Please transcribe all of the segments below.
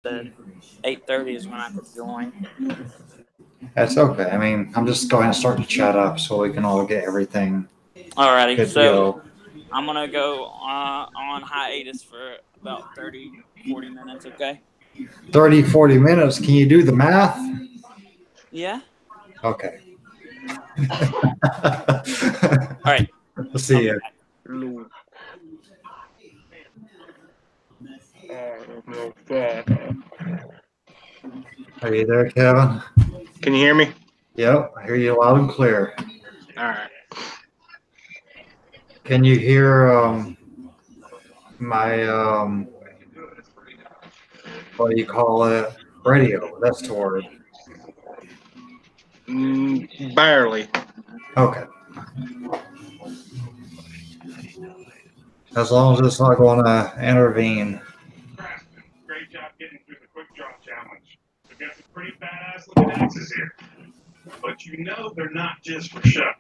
said 8:30 is when I could join. That's okay. I mean, I'm just going to start the chat up so we can all get everything Alrighty, good to so go. I'm gonna go on hiatus for about 30, 40 minutes. Okay. 30, 40 minutes. Can you do the math? Yeah. Okay. All right. Let's I'll see be you. back. Are you there, Kevin? Can you hear me? Yep, I hear you loud and clear. All right. Can you hear my what do you call it? Radio. That's the word. Barely. Okay. As long as it's not going to intervene. Great job getting through the quick draw challenge. We've got some pretty badass looking axes here. But you know they're not just for show.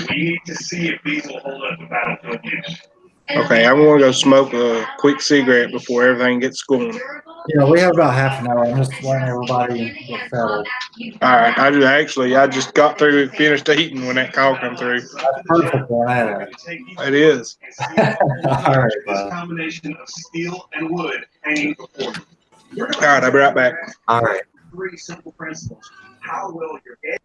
We need to see if these will hold up to battlefield use. Okay, I'm going to go smoke a quick cigarette before everything gets going. Yeah, we have about half an hour. I'm just letting everybody get settled. All right. I just got through, finished eating when that call come through. That's perfect for that. It is. All right, This combination of steel and wood hanging before you. All right, I'll be right back. all right. Three simple principles. How will your head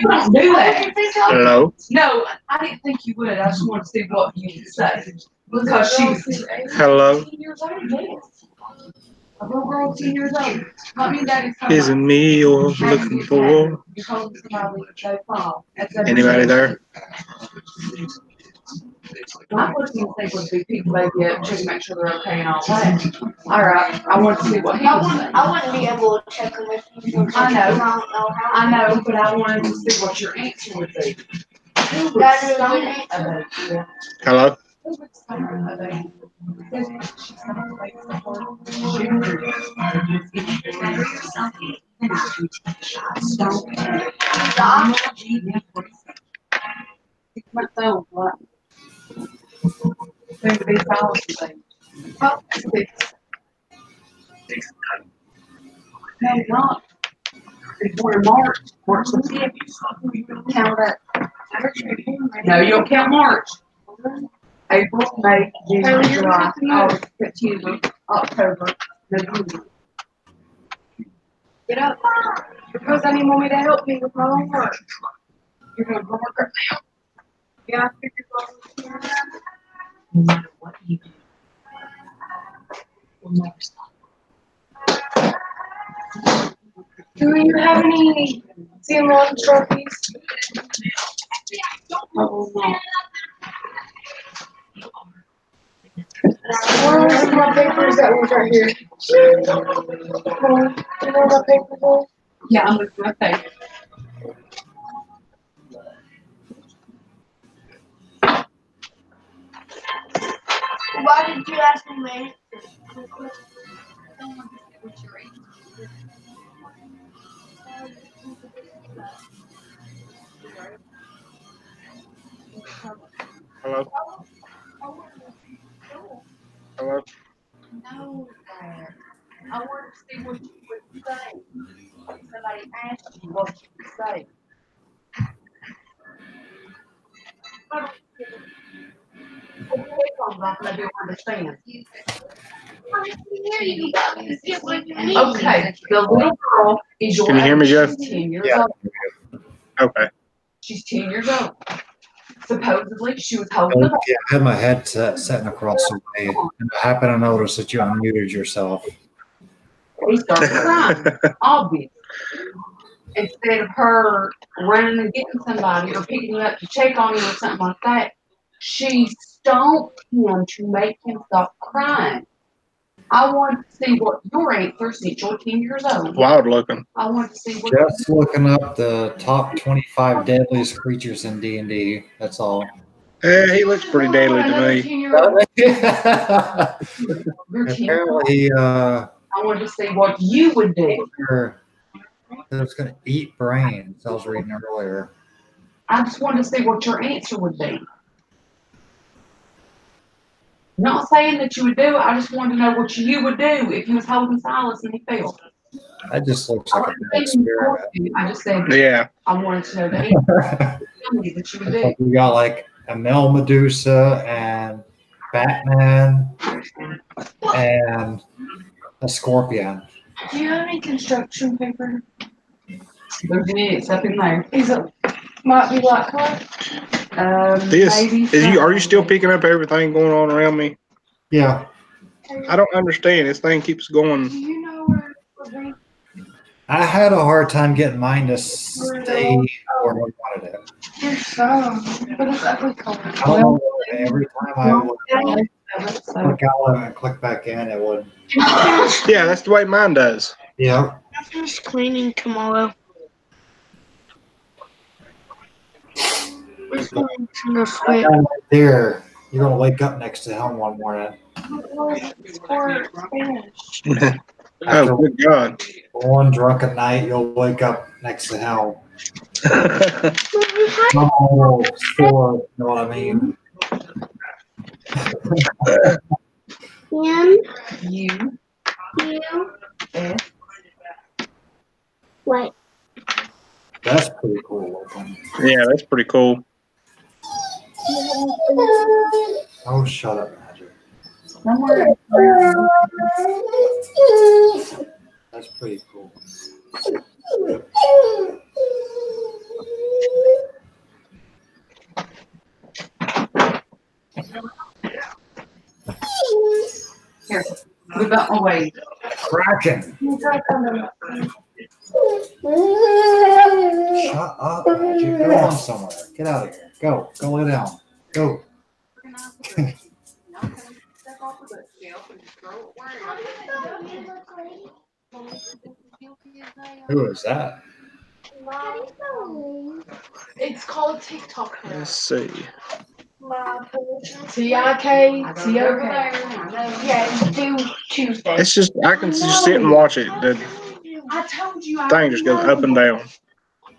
Don't do that. Hello. No, I didn't think you would. I just wanted to see what you would say. Because she was Hello. 10 years old, yes. A little girl 10 years old. Mommy and daddy's coming. Isn't me you're looking for? You told somebody they fall. Anybody there? My first instinct would be pick the baby up, check, make sure they're okay and all that. All right, I want to see what he was saying. I wouldn't be able to check them if you were I know. checking them. I don't know how. I know, but I wanted to see what your answer would be. Who would That's a good stone answer. a baby? Hello. Who would stone a baby? She's gonna wait for her. What though? What? Maybe they follow something. Oh, six. No, not. It's born in March. March the 10th. Count up. No, you don't count March. April, May, June, July, August, September, October, November. Get up. Because I need mommy to help me with my homework. You're gonna go work right now. Yeah, I figured out. No matter what you do, we'll never stop. Do you have any CM1 trophies? Oh, no. Where's my papers? That one's right here. You know my papers? Yeah, I'm looking at my face. Why did you ask me my answer? Hello. Hello. No, Dad. I wanted to see what you would say. Somebody asked you what you would say. I'm not gonna do understand. Okay, the little girl is your. Can you hear me, Jeff? She's 10 years Yeah. old. Okay. She's 10 years old. Supposedly, she was holding the Yeah, I had my headset sitting across the way, and I happened to notice that you unmuted yourself. He started crying, obvious. Instead of her running and getting somebody or picking him up to check on him or something like that, she stomped him to make him stop crying. I wanted to see what your answer, since you're 10 years old. Wild looking. I wanted to see what. Just looking up the top 25 deadliest creatures in D&D. That's all. Yeah, he looks pretty deadly to me. 10-year-old. You're 10 years old. Apparently, I wanted to see what you would do. it's going to eat brains. I was reading earlier. I just wanted to see what your answer would be. Not saying that you would do it. I just wanted to know what you would do if you was holding Silas and he fell. That just looks I like a wasn't bad saying you spirit. forced you. I just said Yeah. I wanted to know the answer. Tell me that you would do. We got like a Mel Medusa and Batman and a Scorpion. Do you have any construction paper? There's it's up in there. Is it might be black color? Maybe Are you still picking up everything going on around me? Yeah. I don't understand. This thing keeps going. Do you know where it would be? I had a hard time getting mine to stay where I wanted it. There's some, but it's ugly color. I don't know, every time I look, Click out and click back in, it would. Yeah, that's the way mine does. Yep. I finished cleaning tomorrow. Where's the switch? Right there, you're gonna wake up next to him one morning. Oh, good God. One drunken night, you'll wake up next to him. Oh, sure, you know what I mean? You. S. What? That's pretty cool looking. Yeah, that's pretty cool. Oh, shut up, Magic. Somewhere. That's pretty cool. Here, move out my way. Kraken! Shut up, Magic. Go on somewhere. Get out of here. Go. Go lay down. Go. Who is that? It's called TikTok. Let's see. T-I-K, T-O-K. Yeah, do Tuesday. It's just, I can just sit and watch it. The I told you I thing just goes up and down.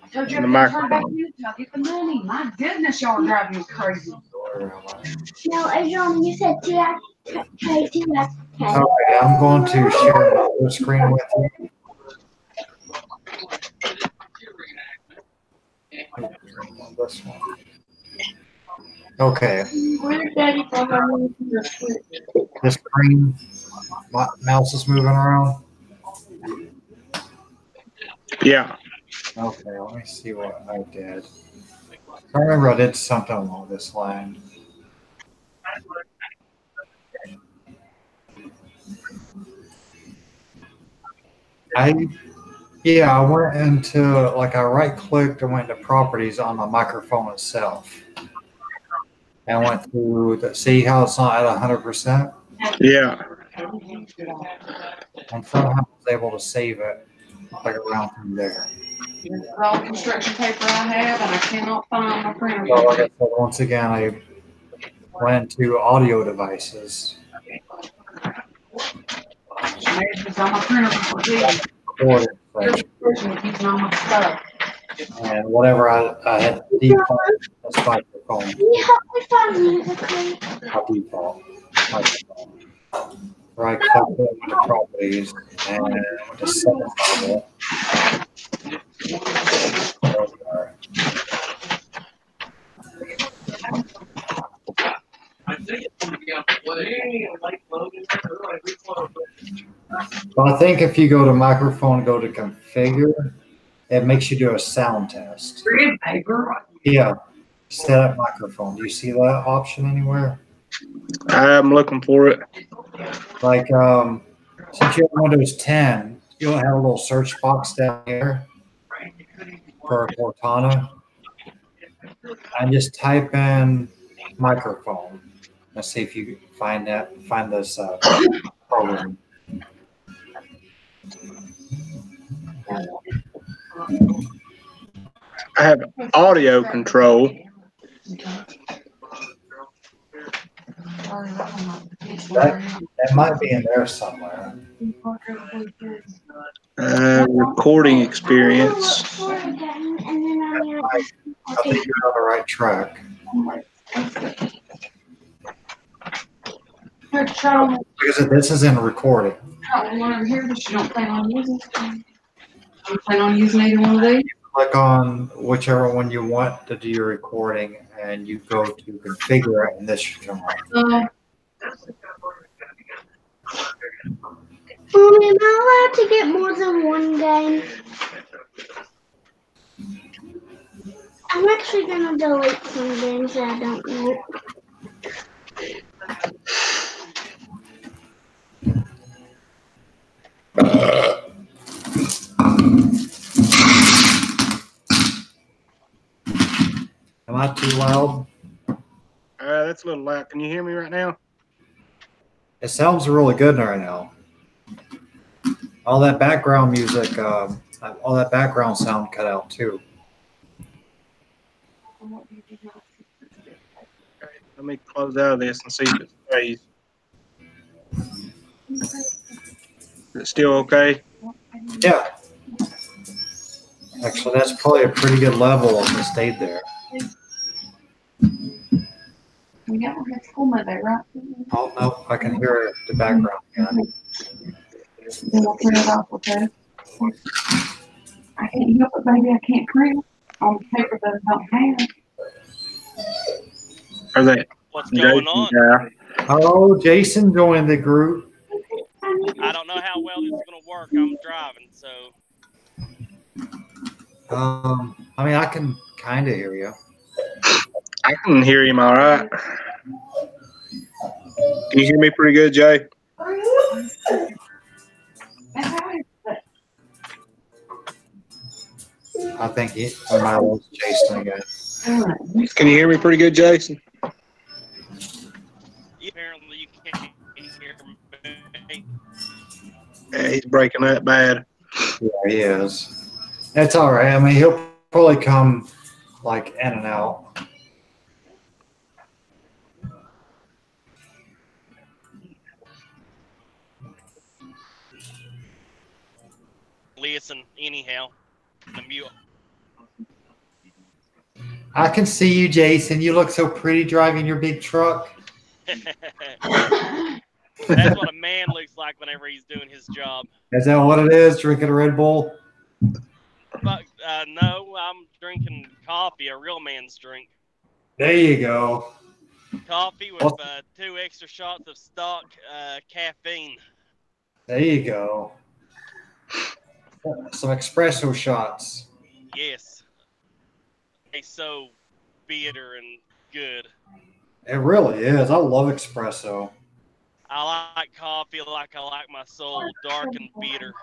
I told you in I the could turn back microphone. you till I get the money. My goodness, y'all are driving me crazy. No, Adrian, you said T-I-K, T-I-K. Okay, I'm going to share my other screen with you. This one. Okay, Where's Daddy from? the screen, my mouse is moving around. Yeah. Okay, let me see what I did. I remember I did something along this line. I went into, like, I right clicked and went to properties on the microphone itself. And went through the, see how it's not at 100%? Yeah. And somehow I was able to save it, like, around from there. This is all the construction paper I have, and I cannot find my printer. So, like I said, once again, I went to audio devices. It's on my printer for these. Recorded section. Using all my stuff. And whatever I had default as microphone, Can you help me find Musical.ly? by default microphone. Right click it into properties and went to settings level. There we are. Well, I think if you go to microphone, go to configure, it makes you do a sound test. Grid paper. Yeah, set up microphone. Do you see that option anywhere? I'm looking for it. Like, since you have Windows 10, you'll have a little search box down here for Cortana. And just type in microphone. Let's see if you can find this program. I have audio control. That might be in there somewhere. Recording experience. And then on your I think you're on the right track. Here, try Because this is in recording. one over here that you don't plan on using. You plan on using either one of these? Click on whichever one you want to do your recording and you go to configure it and this should come up. Mommy, am I allowed to get more than one game? I'm actually gonna delete some games that I don't want. Am I too loud? That's a little loud. Can you hear me right now? It sounds really good right now. All that background music, all that background sound cut out too. Let me close out of this and see if it stays. Is it still okay? Yeah. Actually, that's probably a pretty good level if it stayed there. We got one at school Monday, right? Oh, no, I can hear the background. Yeah. Then we'll print it off, okay? I can't help it, baby. I can't print on paper that I don't have. Or that What's going Jason on? guy? Oh, Jason joined the group. I don't know how well this is going to work. I'm driving, so. I mean, I can kind of hear you. I can hear him all right. Can you hear me pretty good, Jay? I think he might have lost Jason again. Can you hear me pretty good, Jason? Apparently, you can't hear me. Yeah, he's breaking up bad. Yeah, he is. That's all right. I mean, he'll probably come like in and out. Listen, anyhow. The mute. I can see you, Jason. You look so pretty driving your big truck. That's what a man looks like whenever he's doing his job. Is that what it is? Drinking a Red Bull? But no, I'm drinking coffee, a real man's drink. There you go. Coffee with 2 extra shots of stock caffeine. There you go. Some espresso shots. Yes. It's so bitter and good. It really is. I love espresso. I like coffee like I like my soul, dark and bitter.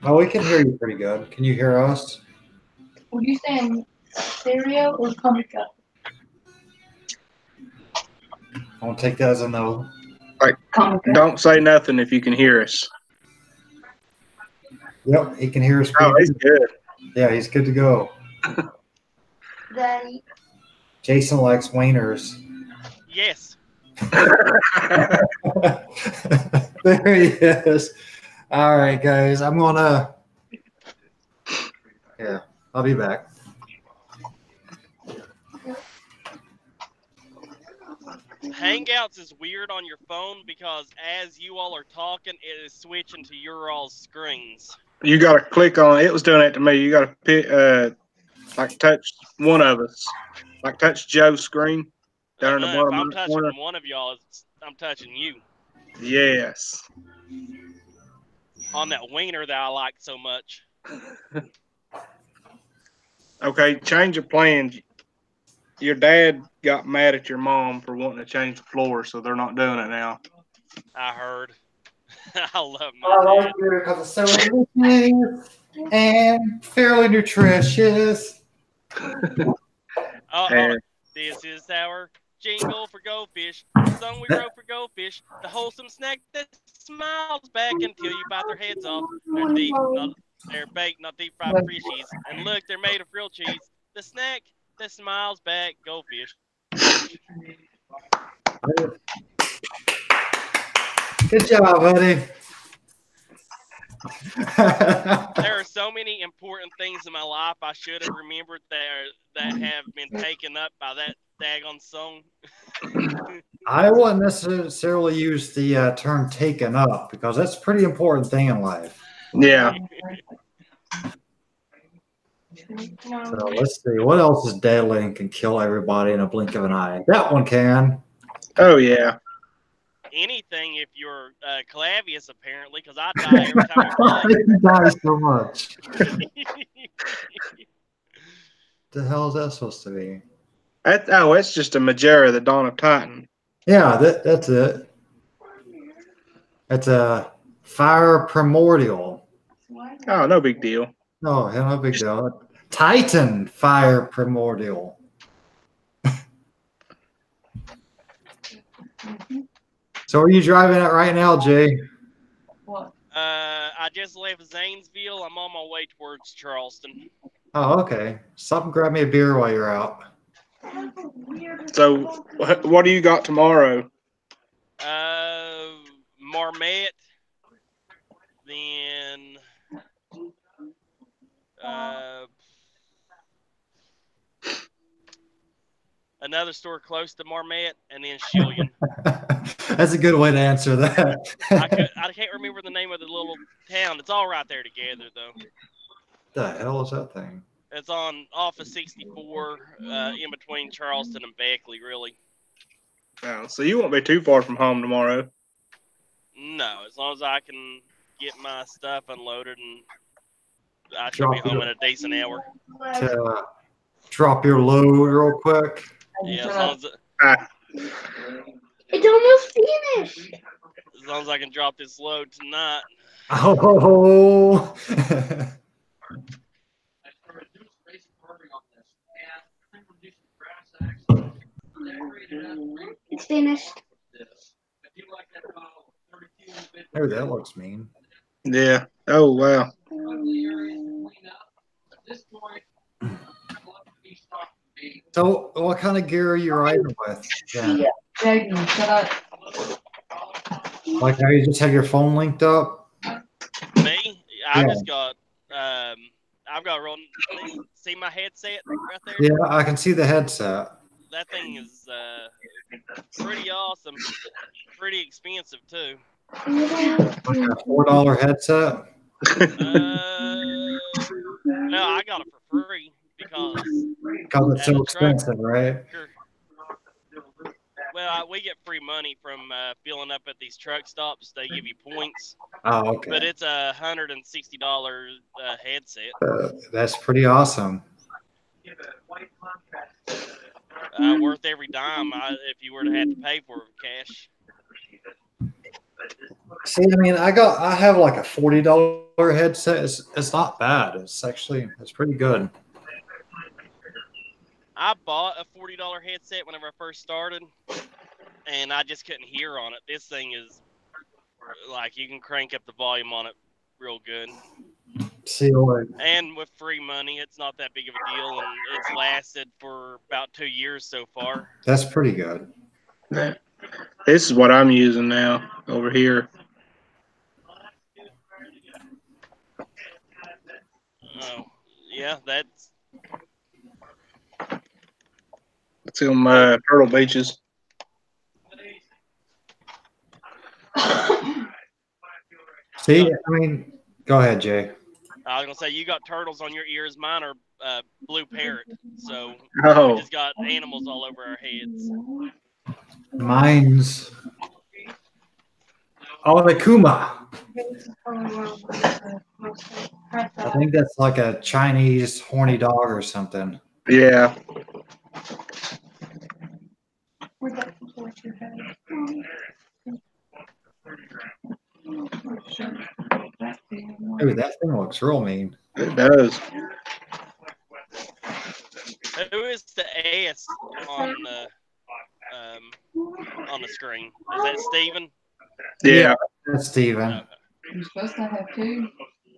Oh, we can hear you pretty good. Can you hear us? Would you say in stereo or comic up? I won't take that as a no. Don't say nothing if you can hear us. Yep, he can hear us. Oh, he's good. Yeah, he's good to go. Daddy. Jason likes wieners. Yes. There he is. All right, guys. I'm gonna. Yeah, I'll be back. Hangouts is weird on your phone because as you all are talking, it is switching to your all's screens. You got to click on it. It was doing that to me. You got to pick, like touch one of us. Like touch Joe's screen down in the bottom If I'm right touching corner. one of y'all, I'm touching you. Yes. On that wiener that I like so much. Okay, change of plans. Your dad got mad at your mom for wanting to change the floor, so they're not doing it now. I heard. I love I my like dad. it because it's so delicious and fairly nutritious. Oh, hold on. This is our jingle for goldfish. The song we wrote for goldfish. The wholesome snack that smiles back until you bite their heads off. They're baked, not deep fried fishies. And look, they're made of real cheese. The snack that smiles back, goldfish. Good job, buddy. There are so many important things in my life I should have remembered that have been taken up by that daggone song. I wouldn't necessarily use the term taken up because that's a pretty important thing in life. Yeah. So let's see. What else is deadly and can kill everybody in a blink of an eye? That one can. Oh, yeah. Anything if you're Clavius, apparently, because I die every time I play. You die so much. The hell is that supposed to be? That's just a Majera, the Dawn of Titan. Yeah, that's it. It's a fire primordial. Oh, no big deal. No, no big deal. Titan fire primordial. So, are you driving at right now, Jay? What? I just left Zanesville. I'm on my way towards Charleston. Oh, okay. Stop and grab me a beer while you're out. So, what do you got tomorrow? Marmette. Then another store close to Marmette, and then Shillian. That's a good way to answer that. I can't remember the name of the little town. It's all right there together, though. The hell is that thing? It's off of 64, in between Charleston and Beckley, really. Oh, so you won't be too far from home tomorrow. No, as long as I can get my stuff unloaded, and I should be home in a decent hour. To drop your load real quick. Yeah, as long as It's almost finished. I can drop this load tonight. Oh. It's finished. Oh, that looks mean. Yeah. Oh, wow. So, what kind of gear are you riding with? Yeah. Jaden, shut up. Like how you just have your phone linked up? Me? I Yeah. just got, I've got rolling. See my headset right there? Yeah, I can see the headset. That thing is pretty awesome. Pretty expensive, too. Like a $4 headset. No, I got it for free because It's so expensive, right? well, we get free money from filling up at these truck stops. They give you points, Oh, okay. but it's a $160 headset. That's pretty awesome. Worth every dime if you were to have to pay for it with cash. See, I mean, I have like a $40 headset. It's not bad. It's pretty good. I bought a $40 headset whenever I first started, and I just couldn't hear on it. This thing is like you can crank up the volume on it real good. See, like, And with free money, it's not that big of a deal, and it's lasted for about 2 years so far. that's pretty good. This is what I'm using now over here. Oh, yeah, that's It's in Turtle Beaches. See, I mean, go ahead, Jay. I was gonna say you got turtles on your ears. Mine are blue parrot, so Oh. we just got animals all over our heads. Mine's the Kuma. I think that's like a Chinese horny dog or something. Yeah. Dude, that thing looks real mean. It does. Who is the S on the screen? Is that Steven? Yeah. That's Steven. Okay. You're supposed to have two.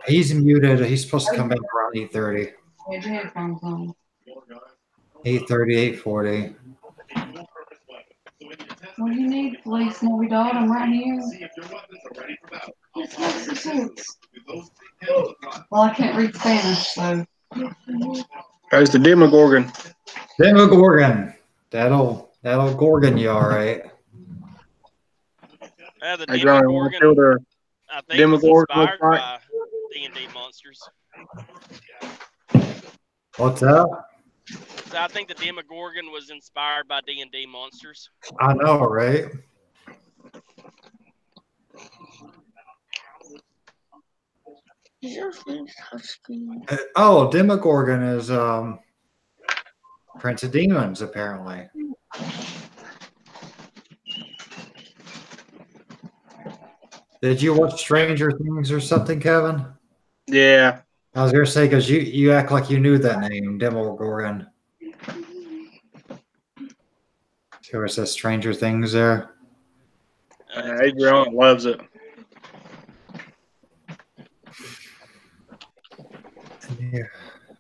He's muted. He's supposed to come back around 8:30. Have your headphones on. 8:30, 8:40. What do you need, please, Snowy Dog? I'm right here. Let's have some sense. Well, I can't read Spanish, so. There's the Demogorgon. Demogorgon. That'll Gorgon you all right. The Hey, Johnny, want to kill Demogorgon, the I think, was Demogorgon inspired looks like? by D&D monsters. What's that? So I think the Demogorgon was inspired by D&D monsters. I know, right? Oh, Demogorgon is Prince of Demons, apparently. Did you watch Stranger Things or something, Kevin? Yeah. I was gonna say because you act like you knew that name, Demogorgon. See where it says Stranger Things there? Adriana loves it. Yeah.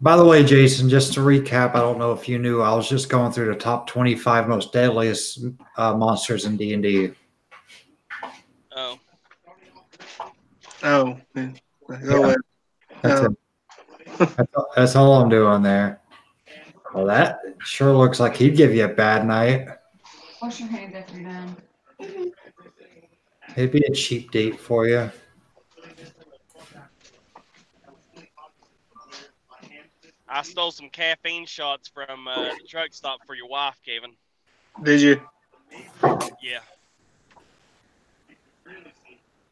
By the way, Jason, just to recap, I don't know if you knew, I was just going through the top 25 most deadliest monsters in D&D. Oh. Oh, yeah. Go ahead. That's it. That's all I'm doing there. Well, that sure looks like he'd give you a bad night. Wash your hands after you're done. It'd be a cheap date for you. I stole some caffeine shots from the truck stop for your wife, Kevin. Did you? Yeah.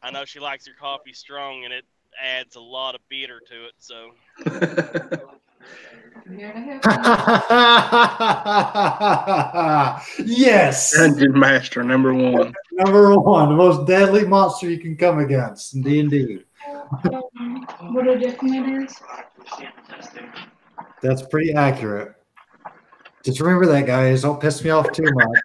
I know she likes her coffee strong, and it adds a lot of bitter to it, so. Here to help you. Yes. Dungeon Master number 1. Number 1, the most deadly monster you can come against in D&D. What a different is? That's pretty accurate. Just remember that, guys. Don't piss me off too much.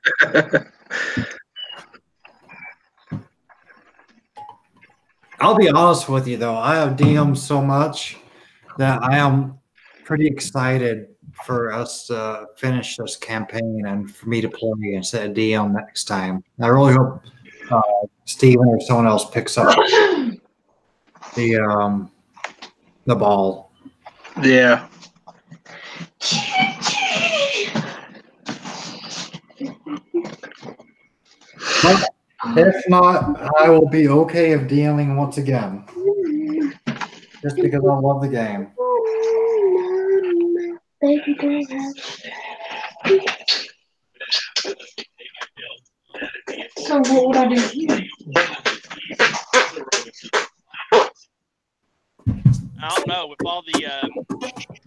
I'll be honest with you, though. I have DM'd so much that I am pretty excited for us to finish this campaign and for me to play instead of DM next time. I really hope Steven or someone else picks up the ball. Yeah. But if not, I will be okay if DMing once again. Just because I love the game. So what would I do here? I don't know. With all the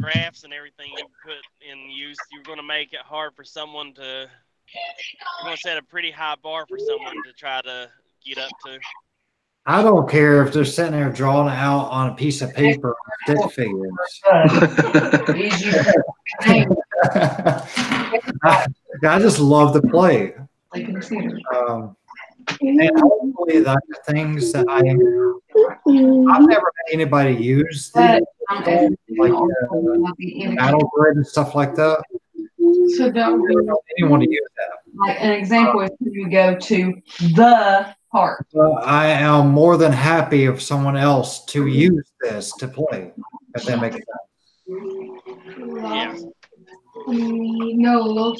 graphs and everything you put in use, you're going to make it hard for someone to. You're going to set a pretty high bar for someone to try to get up to. I don't care if they're sitting there drawing it out on a piece of paper, stick figures. I just love to play. And hopefully the things that I've never had anybody use these, like battle grid and stuff like that. So don't anyone to use that. Like an example is you go to the park. I am more than happy of someone else to use this to play, if that makes sense. Yeah. No,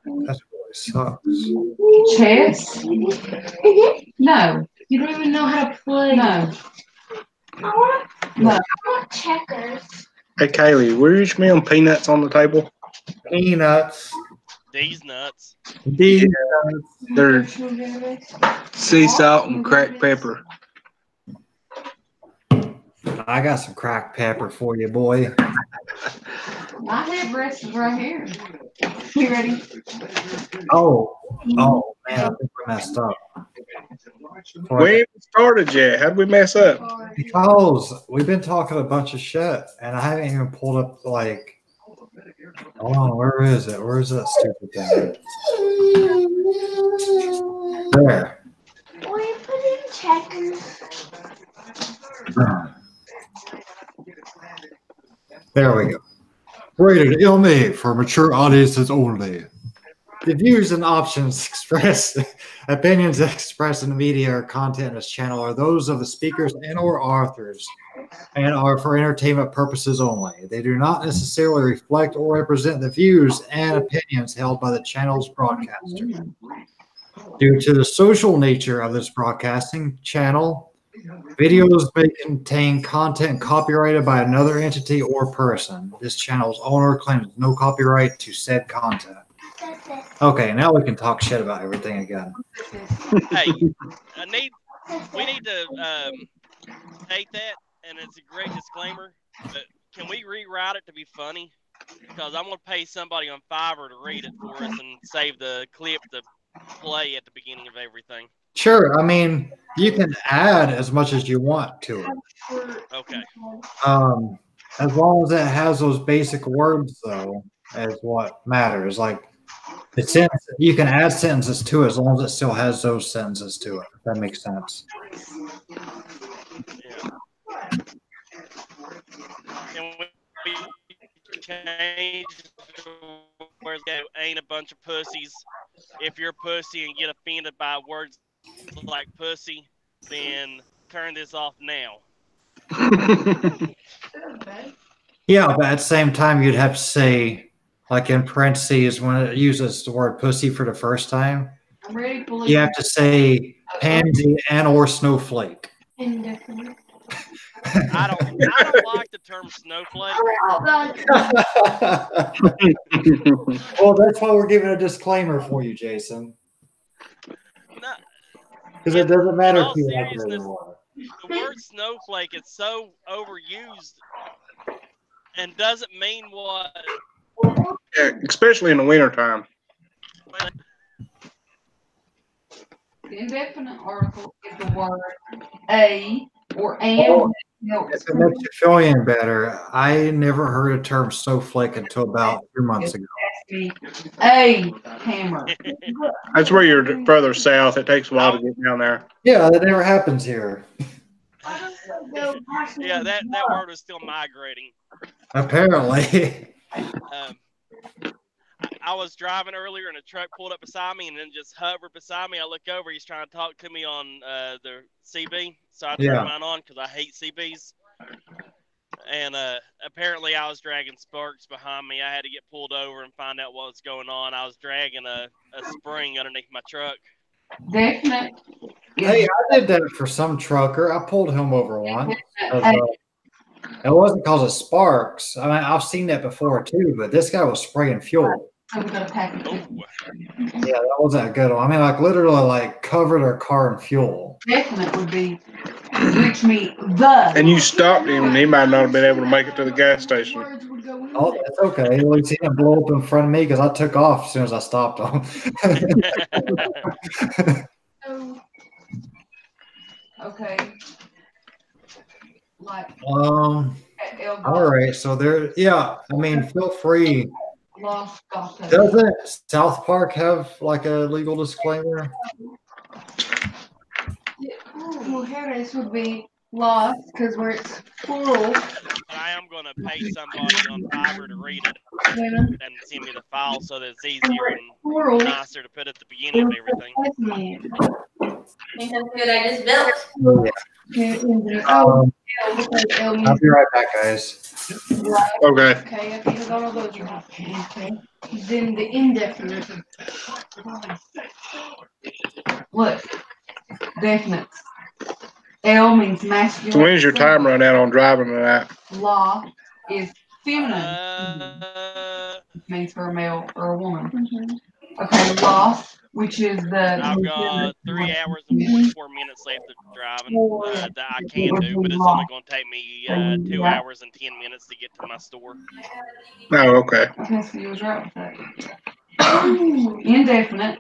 That really sucks. Chess? No. You don't even know how to play. No. No. checkers. Hey, Kaylee, where's me on peanuts on the table? Peanuts. These nuts. These They're sea salt and cracked pepper. I got some cracked pepper for you, boy. I have rest right here. You ready? Oh, man, I think we messed up. We ain't started yet. How'd we mess up? Because we've been talking a bunch of shit, and I haven't even pulled up, like, hold on, where is it? Where is that stupid thing? There. We put in checkers. There we go. Rated MA for mature audiences only. The views and options opinions expressed in the media or content in this channel are those of the speakers and or authors and are for entertainment purposes only. They do not necessarily reflect or represent the views and opinions held by the channel's broadcaster. Due to the social nature of this broadcasting channel, videos may contain content copyrighted by another entity or person. This channel's owner claims no copyright to said content. Okay, now we can talk shit about everything again. Hey, we need to take that, and it's a great disclaimer, but can we rewrite it to be funny? Because I'm going to pay somebody on Fiverr to read it for us and save the clip to play at the beginning of everything. Sure, I mean, you can add as much as you want to it. Okay. As long as it has those basic words, though, is what matters. Like, You can add sentences to it as long as it still has those sentences to it. If that makes sense. Yeah. And we changed where there ain't a bunch of pussies. If you're a pussy and get offended by words like pussy, then turn this off now. Yeah, but at the same time, you'd have to say, like in parentheses, when it uses the word pussy for the first time, I'm ready for you have to say pansy and or snowflake. Indefinite. I don't like the term snowflake. Well, that's why we're giving a disclaimer for you, Jason. No, Because it doesn't matter in all if you like it seriousness, or the word snowflake is so overused and doesn't mean what. Yeah, especially in the wintertime. the indefinite article is the word a or and. if it makes you feel any better, I never heard a term snowflake until about 2 months ago. A hammer. That's where you're further south. It takes a while to get down there. Yeah, that never happens here. Yeah, that word was still migrating. Apparently. I was driving earlier and a truck pulled up beside me and then just hovered beside me. I look over, he's trying to talk to me on the CB. So I turned mine on because I hate CBs. And apparently I was dragging sparks behind me. I had to get pulled over and find out what was going on. I was dragging a spring underneath my truck. Definite. Hey, I did that for some trucker. I pulled him over once. It wasn't because of sparks. I mean, I've seen that before too, but this guy was spraying fuel. So we got a package. Yeah, that wasn't a good one. I mean, like literally, like covered our car in fuel. Definite would be reach me the. And you stopped him, and he might not have been able to make it to the gas station. Oh, that's okay. At least he didn't blow up in front of me because I took off as soon as I stopped him. Okay. Like. All right. So there. Yeah. I mean, feel free. Doesn't South Park have like a legal disclaimer? Well, here this would be lost because where it's plural. I am going to pay somebody on Fiverr to read it and send me the file so that it's easier and nicer to put at the beginning of everything. Think that's good. I just built. I'll be right back, guys. Okay. Okay, I think I got all those right. Okay. Then the indefinite. Look, definite. L means masculine. So when's your time run out on driving tonight? Law is feminine. Means for a male or a woman. Okay, loss, which is the. I've got 3 hours and 44 minutes left of driving that I can do, but it's only going to take me 2 hours and 10 minutes to get to my store. Oh, okay. Okay, so you was right with that. Indefinite,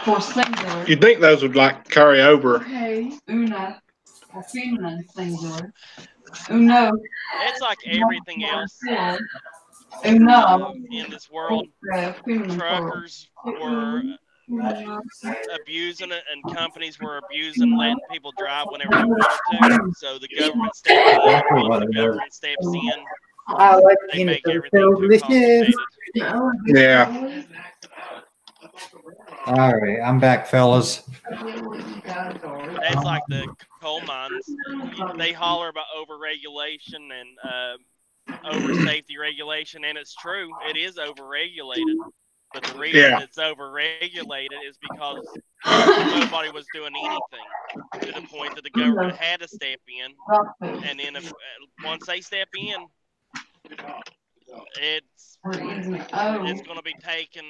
for singular. You'd think those would like carry over. Okay, una for feminine singular. Uno. It's like everything else Uno in this world. Truckers were abusing it, and companies were abusing letting people drive whenever they wanted to. So the government stepped in. Once the government steps in, they make everything too complicated. Yeah. All right, I'm back, fellas. That's like the coal mines. They holler about overregulation and over safety regulation, and it's true. It is overregulated. But the reason it's overregulated is because nobody was doing anything to the point that the government had to step in. And then once they step in, it's going to be taken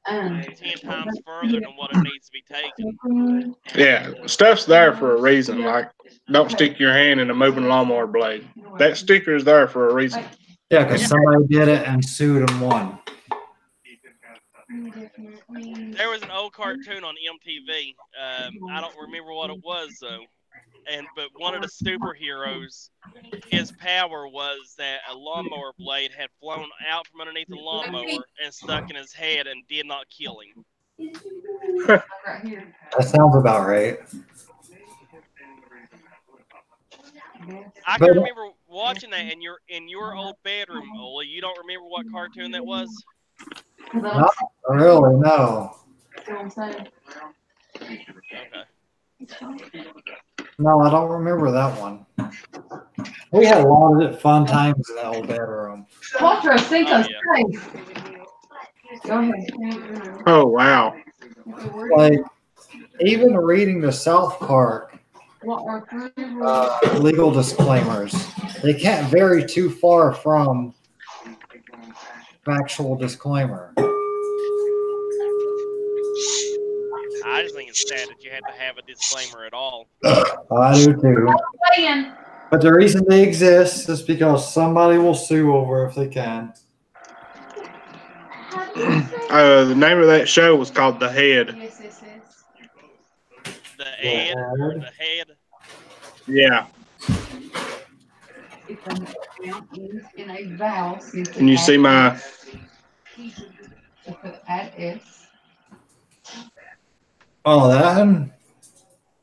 10 times further than what it needs to be taken. Yeah, stuff's there for a reason. Like, don't stick your hand in a moving lawnmower blade. That sticker is there for a reason. Yeah, because somebody did it and sued and won. There was an old cartoon on MTV. I don't remember what it was, though. But one of the superheroes, his power was that a lawnmower blade had flown out from underneath the lawnmower and stuck in his head and did not kill him. Right here. That sounds about right. I can remember watching that in your old bedroom, Oli. You don't remember what cartoon that was? Not really, no. See what I'm saying? Okay. No, I don't remember that one. We had a lot of fun times in that old bedroom. Quattro Cinco's Oh, face. Go ahead. Oh, wow. Like, even reading the South Park What are 3 rules? legal disclaimers, they can't vary too far from factual disclaimer. I just think it's sad that you had to have a disclaimer at all. I do too. Playing. But the reason they exist is because somebody will sue over if they can. The name of that show was called The Head. Yes, yes, yes. The Ed or the head. Yeah. If a noun ends in a vowel, simply Can you see add my? S. So put add S. Oh, that one?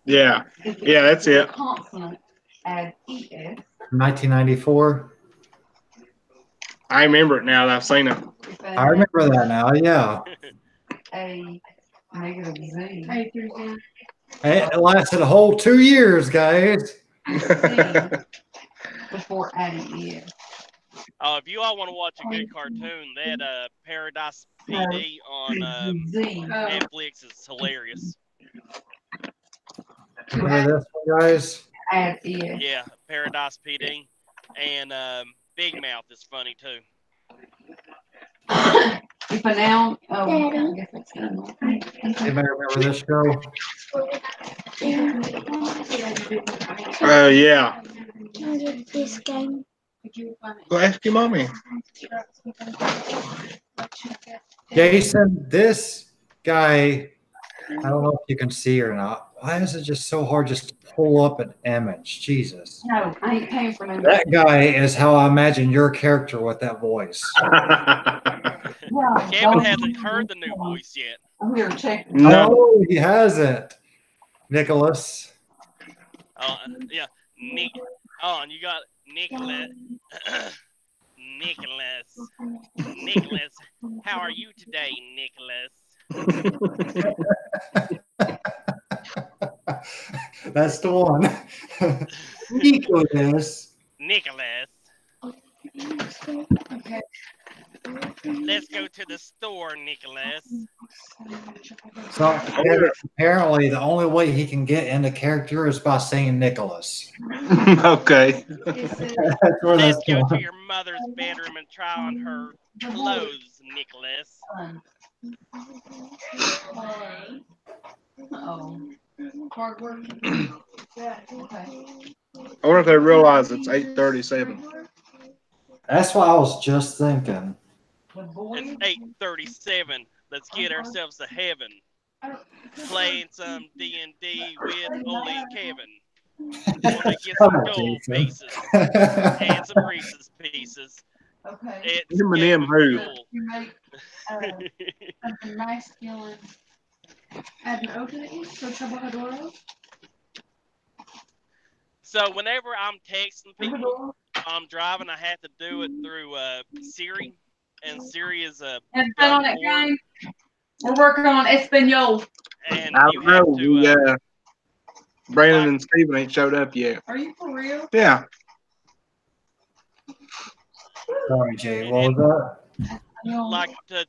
Yeah. If Yeah, that's it's a it. consonant, add ES. 1994. I remember it now that I've seen it. If I remember that now, yeah. a negative Z. A through Z. It lasted a whole 2 years, guys. Before adding ES. Oh, if you all want to watch a good cartoon, that Paradise PD on Z. Netflix is hilarious. Remember this one, guys? Add ES. Yeah, Paradise PD. And Big Mouth is funny too. If a noun, oh, Daddy. I guess that's good. Anybody remember this show? Yeah. I did this game. Go ask your mommy. Jason, this guy, I don't know if you can see or not. Why is it just so hard just to pull up an image? Jesus. No, I ain't paying for no. That guy is how I imagine your character with that voice. Yeah, Kevin hasn't heard the new voice yet. I'm here to check. No. No, he hasn't. Nicholas. Yeah, Nick. Oh, and you got Nicholas. Nicholas, how are you today, Nicholas? That's the one. Nicholas. Nicholas, Okay. let's go to the store, Nicholas. So apparently the only way he can get into character is by saying Nicholas. Okay. That's where Let's that's go to going. your mother's bedroom and try on her clothes, Nicholas. Oh. Hard work. Okay. I wonder if they realize it's 8:37. That's what I was just thinking. The boy. It's 8:37. Let's get ourselves to heaven. Playing some D&D with Oli and Kevin. Wanna get some gold pieces and some Reese's pieces. Okay. It's Eminem Game who? Fuel. You make something masculine. Add an O to the E, so Trabajadoro. So whenever I'm texting people, I'm driving, I have to do it through Siri, and Siri is a Have fun on that game. We're working on Espanol. and I you don't know. have to. Brandon and Steven ain't showed up yet. Are you for real? Yeah. Sorry, Jay. What was Like to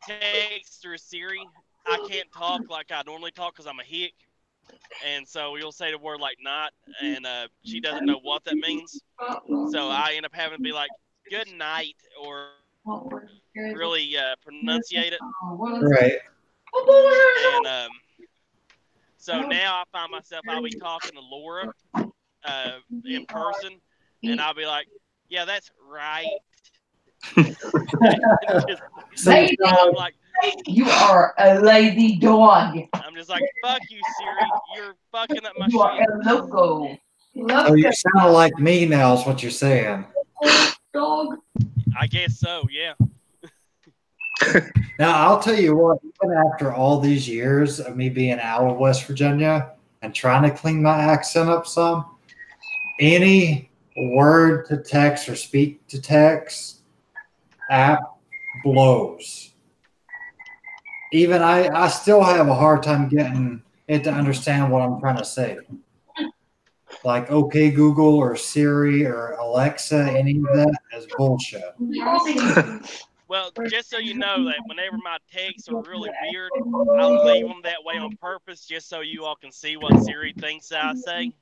text through Siri, I can't talk like I normally talk because I'm a hick. And so you'll say the word like not, and she doesn't know what that means. So I end up having to be like, good night, or really pronunciate it. that? Right. And so now I find myself, I'll be talking to Laura in person, and I'll be like, yeah, that's right. Just, Sometimes, I'm like, You are a lazy dog. I'm just like, fuck you, Siri. You're fucking up my You are shit. a loco. So you sound like me now is what you're saying. Dog. I guess so, yeah. Now, I'll tell you what, even after all these years of me being out of West Virginia and trying to clean my accent up some, any word to text or speak to text app blows. Even I still have a hard time getting it to understand what I'm trying to say. Like OK Google or Siri or Alexa, any of that is bullshit. Well, just so you know that whenever my texts are really weird, I'll leave them that way on purpose just so you all can see what Siri thinks I say.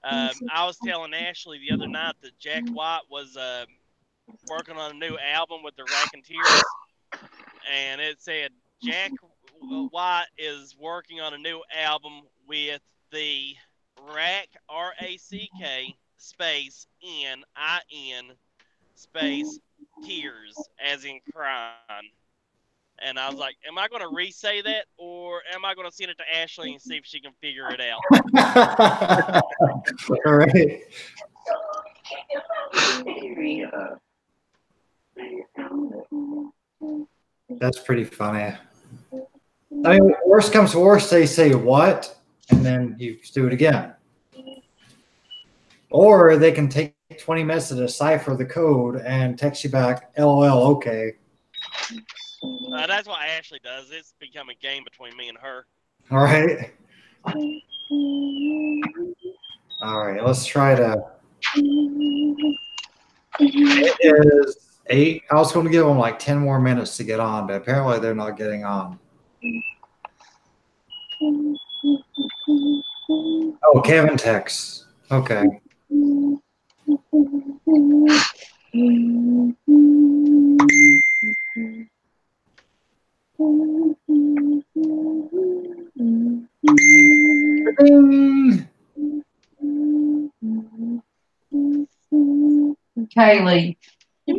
I was telling Ashley the other night that Jack White was working on a new album with the Raconteurs, and it said Jack White is working on a new album with the Rack, R-A-C-K, space N-I-N, space tears, as in crying. And I was like, am I going to re-say that, or am I going to send it to Ashley and see if she can figure it out? All right. That's pretty funny. I mean, worst comes to worst, they say what, and then you do it again. Or they can take 20 minutes to decipher the code and text you back, LOL, okay. That's what Ashley does. It's become a game between me and her. All right. All right, let's try to. It is 8. I was going to give them like 10 more minutes to get on, but apparently they're not getting on. Oh, Kevin texts. Okay. Kaylee. Is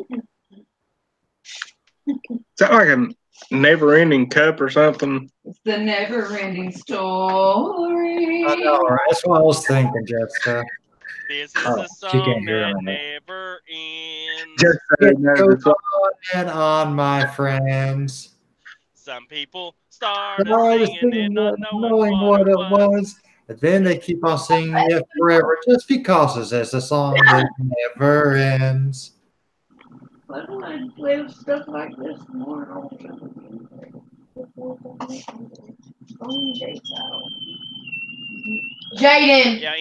that like a never-ending cup or something? It's the never-ending story. I know, right? That's what I was thinking, Jessica. This is Oh, a she can't song hear that me. never ends. Just It goes on and on, my friends. Some people started Started singing singing and not it, knowing what it was. but then they keep on singing it forever just because it's a song that never ends. Why don't I play with stuff like this more often? Jaden. Yeah,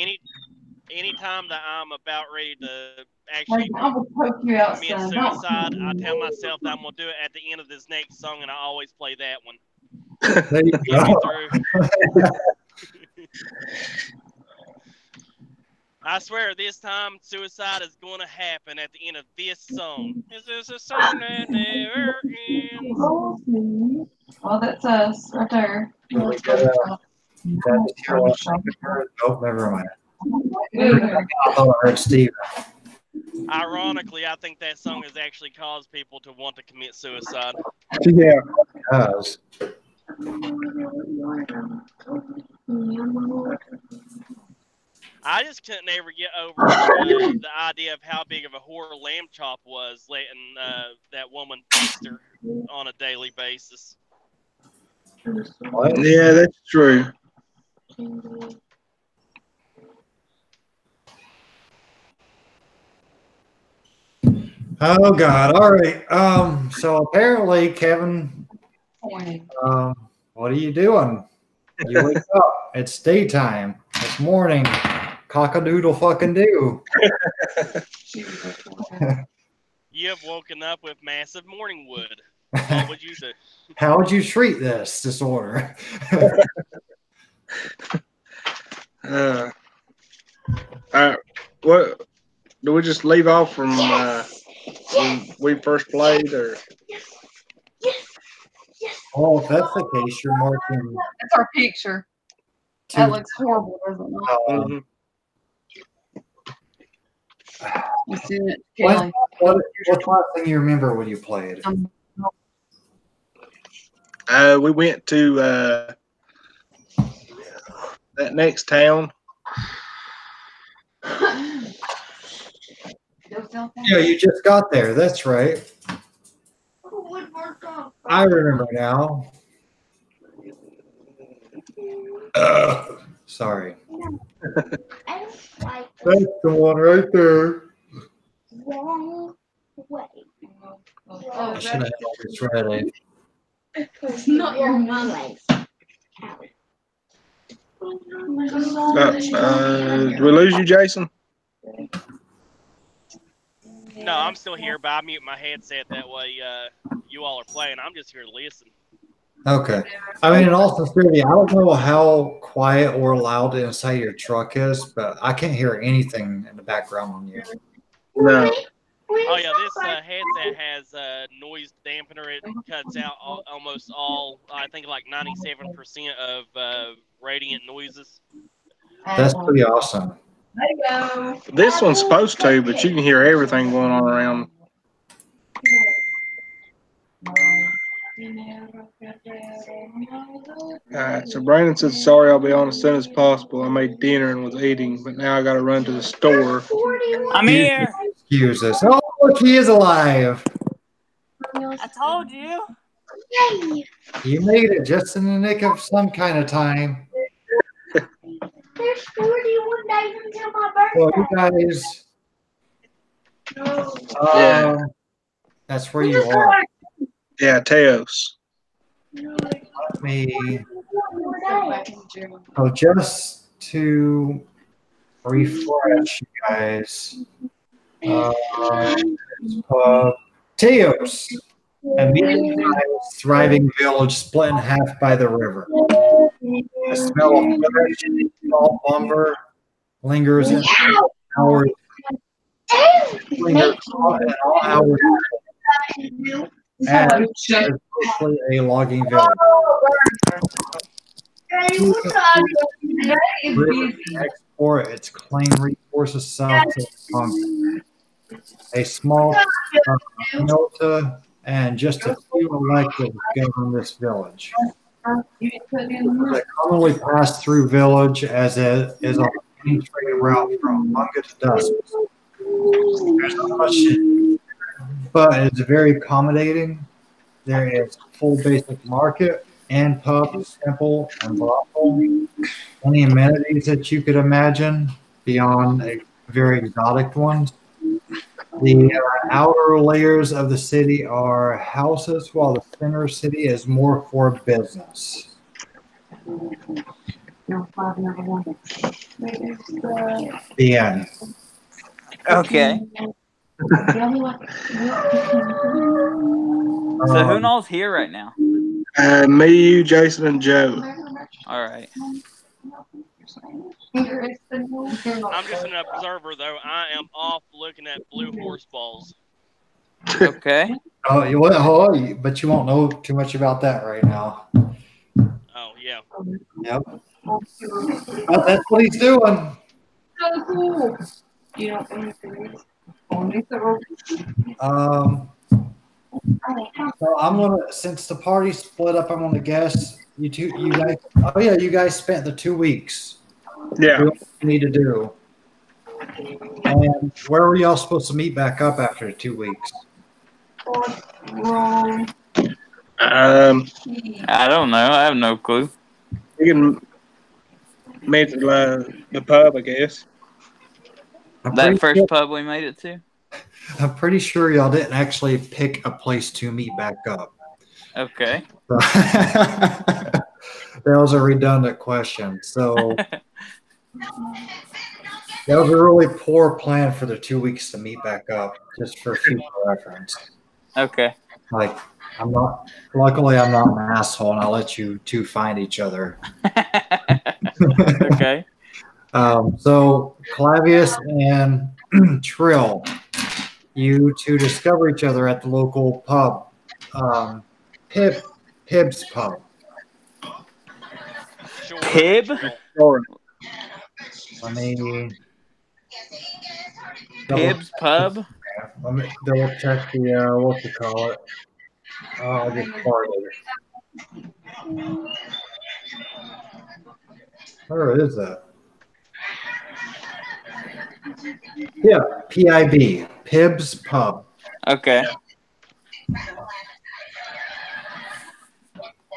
anytime that I'm about ready to actually I will poke you out, commit son. suicide, I tell myself that I'm gonna do it at the end of this next song, and I always play that one. There you Get me go. through. I swear, this time suicide is going to happen at the end of this song. Is this a song that never ends? Well, that's us right there. Can we get that just hear what I heard? Oh, never mind. I thought I heard Steve. Ironically, I think that song has actually caused people to want to commit suicide. Yeah. It does. I just couldn't ever get over the idea of how big of a whore Lamb Chop was, letting that woman feast her on a daily basis. What? Yeah, that's true. Oh God! All right. So apparently, Kevin, what are you doing? You wake up. It's daytime. It's morning. Cock-a-doodle fucking do. You have woken up with massive morning wood. What would you do? How would you treat this disorder? What do we just leave off from when we first played, or? Oh, if that's the case, you're marking. That's our picture. That looks horrible, doesn't it? You see it, Kelly? What's the last thing you remember when you played? We went to that next town. Yeah, you just got there. That's right. I remember now. Sorry. That's the one right there. Wrong way. I should have had all this ready. It's not your mother's. Did we lose you, Jason? No, I'm still here, but I mute my headset that way you all are playing. I'm just here to listen. Okay. I mean, in all sincerity, I don't know how quiet or loud inside your truck is, but I can't hear anything in the background on you. No. Oh yeah, this headset has noise dampener. It cuts out almost all, I think like 97% of radiant noises. That's pretty awesome. This one's supposed to, but you can hear everything going on around. Alright, so Brandon said, sorry, I'll be on as soon as possible. I made dinner and was eating, but now I got to run to the store. I'm here. Excuse us. Oh, look, he is alive. I told you. You made it just in the nick of some kind of time. There's 41 days until my birthday. Well, you guys. Yeah. That's where you are. Yeah, Teos. Let me. So just to refresh you guys, Teos, a medium-sized, thriving village split in half by the river. The smell of fresh, salt lumber lingers in hours. Lingers in all hours. And it's mostly a logging village. Export its clean resources south to Congo. A small Milta and just a few elected govern this village. They commonly pass through village as it is on any trade route from Bunga to Dust. There's not much, but it's very accommodating. There is full basic market and pub, temple, and brothel. Any amenities that you could imagine beyond a very exotic ones. The outer layers of the city are houses, while the center city is more for business. The end. Okay. So who knows here right now? Me, you, Jason, and Joe. All right. I'm just an observer, though. I am off looking at blue horse balls. Okay. Oh, but you won't know too much about that right now. Oh, yeah. Yep. But that's what he's doing. So I'm gonna, since the party split up, I'm gonna guess you guys. Oh yeah, you guys spent the 2 weeks. Yeah. Doing what you need to do. And where were y'all supposed to meet back up after 2 weeks? I don't know. I have no clue. We can meet at the pub, I guess. That first pub we made it to? I'm pretty sure y'all didn't actually pick a place to meet back up. Okay. That was a redundant question. So that was a really poor plan for the 2 weeks to meet back up, just for future reference. Okay. Like, luckily I'm not an asshole and I'll let you two find each other. Okay. So Clavius and Trill, you two discover each other at the local pub, Pib's Pub. Pib? Let me. Pib's Pub? Let me double check the what you call it. I'll get started. Where is that? Yeah, PIB, Pib's Pub. Okay.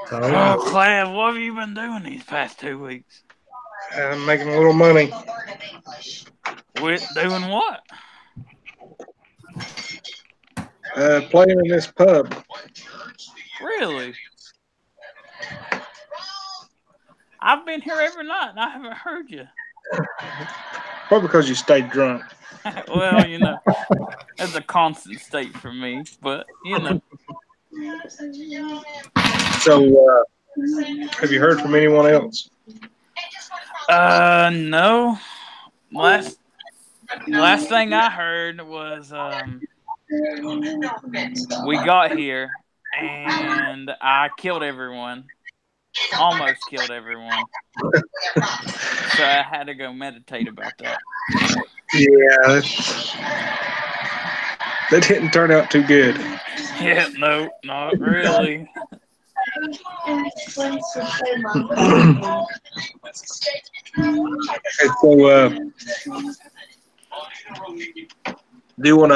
So, Oh, Clav, what have you been doing these past 2 weeks? I'm making a little money. Doing what? Playing in this pub. Really? I've been here every night and I haven't heard you. Probably because you stayed drunk. Well, you know, it's a constant state for me, but you know. So, have you heard from anyone else? No. Last thing I heard was we got here and I killed everyone. Almost killed everyone. So I had to go meditate about that. Yeah, that didn't turn out too good. Yeah, no, not really. Okay, so, do you want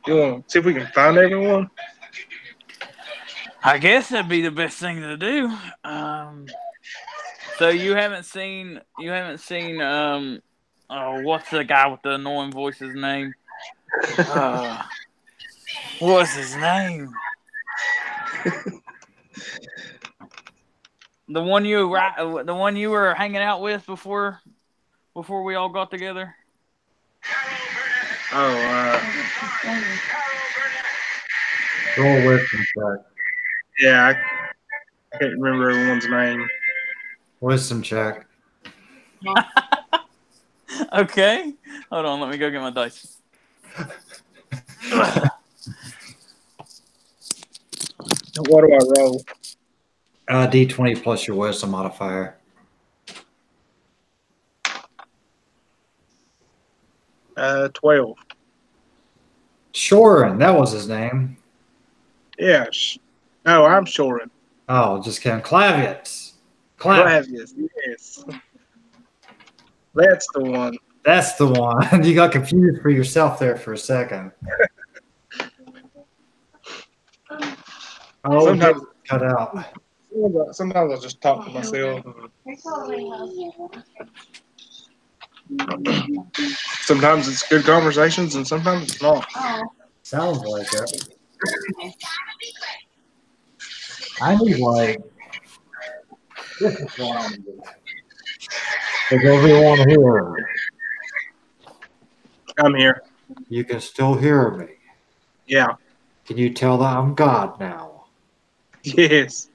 to see if we can find everyone? I guess that'd be the best thing to do. So you haven't seen what's the guy with the annoying voice's name? What's his name? The one you were hanging out with before we all got together. roll wisdom check. Yeah, I can't remember everyone's name. Wisdom check. Okay. Hold on, let me go get my dice. What do I roll? D20 plus your wisdom modifier. 12. Shorin, that was his name. Yes. No, I'm Shorin. Oh, just kidding. Clavius. Clavius, yes. That's the one. That's the one. You got confused for yourself there for a second. Oh, Sometimes cut out. Sometimes I just talk to myself. Sometimes it's good conversations, and sometimes it's not. Sounds like it. I need this is what I need. Is everyone here? I'm here. You can still hear me. Yeah. Can you tell that I'm God now? Yes.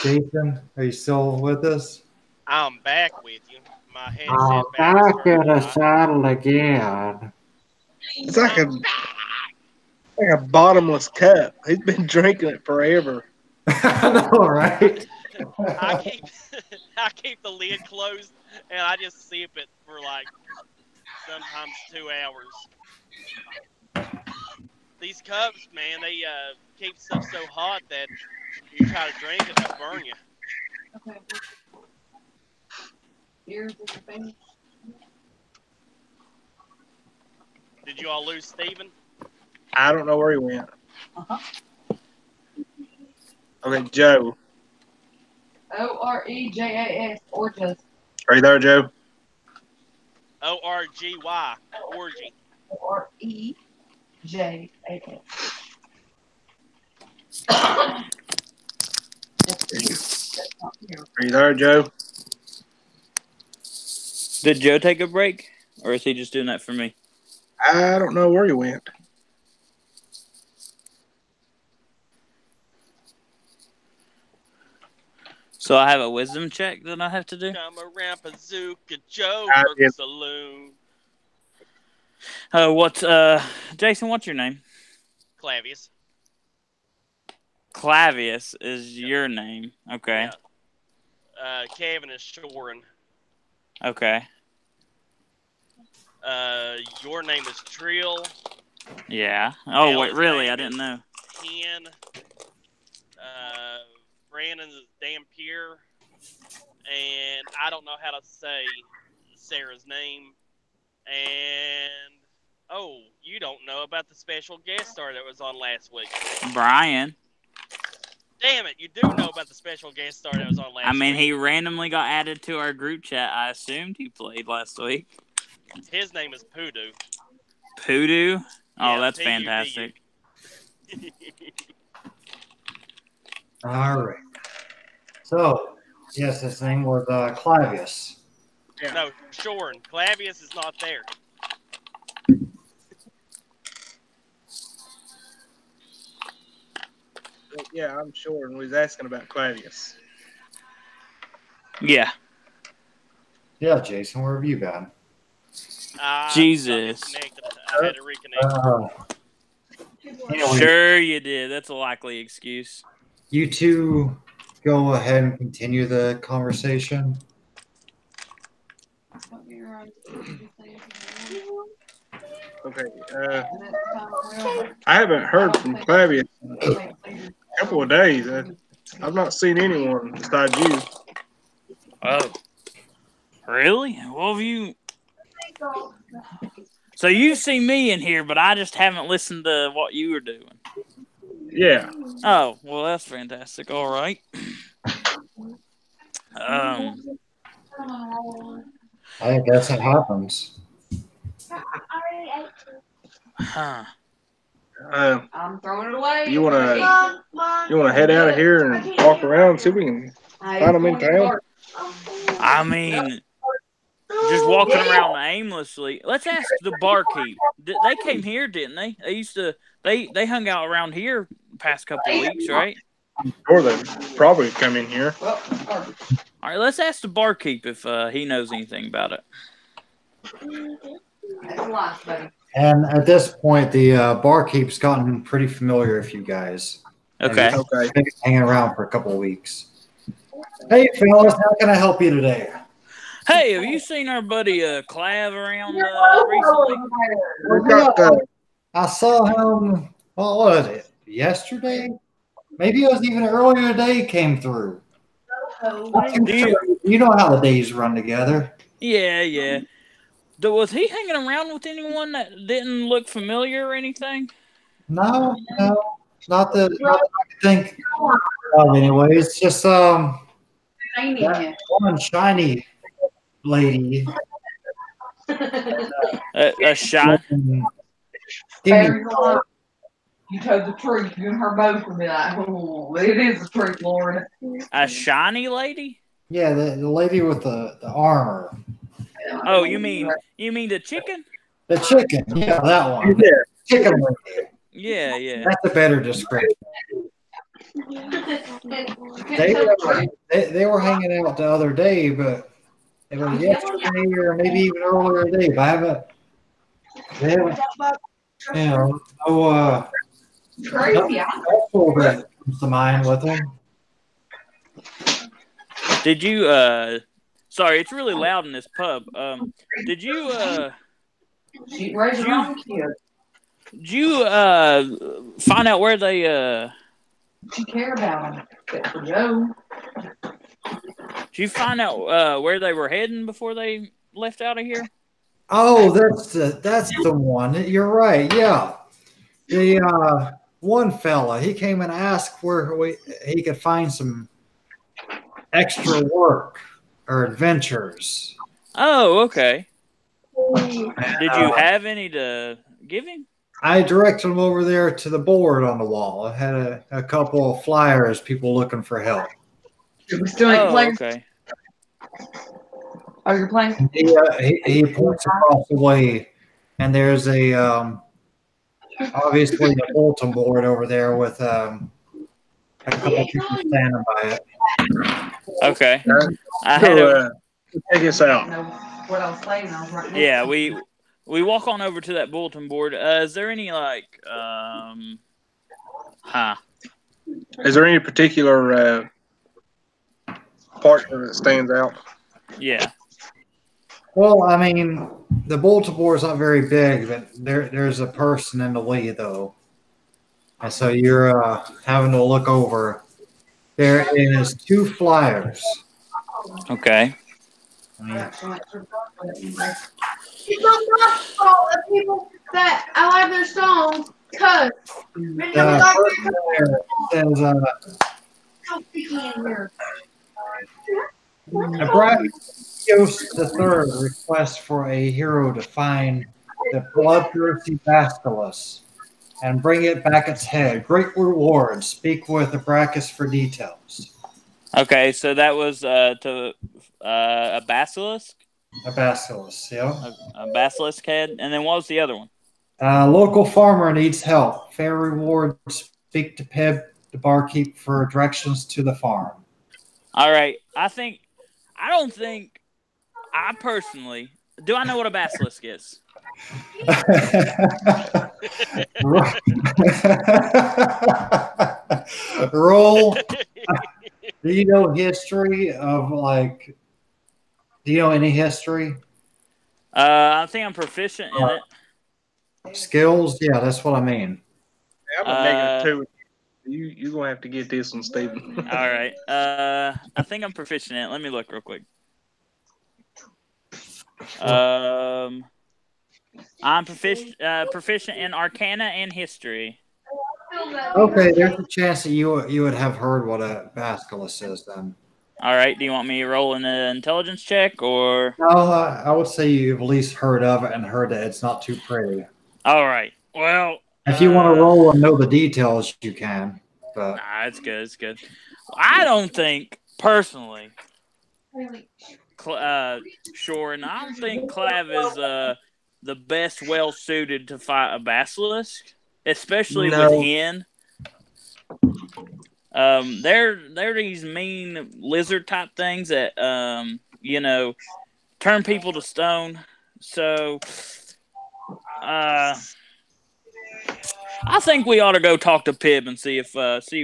Jason, are you still with us? I'm back with you. My headset I'm back in the saddle again. It's like a bottomless cup. He's been drinking it forever. I know, right? I keep the lid closed and I just sip it for like sometimes 2 hours. These cups, man, they keep stuff so hot that you try to drink it, they'll burn you. Okay. Yours is your face. Did you all lose Steven? I don't know where he went. Okay, Joe. OREJAS, Orjas. Are you there, Joe? ORGY, orgy. OREJAS. Are you there, Joe? Did Joe take a break, or is he just doing that for me? I don't know where he went. So I have a wisdom check that I have to do? Come around Bazooka Joe from the saloon. Jason, what's your name? Clavius. Clavius is your name. Okay. Yeah. Kevin is Shorin. Okay. Your name is Trill. Yeah. Oh, wait, Al's really? name I didn't is know. Ken. Brandon's is Dampier. And I don't know how to say Sarah's name. And, oh, you don't know about the special guest star that was on last week. Brian. Damn it, you do know about the special guest star that was on last week. I mean, he randomly got added to our group chat. I assumed he played last week. His name is Poodoo. Poodoo? Oh, Yeah, that's P-U-D-U. fantastic. All right. So, yes, his name was Clavius. Yeah. No, Shorn. Clavius is not there. Yeah, I'm sure. And we was asking about Clavius. Yeah. Yeah, Jason, where have you been? Jesus. Disconnected. I had to reconnect. Anyway, Sure you did. That's a likely excuse. you two go ahead and continue the conversation. Okay. I haven't heard from Clavius in a couple of days. I've not seen anyone besides you. Oh. Really? Well, have you... So you've seen me in here, but I just haven't listened to what you were doing. Yeah. Oh, well, that's fantastic. All right. I guess it happens. Huh. I'm throwing it away. You wanna head out of here and walk around, see if we can find them in town? I mean, just walking around aimlessly. Let's ask the barkeep. They came here, didn't they? They used to. They hung out around here the past couple of weeks, right? Or they probably come in here. All right, let's ask the barkeep if he knows anything about it. And at this point, the barkeep's gotten pretty familiar with you guys. Okay. They've been hanging around for a couple of weeks. Hey, fellas, how can I help you today? Hey, have you seen our buddy Clav around recently? I saw him, what was it, yesterday? Maybe it was even earlier today he came through. You know how the days run together. Yeah. Was he hanging around with anyone that didn't look familiar or anything? No, not that I can think of anyway. It's just that one shiny lady. A shot. You told the truth. You and her both would be like, "Oh, it is the truth, Lord." A shiny lady? Yeah, the lady with the armor. Oh, you mean the chicken? The chicken, yeah, that one. Yeah. Chicken lady. Yeah. That's a better description. They were hanging out the other day, but it was yesterday or maybe even earlier today. But they haven't, no that comes to mind with them. Did you sorry, it's really loud in this pub. Did you find out where they She care about them. Did you find out where they were heading before they left out of here? Oh, that's the one. You're right. Yeah, the one fella, he came and asked where he could find some extra work or adventures. Oh, okay. Did you have any to give him? I directed him over there to the board on the wall. I had a couple of flyers, people looking for help. We still ain't playing. Okay. Oh, you're playing? He points across the way, and there's a obviously a bulletin board over there with a couple people standing by it. Okay. Check us out. What I was playing, I was right Yeah, we walk on over to that bulletin board. Is there any Is there any particular part that stands out? Yeah. Well, I mean, the Baltimore is not very big, but there's a person in the lead though, and so you're having to look over. There is 2 flyers. Okay. It's not fault of people that I like their songs because Brachiosaurus III requests for a hero to find the bloodthirsty Basilisk and bring it back its head. Great reward. Speak with Abracus for details. Okay, so that was to a basilisk? A basilisk, yeah. A basilisk head. And then what was the other one? Local farmer needs help. Fair reward. Speak to Pib, the barkeep, for directions to the farm. All right. I don't think, I personally, do I know what a basilisk is? Roll. Do you know history of do you know any history? I think I'm proficient in it. Skills? Yeah, that's what I mean. I'm a -2. You're going to have to get this one, Stephen. All right. I think I'm proficient in it. Let me look real quick. I'm proficient in Arcana and History. Okay, there's a chance that you would have heard what a basilisk is then. All right. Do you want me to roll an intelligence check or? No, I would say you've at least heard of it and heard that it's not too pretty. All right. Well, if you want to roll and know the details, you can. But nah, it's good. It's good. I don't think personally. Sure, and I don't think Clav is the best well suited to fight a basilisk, especially with Hen. They're these mean lizard type things that turn people to stone. So I think we ought to go talk to Pib and see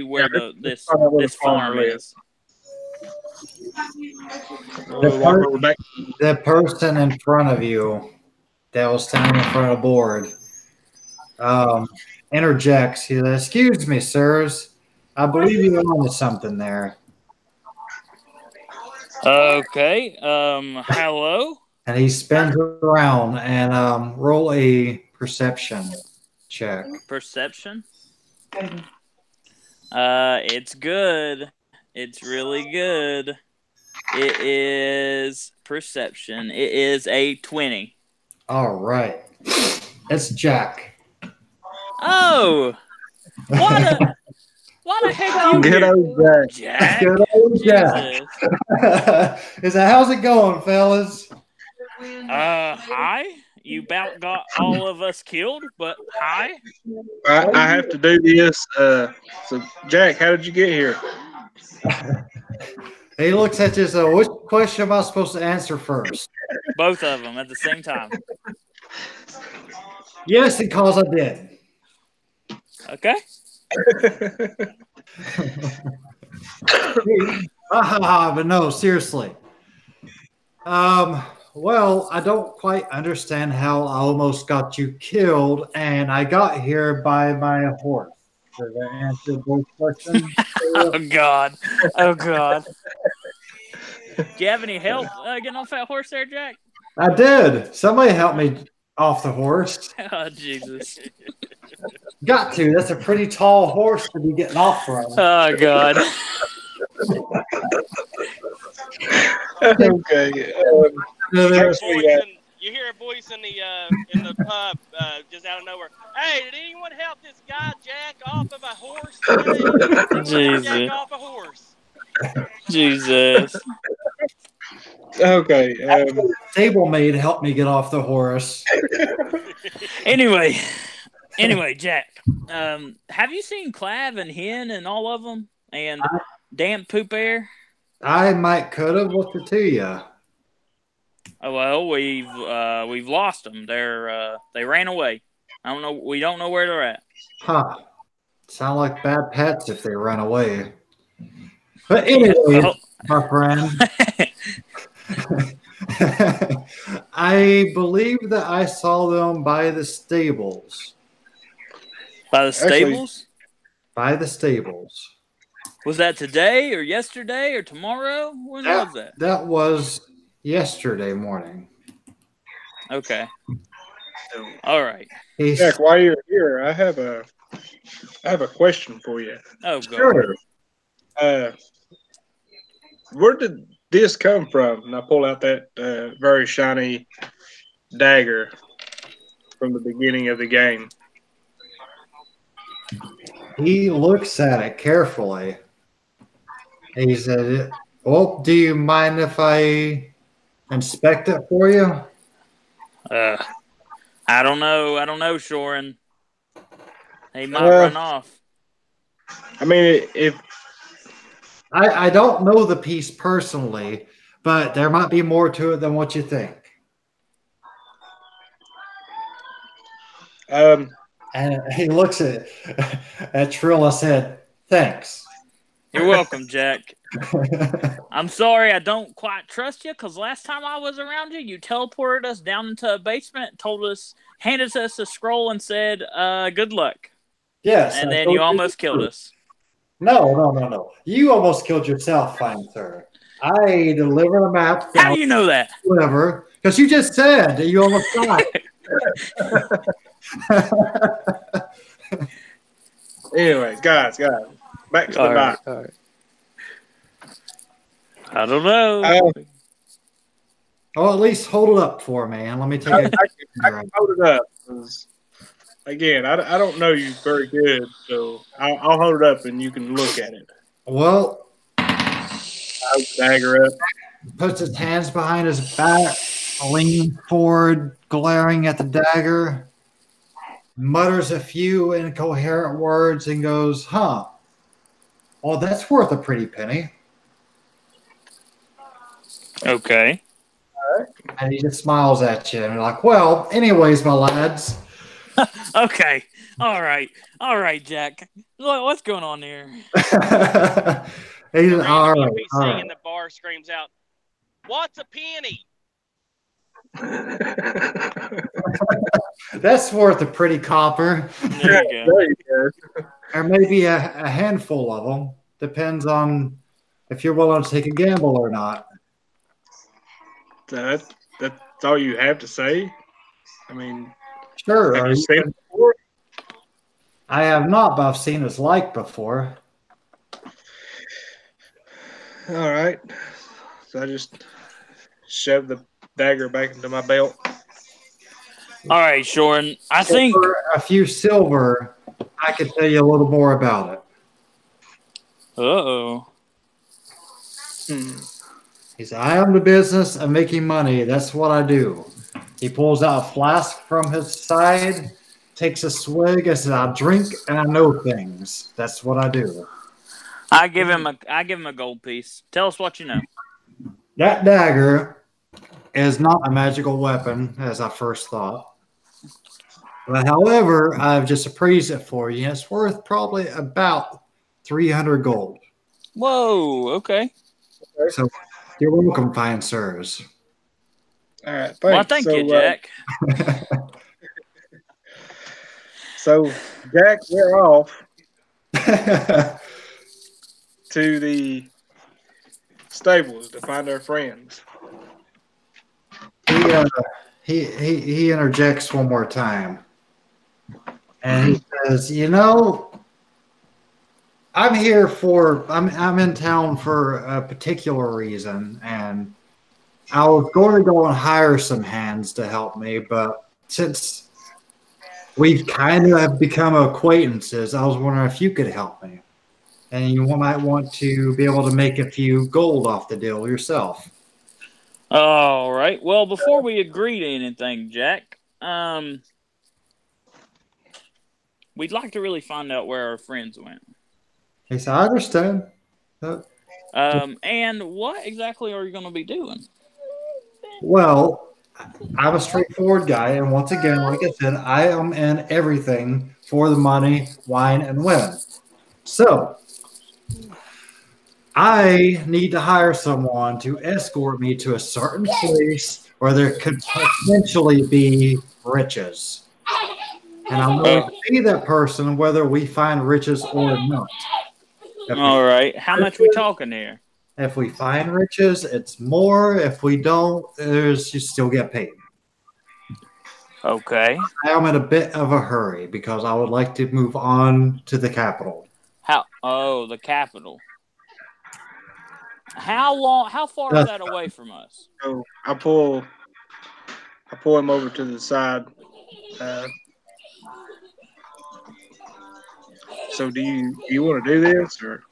where this farm is. The person in front of you that was standing in front of the board interjects. He says, "Excuse me, sirs. I believe you're onto something there." Okay. Hello? And he spins around and roll a perception check. Perception? It's good. It's really good. It is perception. It is a 20. All right. It's Jack. Oh! Why the heck you Good old Jack? Good old Jack. Is that, how's it going, fellas? Hi. You about got all of us killed, but hi. I have to do this. So, Jack, how did you get here? He looks at you and says, which question am I supposed to answer first? Both of them at the same time. Yes, because I did. Okay. But no, seriously. Well, I don't quite understand how I almost got you killed, and I got here by my horse. Does that answer both questions? Oh, God. Oh, God. Do you have any help getting off that horse there, Jack? I did. Somebody helped me off the horse. Oh, Jesus. Got to. That's a pretty tall horse to be getting off from. Oh, God. Okay. You hear a voice in the pub just out of nowhere. Hey, did anyone help this guy Jack off of a horse today? Jesus. Jack off a horse. Jesus. Okay. Stablemate helped me get off the horse. Anyway, Jack. Have you seen Clav and Hen and all of them and Damp Poop Air? I might could have. What's it to you? Oh, well, we've lost them. They ran away. I don't know. We don't know where they're at. Huh. Sound like bad pets if they run away. But anyway, my friend, I believe that I saw them by the stables. By the stables? By the stables. Was that today or yesterday or tomorrow? When was that? That was yesterday morning. Okay. All right. Jack, while you're here, I have a question for you. Oh, Sure. Where did this come from? And I pull out that very shiny dagger from the beginning of the game. He looks at it carefully. He said, well, do you mind if I inspect it for you? I don't know. I don't know, Shorin. He might run off. I mean, if I don't know the piece personally, but there might be more to it than what you think. And he looks at Trilla, said, thanks. You're welcome, Jack. I'm sorry I don't quite trust you because last time I was around you, you teleported us down into a basement, handed us a scroll and said, good luck. Yes. And then you almost killed us. No. You almost killed yourself, fine sir. I delivered a map. How do you know that? Whatever. Because you just said that you almost died. Anyway, guys, back to the map. All right. I don't know. Oh, at least hold it up for me, and let me take I can hold it up. Again, I don't know you very good, so I'll hold it up and you can look at it. Well, I'll dagger up. Puts his hands behind his back, leaning forward, glaring at the dagger, mutters a few incoherent words, and goes, huh. Well, that's worth a pretty penny. Okay. And he just smiles at you and you're like, well, anyways, my lads. Okay. All right, Jack. What's going on here? He's all NPC right. in the bar screams out, "What's a penny?" That's worth a pretty copper. There you go. Or maybe a handful of them. Depends on if you're willing to take a gamble or not. That's all you have to say? I mean, sure. Have you seen it before? I have not, but I've seen his like before. All right. So I just shoved the dagger back into my belt. All right, Shorin. I think for a few silver, I could tell you a little more about it. Uh-oh. He said, I am the business of making money. That's what I do. He pulls out a flask from his side, takes a swig, and says, I drink and I know things. That's what I do. I give him a gold piece. Tell us what you know. That dagger is not a magical weapon, as I first thought. But however, I've just appraised it for you. It's worth probably about 300 gold. Whoa, okay. So you're welcome, fine sirs. All right, thanks. Well, thank you, Jack. So, Jack, we're off to the stables to find our friends. He interjects one more time, and he says, "You know, I'm in town for a particular reason, and I was going to go and hire some hands to help me, but since we've kind of become acquaintances, I was wondering if you could help me, and you might want to be able to make a few gold off the deal yourself." All right. Well, before we agree to anything, Jack, we'd like to really find out where our friends went. He said, I understand. And what exactly are you going to be doing? Well, I'm a straightforward guy, and once again, like I said, I am in everything for the money, wine, and women. So, I need to hire someone to escort me to a certain place where there could potentially be riches. And I'm going to be that person whether we find riches or not. All right. How much we talking here? If we find riches, it's more. If we don't, you still get paid. Okay. I am in a bit of a hurry because I would like to move on to the capital. How? Oh, the capital. How far is that away from us? So I pull him over to the side. So do you want to do this or?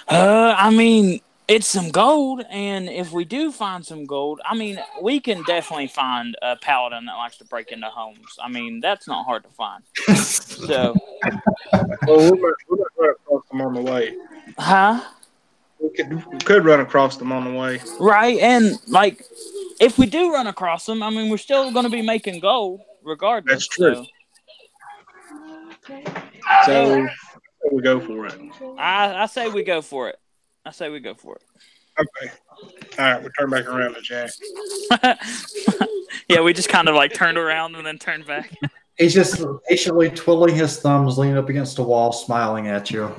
I mean, it's some gold, and if we do find some gold, I mean, we can definitely find a paladin that likes to break into homes. I mean, that's not hard to find. So, Well, we might run across them on the way. huh? We could run across them on the way. Right, and like, if we do run across them, I mean, we're still going to be making gold regardless. That's true. So we go for it. I say we go for it. Okay. All right, we turn back around to Jack. Yeah, we just kind of like turned around and then turned back. He's just patiently twiddling his thumbs, leaning up against a wall, smiling at you.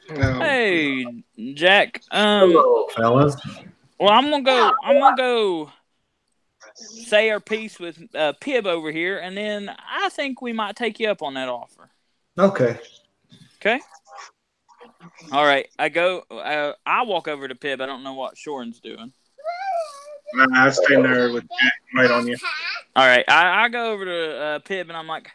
No. Hey, Jack. Hello, fellas. Well, I'm gonna go say our piece with Pib over here, and then I think we might take you up on that offer. Okay. Okay. All right. I walk over to Pib. I don't know what Shorin's doing. I stand there with Jack and wait on you. All right. I go over to Pib, and I'm like,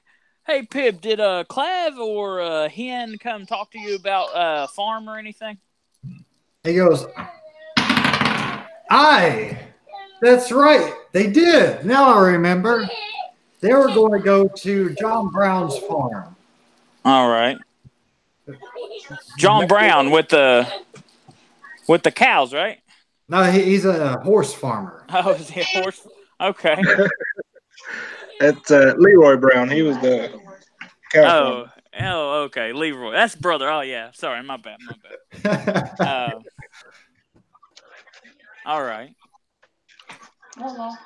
"Hey, Pib, did Clav or Hen come talk to you about farm or anything?" He goes, that's right. They did. Now I remember. They were going to go to John Brown's farm. All right. John Brown with the cows, right? No, he's a horse farmer. Oh, is he a horse? Okay. It's Leroy Brown. He was the cow farmer. Oh, okay. Leroy. That's brother. Oh, yeah. Sorry, my bad. All right.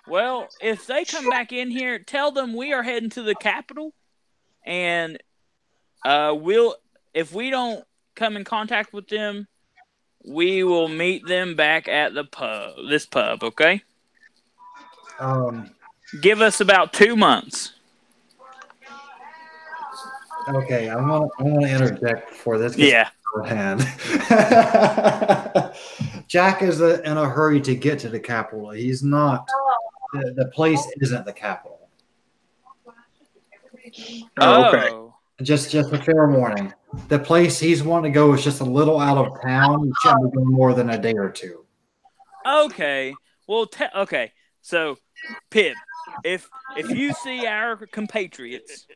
Well, if they come back in here, tell them we are heading to the capital, and if we don't come in contact with them, we will meet them back at the pub. This pub, okay? Give us about 2 months. Okay, I'm gonna interject before this gets out of hand. Jack is in a hurry to get to the capital. He's not. The place isn't the capital. Oh, okay. Just a fair warning. The place he's wanting to go is just a little out of town. He shouldn't be going more than a day or two. Okay. Well, okay. So, Pib, if you see our compatriots,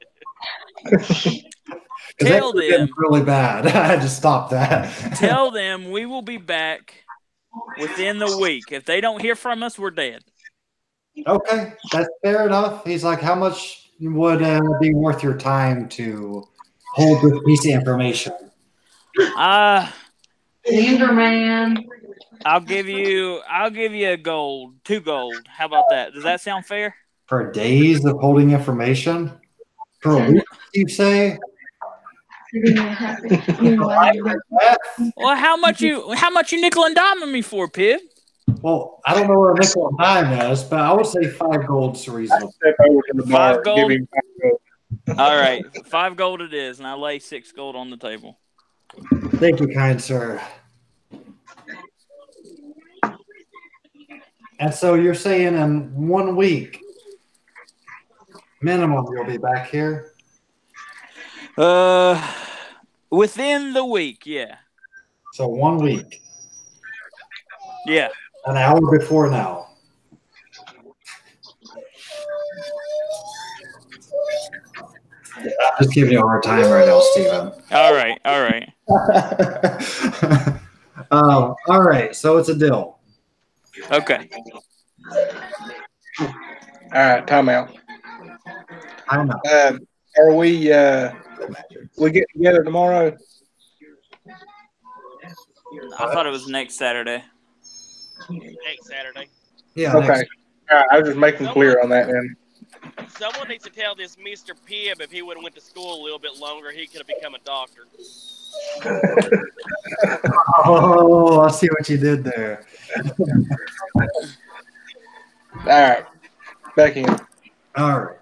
tell them really bad. I had to stop that. Tell them we will be back within the week. If they don't hear from us, we're dead. Okay, that's fair enough. He's like, how much would be worth your time to hold this piece of information? Enderman. I'll give you a gold, 2 gold. How about that? Does that sound fair? For days of holding information? For a week, you say? Well, how much you nickel and diming me for, Pib? Well, I don't know what a nickel and dime is, but I would say 5 gold's reasonable. 5 gold. All right, 5 gold it is, and I lay 6 gold on the table. Thank you, kind sir. And so you're saying in 1 week, minimum, you'll be back here? Within the week, yeah. So 1 week. Yeah. An hour before now. I'm just giving you a hard time right now, Steven. All right. All right, so it's a deal. Okay. All right, time out. I know. Are we get together tomorrow? I thought it was next Saturday. Next Saturday. Yeah. Okay. Next. All right, I was just making clear on that then. Someone needs to tell this Mr. Pibb if he would have went to school a little bit longer, he could have become a doctor. Oh, I see what you did there. All right. Back in. All right.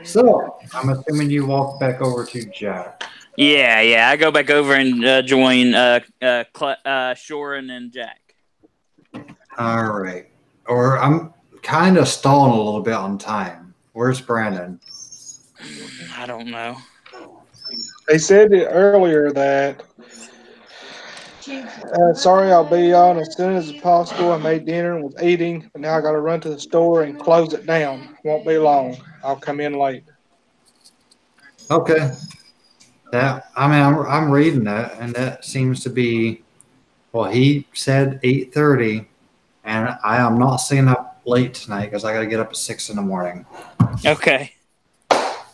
So I'm assuming you walk back over to Jack. Yeah. I go back over and join Shorin and Jack. All right. Or I'm kind of stalling a little bit on time. Where's Brandon? I don't know. They said it earlier that, sorry, I'll be on as soon as possible. I made dinner and was eating, but now I got to run to the store and close it down. Won't be long. I'll come in late. Okay. I'm reading that, and that seems to be. Well, he said 8:30, and I am not staying up late tonight because I got to get up at 6 in the morning. Okay.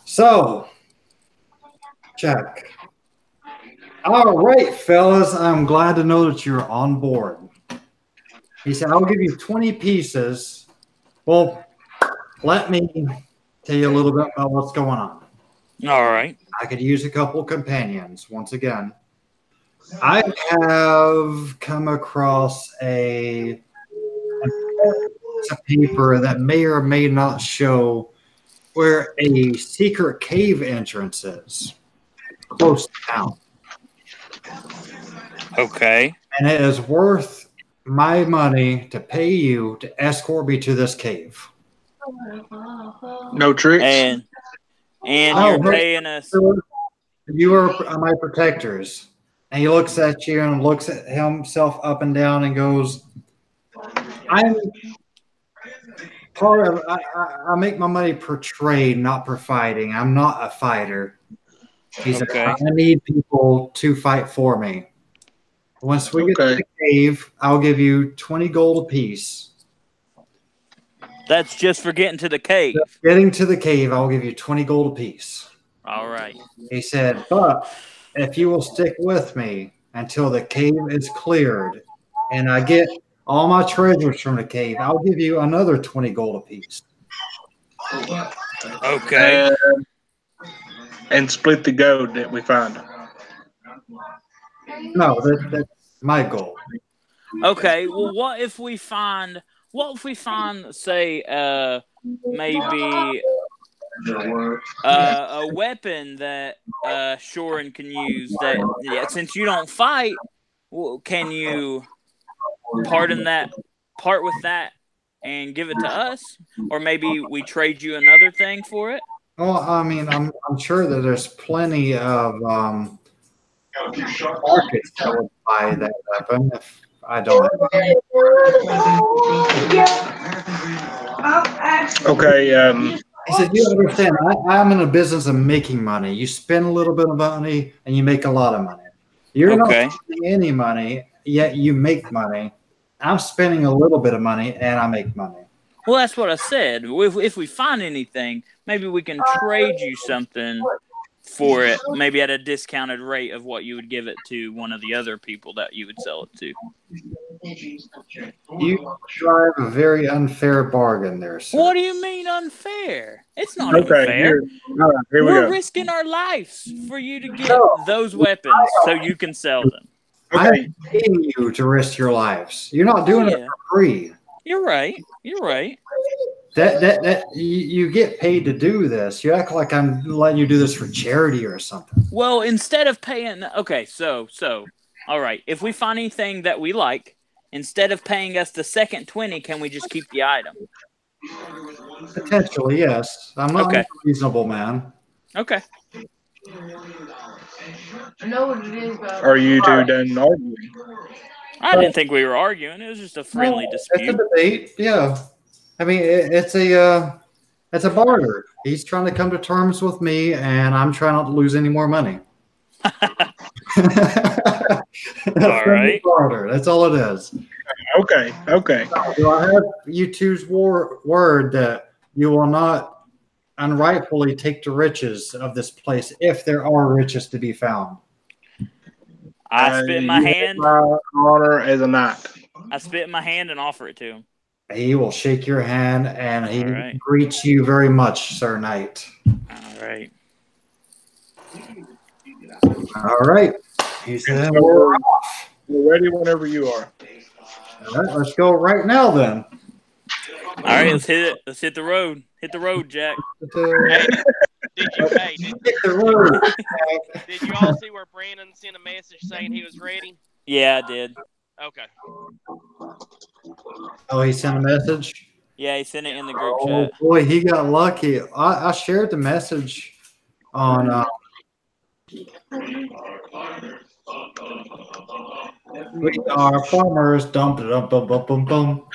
So, Jack. All right, fellas. I'm glad to know that you're on board. He said, I'll give you 20 pieces. Well, let me tell you a little bit about what's going on. All right. I could use a couple companions once again. I have come across a paper that may or may not show where a secret cave entrance is close to town. Okay. And it is worth my money to pay you to escort me to this cave. No tricks. And you're paying us. You are my protectors. And he looks at you and looks at himself up and down and goes, I'm part of, I make my money per trade, not per fighting. I'm not a fighter. He said, I need people to fight for me. Once we get to the cave, I'll give you 20 gold apiece. That's just for getting to the cave. Just getting to the cave, I'll give you 20 gold apiece. All right. He said, but if you will stick with me until the cave is cleared and I get all my treasures from the cave, I'll give you another 20 gold apiece. Okay. And split the gold that we find. No, that's my goal. Okay. Well, what if we find, say, maybe a weapon that Shorin can use that, since you don't fight, can you part with that and give it to us? Or maybe we trade you another thing for it? Well, I mean, I'm sure that there's plenty of markets that would buy that weapon if I don't. Okay. He said, you understand, I'm in a business of making money. You spend a little bit of money and you make a lot of money. You're not spending any money, yet you make money. I'm spending a little bit of money and I make money. Well, that's what I said. If we find anything, maybe we can trade you something for it, maybe at a discounted rate of what you would give it to one of the other people that you would sell it to. You drive a very unfair bargain there, sir. What do you mean unfair? It's not unfair. Here We're risking our lives for you to get those weapons so you can sell them. I'm paying you to risk your lives. You're not doing it for free. You're right. That you get paid to do this. You act like I'm letting you do this for charity or something. Well, instead of paying, so all right. If we find anything that we like, instead of paying us the second 20, can we just keep the item? Potentially, yes. I'm not a reasonable man. Okay. I know what it is, but Are you two done arguing? I didn't think we were arguing. It was just a friendly dispute. It's a debate, yeah. I mean, it's a barter. He's trying to come to terms with me, and I'm trying not to lose any more money. All right. Barter. That's all it is. Okay. Do I have you two's word that you will not unrightfully take the riches of this place if there are riches to be found? I spit in my You hand. have my honor as a knight. I spit in my hand and offer it to him. He will shake your hand and he All right. greets you very much, Sir Knight. All right. All right. He said, We're ready whenever you are. all right, let's go right now then. All right, let's hit it. Let's hit the road. Hit the road, Jack. Hey, did you Hit the road. did you all see where Brandon sent a message saying he was ready? Yeah, I did. Okay. Oh, he sent a message? Yeah, he sent it in the group Oh, chat. boy, he got lucky. I shared the message on we are farmers. Dum dum dum dum dum dum.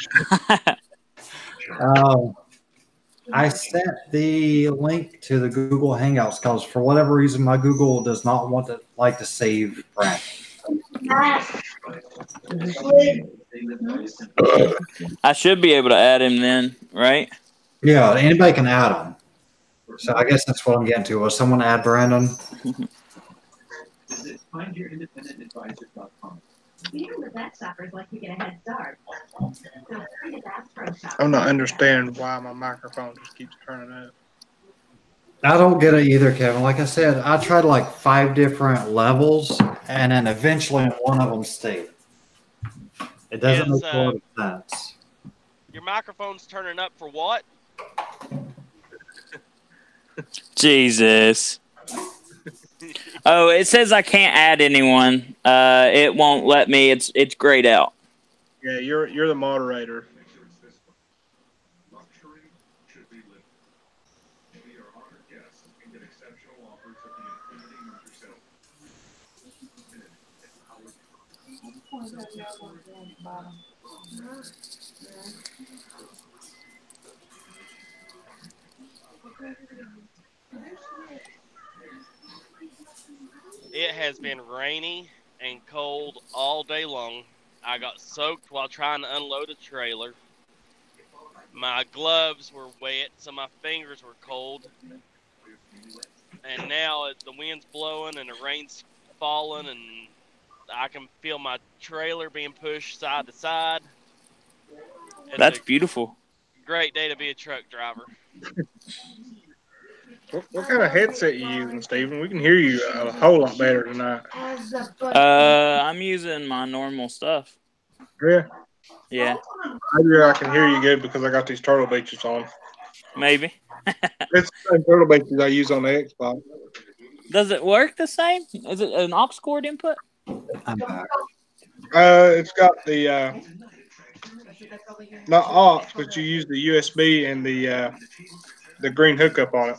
I sent the link to the Google Hangouts because for whatever reason my Google does not want to like to save Brent. I should be able to add him then, right? Yeah, anybody can add them. So I guess that's what I'm getting to. Was someone add Brandon? I'm not understanding why my microphone just keeps turning up. I don't get it either, Kevin. Like I said, I tried like 5 different levels, and then eventually one of them stayed. It doesn't make a lot of sense. Your microphone's turning up for what? Jesus. Oh, it says I can't add anyone. It won't let me. It's grayed out. Yeah, you're the moderator. It has been rainy and cold all day long. I got soaked while trying to unload a trailer. My gloves were wet, so my fingers were cold. And now the wind's blowing and the rain's falling, and I can feel my trailer being pushed side to side. That's beautiful. Great day to be a truck driver. What kind of headset you using, Steven? We can hear you a whole lot better tonight. I'm using my normal stuff. Yeah. Yeah. Maybe I can hear you good because I got these Turtle Beaches on. Maybe. It's the same Turtle Beaches I use on the Xbox. Does it work the same? Is it an aux cord input? I'm back. It's got the not aux, but you use the USB and the green hookup on it.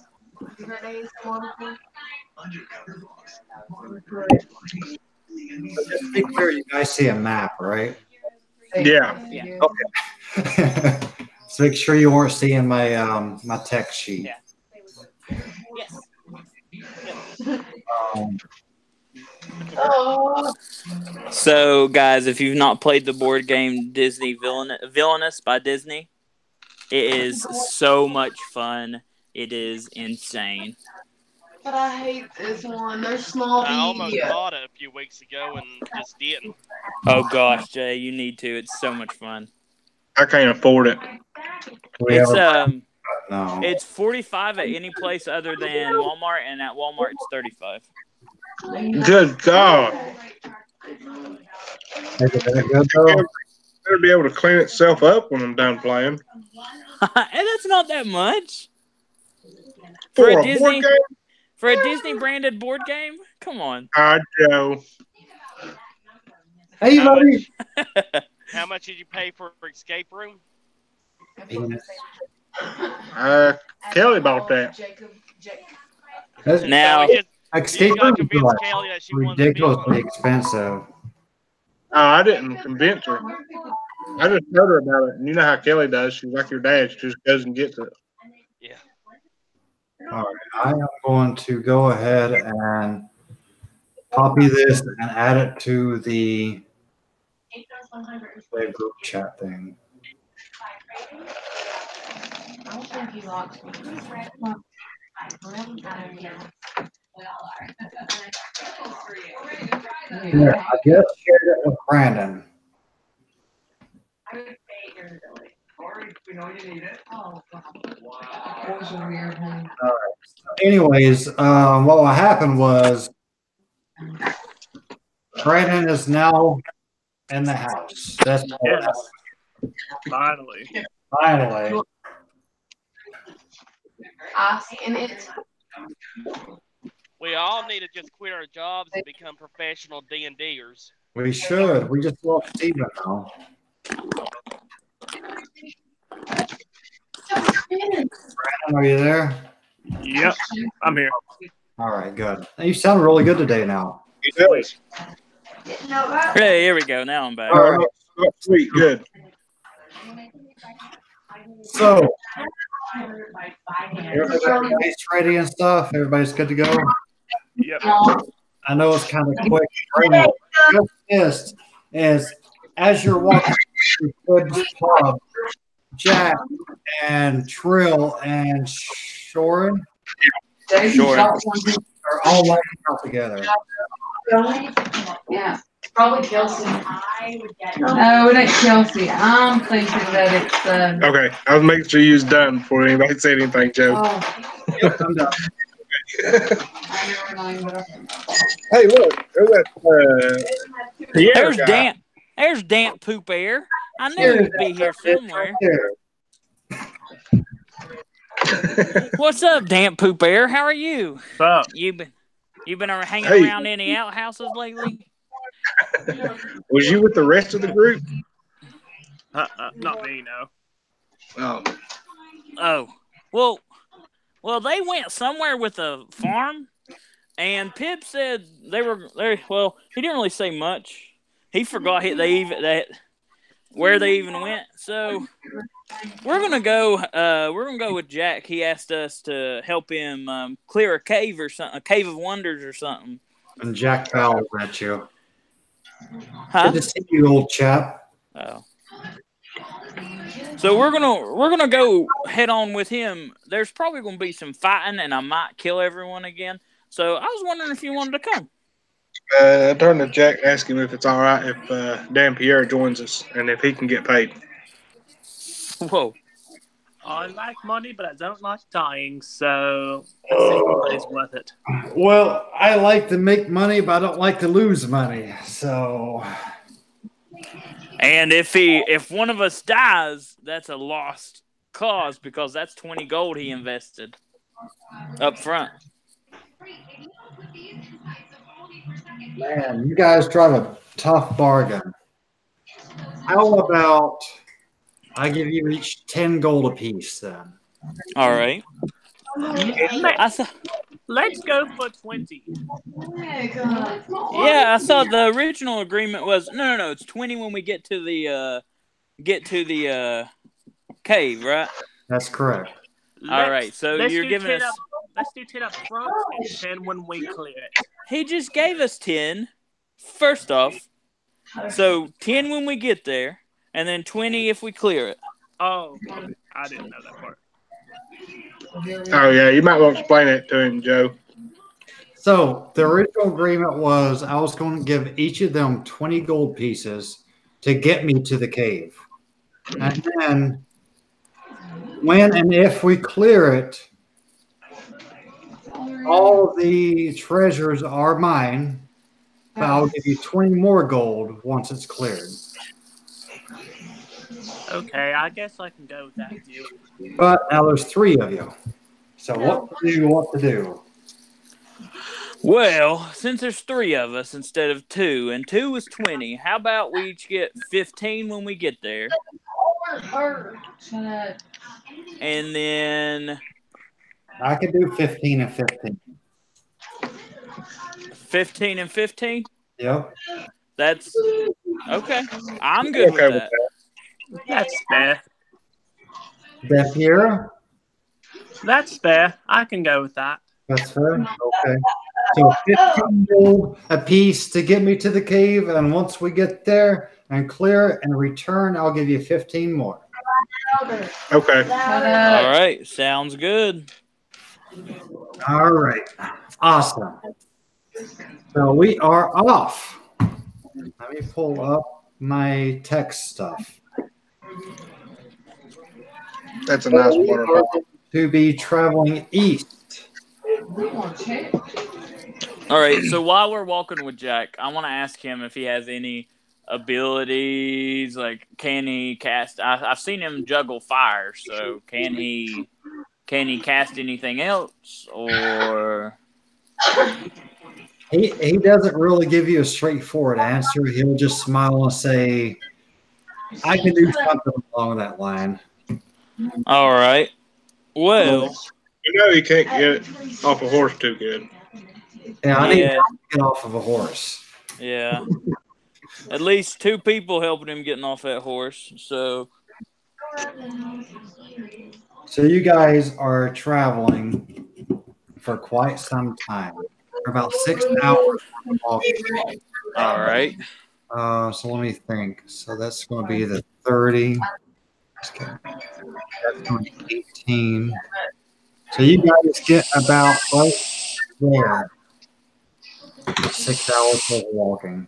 Just be clear, you guys see a map, right? Yeah. Okay. So make sure you weren't seeing my my text sheet. Yeah. Yes. So, guys, if you've not played the board game Disney Villainous by Disney, it is so much fun. It is insane. But I hate this one. They're small. I almost bought it a few weeks ago and just didn't. Oh gosh, Jay, you need to. It's so much fun. I can't afford it. It's $45 at any place other than Walmart, and at Walmart it's $35. Good God. Better be able to clean itself up when I'm done playing. And that's not that much. For a a Disney board game? For a Disney branded board game? Come on. I know. Hey, buddy. How much did you pay for Escape Room? Kelly bought that. Now, Escape Room is ridiculously expensive. I didn't convince her. I just told her about it. And you know how Kelly does. She's like your dad. She just goes and gets it. Yeah. All right. I am going to go ahead and copy this and add it to the group chat thing. I don't think he locked me. Yeah, I just shared it with Brandon. Anyways, what happened was Brandon is now in the house. That's Yes. Finally. finally. I seen it. We all need to just quit our jobs and become professional D&Ders. We should. We just lost Steven now. Brandon, are you there? Yep, I'm here. All right, good. You sound really good today now. Sweet. Hey, here we go. Now I'm back. All right. Sweet, good. So, everybody's ready and stuff. Everybody's good to go. Yep. I know it's kind of quick. Just is as you're walking through Hood's Pub, Jack and Trill and Shorin are all lining up together. Yeah. Probably Kelsey. No, it ain't Kelsey. I'm thinking that it's Okay, I was making sure you was done before anybody said anything, Joe. I'm done. Hey, look, there's There's guy. damp. There's damp poop air. I knew he'd be here somewhere. What's up, damp poop air? How are you? What's up? You been hanging Hey. around any outhouses lately? Was you with the rest of the group? Not me, no. Oh, Oh, well, they went somewhere with a farm, and Pip said they were there. Well, he didn't really say much. He forgot where they even went. So we're gonna go. We're gonna go with Jack. He asked us to help him clear a cave or something, a cave of wonders or something. And Jack bows at you. Huh? Good to see you, old chap. Oh. So we're gonna go head on with him. There's probably gonna be some fighting, and I might kill everyone again. So I was wondering if you wanted to come. I turned to Jack and asked him if it's all right if Dan Pierre joins us and if he can get paid. Whoa. I like money, but I don't like dying, so I think money's worth it. Well, I like to make money, but I don't like to lose money. So, And if one of us dies, that's a lost cause because that's 20 gold he invested up front. man, you guys drive a tough bargain. How about I give you each 10 gold apiece then? All right. Let's go for 20. Yeah, I saw the original agreement was no. It's 20 when we get to the cave, right? That's correct. All right. So you're giving us. Let's do 10 up front and 10 when we clear it. He just gave us 10. First off, so 10 when we get there, and then 20 if we clear it. Oh, I didn't know that part. Oh, yeah, you might want to explain it to him, Joe. So the original agreement was I was going to give each of them 20 gold pieces to get me to the cave. And then when and if we clear it, all the treasures are mine, but I'll give you 20 more gold once it's cleared. Okay, I guess I can go with that deal. But now there's 3 of you. So what do you want to do? Well, since there's 3 of us instead of 2, and 2 is 20, how about we each get 15 when we get there? And then I could do 15 and 15. 15 and 15? Yep. That's okay. I'm good with that. That's fair. Dampier? That's fair. I can go with that. That's fair. Okay. So 15 gold a piece to get me to the cave, and once we get there and clear it and return, I'll give you 15 more. Okay. All right. Sounds good. All right. Awesome. So we are off. Let me pull up my text stuff. That's a nice We water are bottle. to be traveling east. All right. So while we're walking with Jack, I want to ask him if he has any abilities. Like, can he cast? I've seen him juggle fire. So can he cast anything else? Or He doesn't really give you a straightforward answer. He'll just smile and say, I can do something along that line. all right. Well, You know he can't get off a horse too good. Yeah, I need Yeah. to get off of a horse. yeah. At least 2 people helping him getting off that horse. So So you guys are traveling for quite some time. For about 6 hours. all right. So let me think. So that's going to be the 30. That's going to be 18. So you guys get about right there. 6 hours of walking.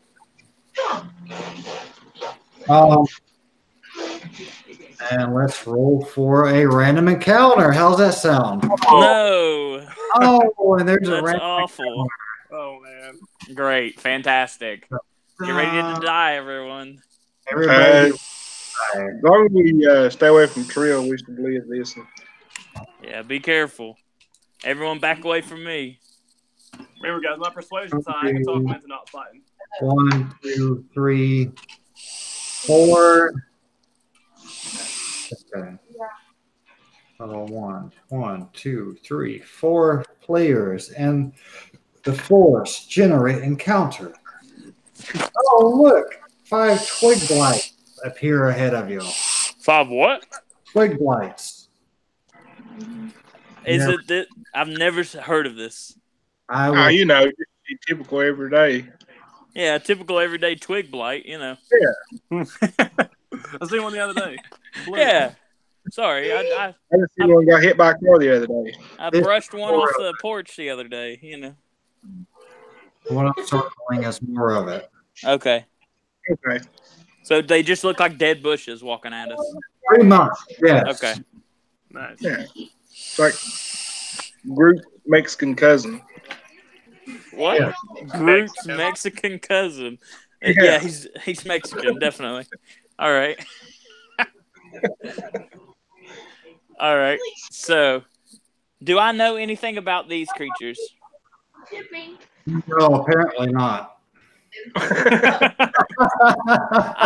And let's roll for a random encounter. How's that sound? No. Oh, and there's a That's random awful. Oh man. Great. Fantastic. Get ready to die, everyone. Everybody. As long as we stay away from Trill, we should leave this. Yeah, be careful. Everyone back away from me. Remember, guys, my persuasion side. I can talk him into not fighting. 1, 2, 3, 4. Okay. 1, 2, 3, 4 players, and the force generate encounter. Oh, look! 5 twig blights appear ahead of you. 5 what? Twig blights. Is Yeah. it that I've never heard of this? I Oh, will, you know, typical every day. Yeah, typical everyday twig blight, you know. I seen one the other day. Blue. Yeah. Sorry, I just seen one got hit by a car the other day. I brushed one off the porch the other day, you know. what I'm circling is more of it. Okay. Okay. So they just look like dead bushes walking at us. Pretty much, yes. Okay. Nice. Yeah. It's like Groot's Mexican cousin. What? Yeah. Groot's Mexican cousin. Yeah. Yeah, he's Mexican, definitely. All right. All right. So, do I know anything about these creatures? No, apparently not.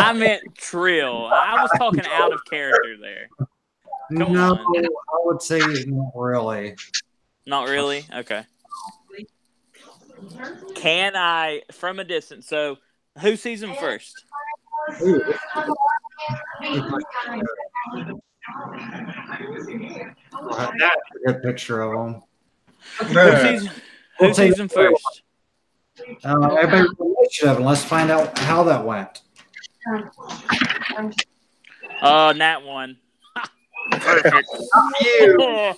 I meant Trill. I was talking out of character there. Come No, on. I would say not really. Not really? Okay. Can I, from a distance, so who sees him first? Ooh. That's a good picture of them. Who sees him first? Everybody roll initiative, and let's find out how that went. Nat 1. Perfect. You.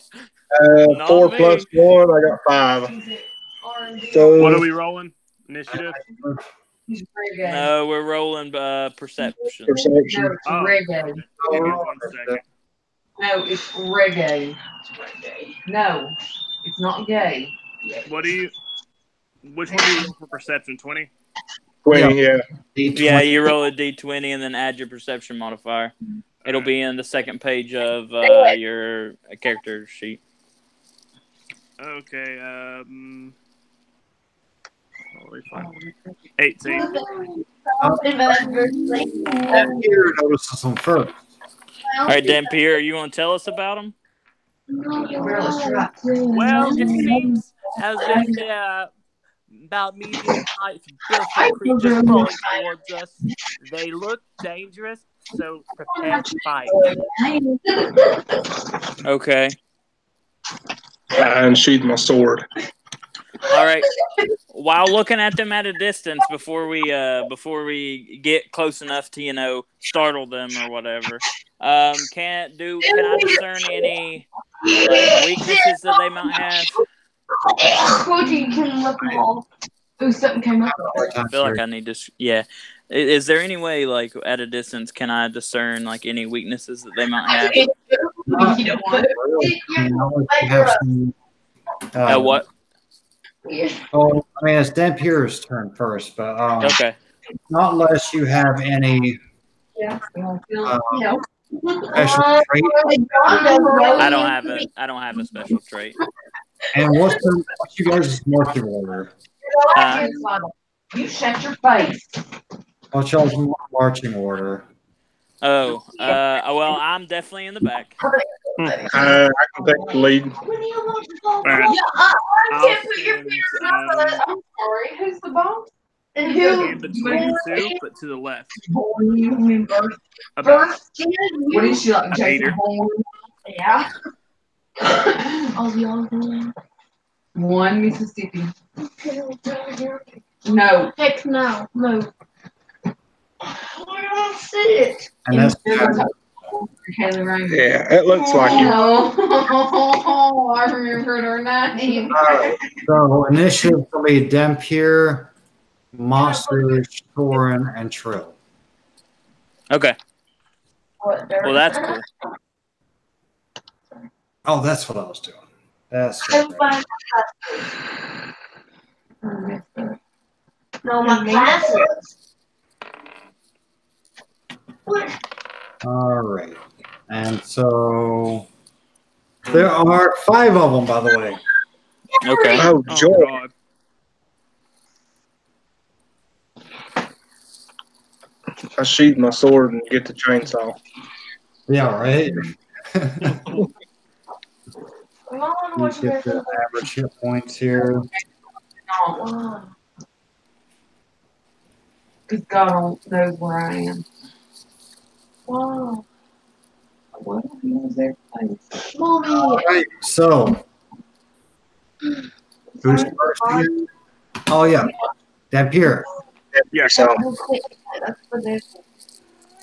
4 me. plus 1, I got 5. So What are we rolling? Initiative? No, we're rolling perception. perception. No, it's Oh. reggae. Give me 1 second. No, it's reggae. No, it's not gay. What do you? Which one do you roll for perception? 20. 20, yeah. Yeah, you roll a d20 and then add your perception modifier. It'll be in the second page of your character sheet. Okay. Holy fuck. 18. Here notices them first. All right, Dampier, you want to tell us about them? Well, it seems as if they're about medium-sized built creatures crawling towards us. They look dangerous, so prepare to fight. Okay. I unsheathed my sword. All right. while looking at them at a distance before we get close enough to startle them or whatever, can I discern any weaknesses that they might have? Cookie can look all. Ooh, something came up. I feel like I need to. Yeah. Is there any way, at a distance, can I discern any weaknesses that they might have? What? Oh, I mean, it's Dampier's turn first, but okay. Not unless you have any special trait. I don't have a special trait. And what's you guys' marching order? You shut your face. What's y'all's marching order? Oh, well, I'm definitely in the back. I can take the lead. Yeah, I can't put your finger up. I'm sorry. Who's the boss? And who? In between two, but to the left. What is she like, Jason Bourne? Yeah. One Mississippi. No. Heck no. Move. Where do I sit? And that's yeah, it looks like you. Oh, I remembered her name. So initiative will be Dampier, Monsters, Thorin, and Trill. Okay. Well, that's cool. Oh, that's what I was doing. That's No, my glasses. all right. And so there are 5 of them, by the way. Okay. Oh, joy. God. I sheathe my sword and get the chainsaw. Yeah, right. Mom, You what's get the average hit points here. Because God knows where I am. Wow. What is their place? Mommy. All right. So who's first here? Oh yeah, Dampier. Yeah, so That's for this.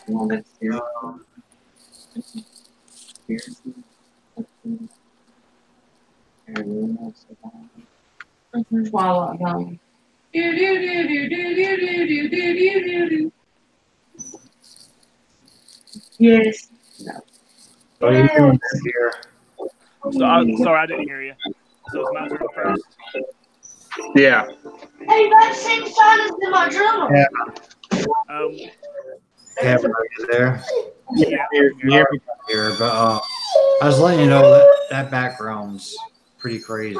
Well, that's here. Twilight Zone. Yes. No. So you're doing this here. Sorry, I didn't hear you. So it's my turn first. yeah. Hey, that same sign is in my journal. Yeah. Cameron, are you there? Yeah. Yeah. Here, but I was letting you know that that background's pretty crazy.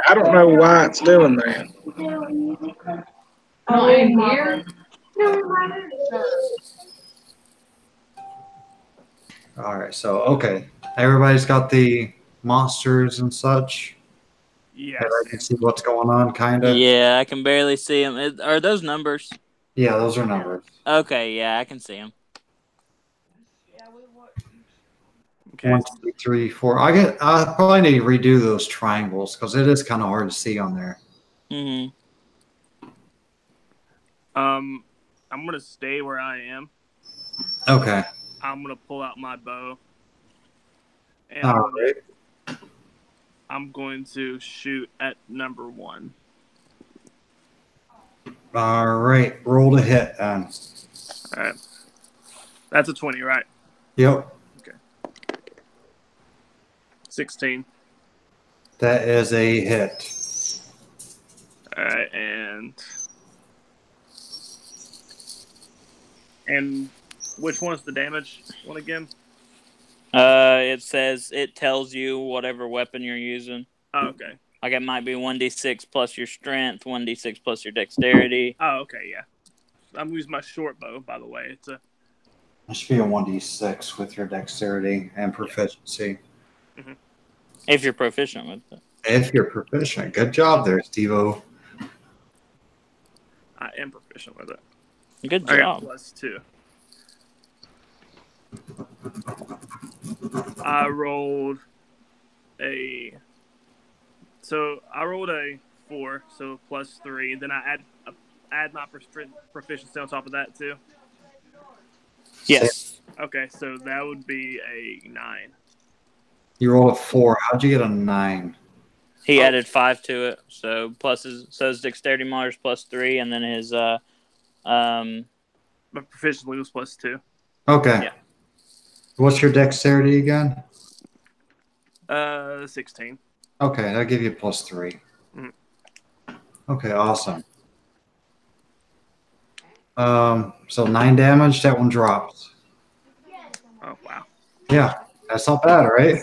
I don't know why it's doing that. Oh, in here? All right, so okay, everybody's got the monsters and such. Yes. Everybody can see what's going on, kind of. Yeah, I can barely see them. Are those numbers? Yeah, those are numbers. Okay, yeah, I can see them. Okay. 1, 2, 3, 4. I probably need to redo those triangles because it is kind of hard to see on there. Mm-hmm. I'm gonna stay where I am. Okay. I'm gonna pull out my bow. And All right. I'm going to shoot at number 1. All right. Roll to hit. All right. That's a 20, right? Yep. 16. That is a hit. All right, and which one is the damage one again? It tells you whatever weapon you're using. Oh, okay. Like it might be 1d6 plus your strength, 1d6 plus your dexterity. Oh, okay, yeah. I'm using my short bow, by the way. It's a. It should be a 1d6 with your dexterity and proficiency. Mm-hmm. If you're proficient with it. If you're proficient. Good job there, Steve-O. I am proficient with it. Good I got job. +2. I rolled a 4, so +3. And then I add my proficiency on top of that too. Yes. Okay, so that would be a 9. You rolled a 4. How'd you get a 9? He added 5 to it, so his dexterity modifier is +3, and then his My proficiency was +2. Okay. Yeah. What's your dexterity again? 16. Okay, that'll give you +3. Mhm. Okay, awesome. So 9 damage. That one drops. Oh wow. Yeah, that's not bad, right?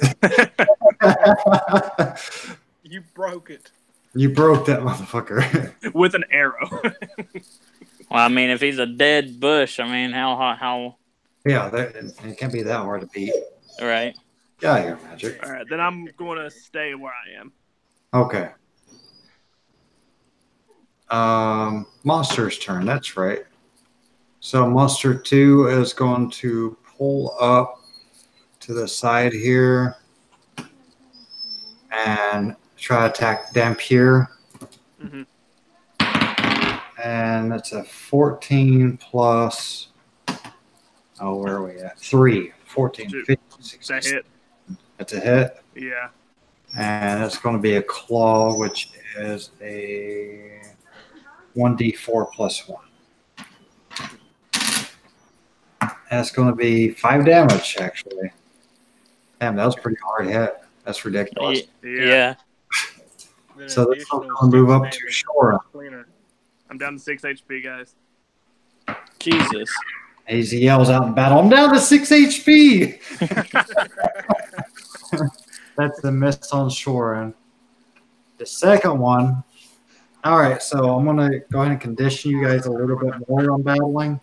You broke it. You broke that motherfucker. With an arrow. Well, I mean, if he's a dead bush, I mean, how? Yeah, it can't be that hard to beat. Right. Yeah, your magic. All right, then I'm going to stay where I am. Okay. Monster's turn. That's right. So Monster 2 is going to pull up to the side here and try to attack Dampier. Mm-hmm. And that's a 14 plus. Oh, where are we at? 3. 14, 15, 16. That hit. That's a hit. Yeah. And it's going to be a claw, which is a 1d4 plus 1. And it's going to be 5 damage, actually. Damn, that was a pretty hard hit. That's ridiculous. Yeah. So this one's going to move up to Shora. I'm down to 6 HP, guys. Jesus. He yells out in battle, I'm down to 6 HP! That's the miss on Shorin. The second one. All right, so I'm going to go ahead and condition you guys a little bit more on battling.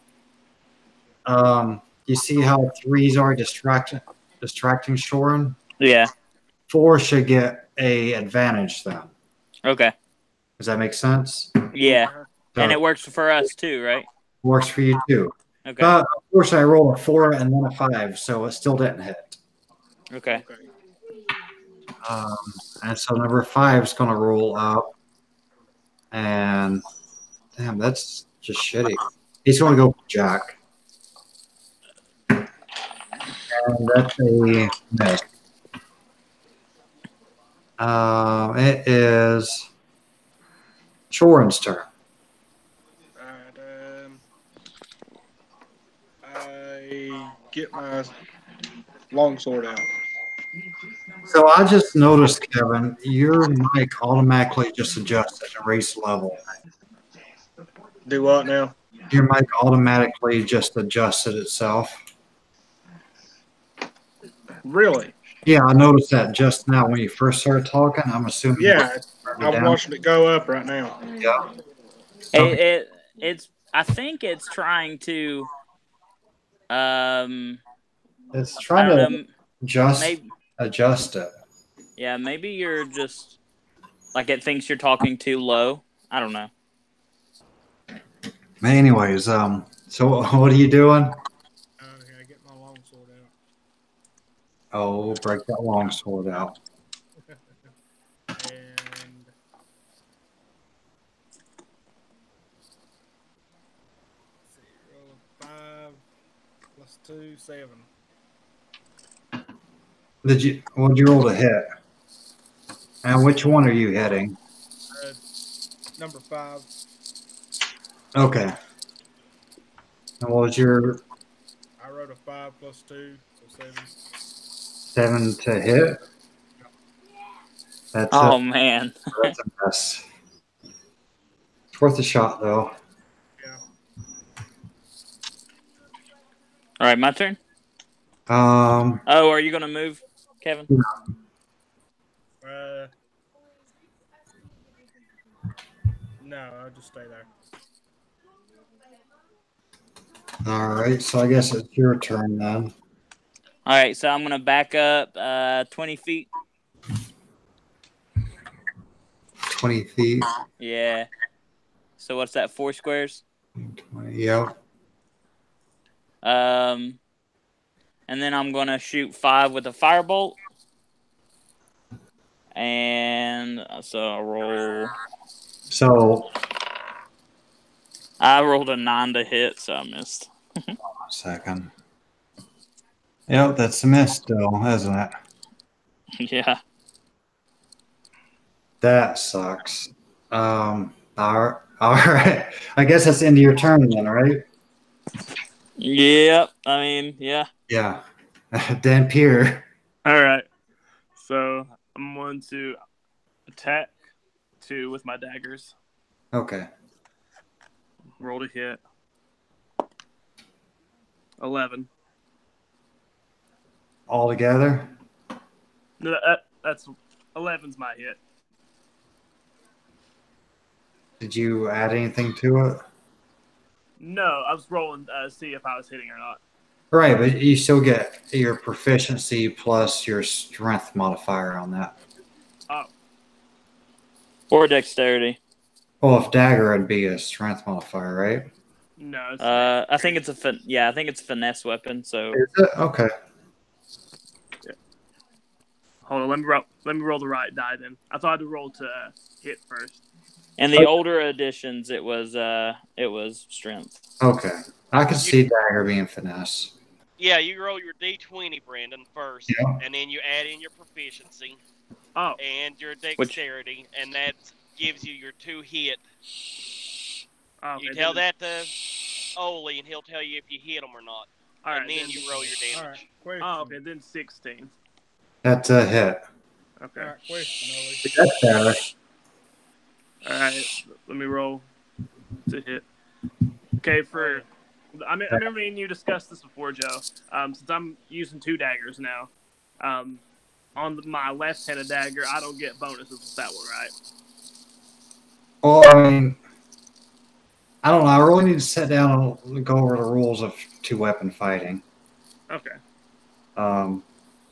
You see how 3s are distracting Shorin? Yeah. 4 should get a advantage then. Okay. Does that make sense? Yeah. So And it works for us too, right? works for you too. Okay. Unfortunately, I rolled a 4 and then a 5, so it still didn't hit. Okay. And so number 5 is going to roll up. And damn, that's just shitty. He's going to go for Jack. And that's a miss. It is Shorin's turn. I get my longsword out. So I just noticed, Kevin, your mic automatically just adjusted and raised level. Do what now? Your mic automatically just adjusted itself. Really? Yeah, I noticed that just now when you first started talking. I'm assuming. Yeah, I'm watching it go up right now. Yeah. It's. I think it's trying to. It's trying to adjust it. Yeah, maybe you're just like it thinks you're talking too low. I don't know. Anyways, so what are you doing? I get my longsword out. Oh, break that longsword out. And 5 plus 2, 7. What'd you roll to hit? And which one are you hitting? Number 5. Okay. And what was your? I wrote a 5 plus 2, so 7. 7 to hit. That's man. That's a mess. It's worth a shot, though. Yeah. All right, my turn. Oh, are you gonna move, Kevin? No, I'll just stay there. All right, so I guess it's your turn then. All right, so I'm gonna back up 20 feet. 20 feet. Yeah. So what's that? 4 squares. 20, yep. And then I'm gonna shoot 5 with a firebolt. And so I'll roll So, I rolled a 9 to hit, so I missed. hold on a second. Yep, that's a miss still, isn't it? Yeah. That sucks. All right. I guess that's the end of your turn then, right? Yep. I mean, yeah. Yeah. Dan Pierre. All right. So I'm going to attack 2 with my daggers. Okay. Roll to hit. 11. All together? No, that's 11's my hit. Did you add anything to it? No, I was rolling to see if I was hitting or not. Right, but you still get your proficiency plus your strength modifier on that. Oh. Or dexterity. Well, if dagger would be a strength modifier, right? No. It's I think it's I think it's a finesse weapon. So. Is it? Okay. Yeah. Hold on, let me roll the right die then. I thought I had to roll to hit first. In the older editions, it was strength. Okay. I could see dagger being finesse. Yeah, you roll your D20, Brandon, first, Yeah. and then you add in your proficiency and your dexterity, and that gives you your 2 hit. Oh, okay, You tell that to Oli, and he'll tell you if you hit him or not. All right, and then you roll your damage. Oh, okay, then 16. That's a hit. Okay. That's better. All right, let me roll to hit. Okay, I remember me and you discussed this before, Joe. Since I'm using 2 daggers now, on my left-handed dagger, I don't get bonuses with that one, right? Well, I mean, I don't know. I really need to sit down and go over the rules of 2-weapon fighting. Okay.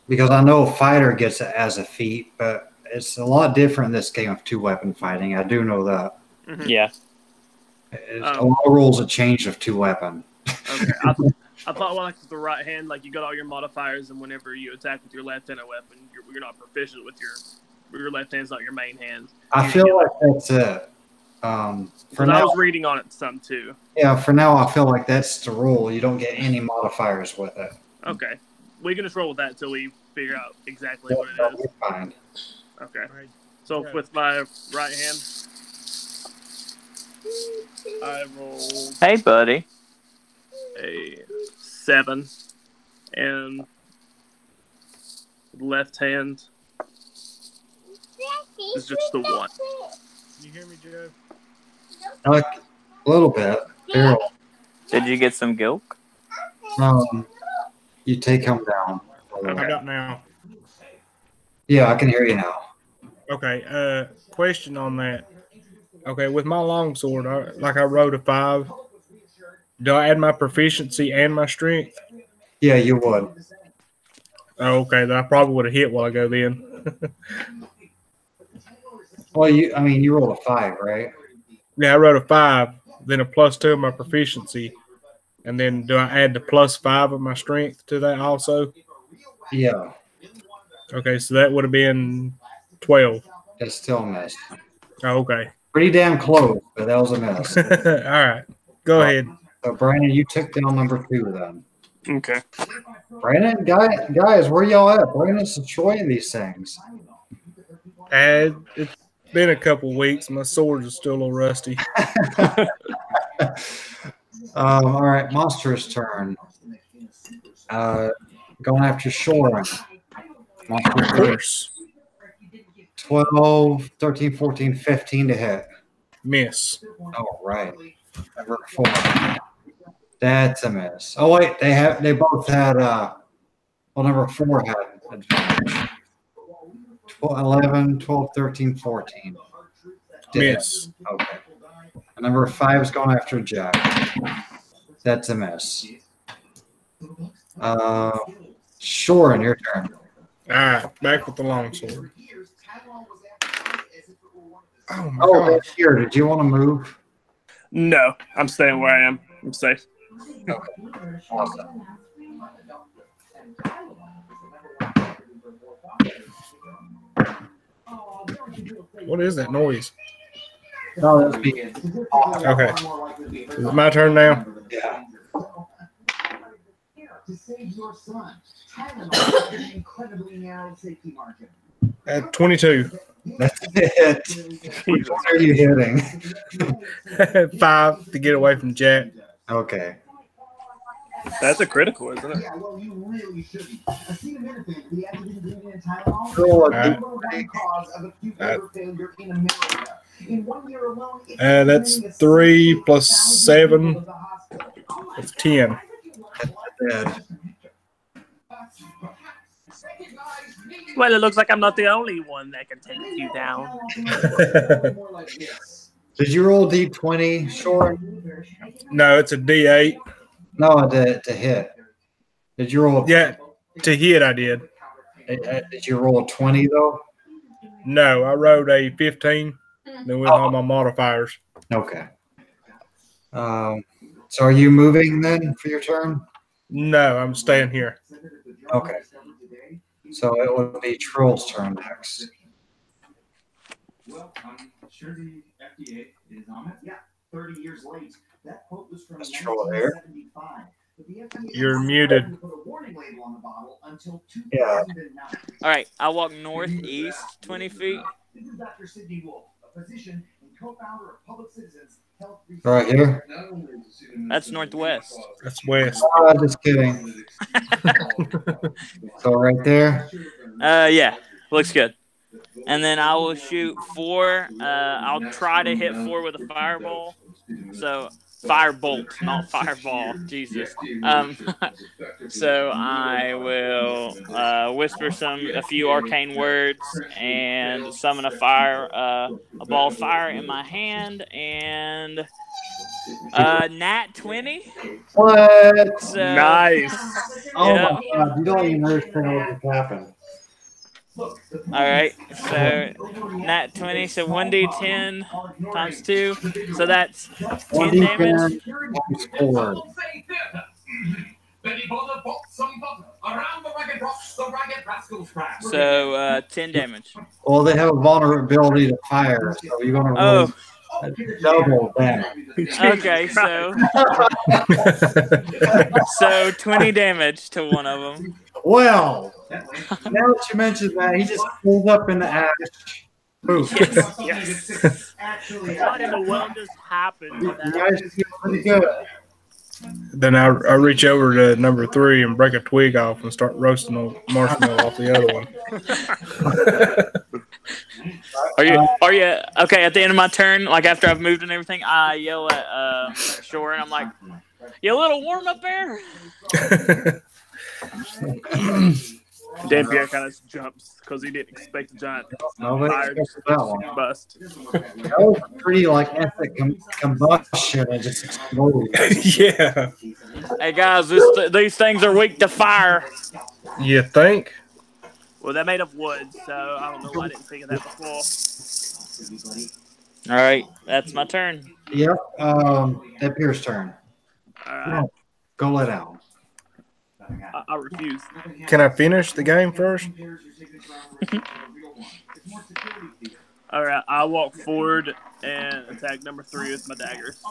Because I know a fighter gets it as a feat, but it's a lot different in this game of 2-weapon fighting. I do know that. Mm-hmm. Yeah. A lot of rules have changed of 2-weapon. Okay. I thought, well, like with the right hand, like you got all your modifiers, and whenever you attack with your left-handed weapon, you're not proficient with your left hand's not your main hand. I feel like that's it. For now, I was reading on it some too. Yeah, for now, I feel like that's the rule. You don't get any modifiers with it. Okay. We can just roll with that until we figure out exactly what it is. Fine. Okay. So with my right hand, I rolled Hey, buddy. a 7, and left hand is just the 1. You hear me, Joe? Like a little bit. Daryl. Did you get some gilk? You take him down. How about now? Yeah, I can hear you now. Okay. Question on that. Okay, with my longsword, I rode a 5. Do I add my proficiency and my strength? Yeah, you would. Oh, okay. Then I probably would have hit while I go then. Well, you rolled a 5, right? Yeah, I rode a 5, then a +2 of my proficiency, and then do I add the +5 of my strength to that also? Yeah. Okay, so that would have been 12. It's still a miss. Oh, okay. Pretty damn close, but that was a miss. All right. Go ahead. So, Brandon, you took down number 2 then. Okay. Brandon, guys, where y'all at? Brandon's enjoying these things. It's been a couple weeks. My swords are still a little rusty. All right, Monster's turn. Going after Shorin. Monster's Of course. 12, 13, 14, 15 to hit. Miss. All right. Number 4. That's a miss. Oh wait, they both had number 4 had advantage. 11, 12, 13, 14. Miss. Okay. And number 5 is going after Jack. That's a miss. Shorin, your turn. All right, back with the longsword. Oh my Oh, gosh. here. Did you want to move? No, I'm staying where I am. I'm safe. Okay. Awesome. What is that noise? No, that's me. Okay. Is it my turn now? Yeah. To save your son, Tylenol has an incredibly narrow safety margin. At 22. That's it. Which one are you hitting? 5 to get away from Jack. Okay. That's a critical, isn't it? Yeah, well, you really shouldn't. Acetaminophen, the active ingredient in Tylenol, Roll is a the number one cause of acute liver failure in America. In 1 year alone, it's That's 3 plus 7. That's 10. Dead. Well, it looks like I'm not the only one that can take you down. Did you roll D20, Shore? No, it's a D8. No, to hit. Did you roll? Yeah, to hit I did. Did you roll a 20 though? No, I rolled a 15. Then with all my modifiers. Okay. So are you moving then for your turn? No, I'm staying here. Okay. So it would be Trill's turn next. Well, I'm sure the FDA is on it. Yeah, 30 years late. That quote was from That's Trill there. 1975. But the FDA You're muted. put a warning label on the bottle until Yeah. 2009. All right, I walk northeast 20 feet. This is Dr. Sidney Wolf, a physician and co-founder of Public Citizens Health Research. Right here? That's northwest. That's west. Just kidding. So right there? Yeah, looks good. And then I will shoot 4. I'll try to hit 4 with a fireball. So firebolt, not fireball. Jesus. So I will whisper a few arcane words and summon a ball of fire in my hand and nat 20. What? So, Nice. Oh yeah. my God! You don't even understand what just happened. All right, so nat 20, so 1d10 times 2, so that's 10 damage. So 10 damage. Well, they have a vulnerability to fire, so you're going to roll double damage. Okay, so 20 damage to one of them. Well, now that you mentioned that, he just pulled up in the ash. Poof. Yes. What in the world just happened? You guys feel pretty good. Then I reach over to number 3 and break a twig off and start roasting a marshmallow off the other one. Are you okay? At the end of my turn, like after I've moved and everything, I yell at Shore and I'm like, "You a little warm up there?" Dampier kind of jumps because he didn't expect a giant fire to bust. That was pretty like epic combustion and just exploded. Yeah. Hey guys, these things are weak to fire. You think? Well, they're made of wood, so I don't know why I didn't think of that before. All right, that's my turn. Yep. Dampier's turn. All right. Go lay down. I refuse. Can I finish the game first? All right, I walk forward and attack number 3 with my daggers.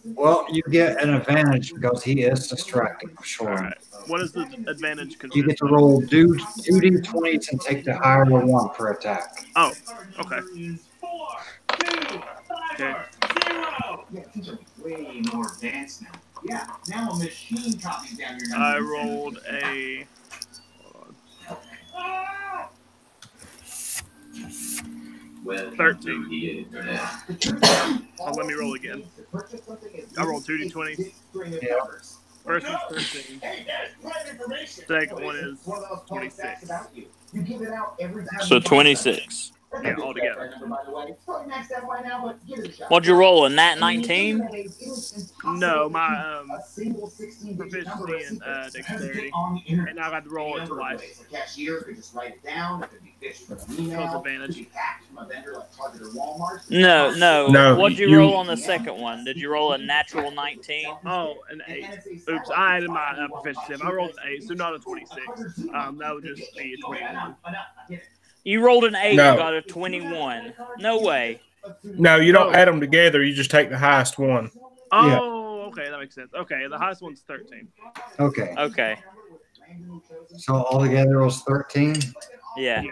Well, you get an advantage because he is distracted for sure. All right. What is the advantage? You get to roll 2d20s and take the higher one per attack. Oh, okay. Okay. Way more advanced now. Yeah, now a machine copies down your I rolled a. Well, 13. Oh, let me roll again. I rolled 2d20s. Yeah. First one's 13. Second one is 26. So 26. Yeah, altogether. What'd you roll? A nat 19? No, my proficiency in dexterity, and I got to roll it twice. Advantage. No. What'd you roll on the second one? Did you roll a natural 19? Oh, an 8. Oops, I added my proficiency. I rolled an 8, so not a 26. That would just be a 21. You rolled an 8 No. and got a 21. No way. No, you don't add them together. You just take the highest one. Oh, okay, that makes sense. Okay, the highest one's 13. Okay. Okay. So altogether it was 13. Yeah.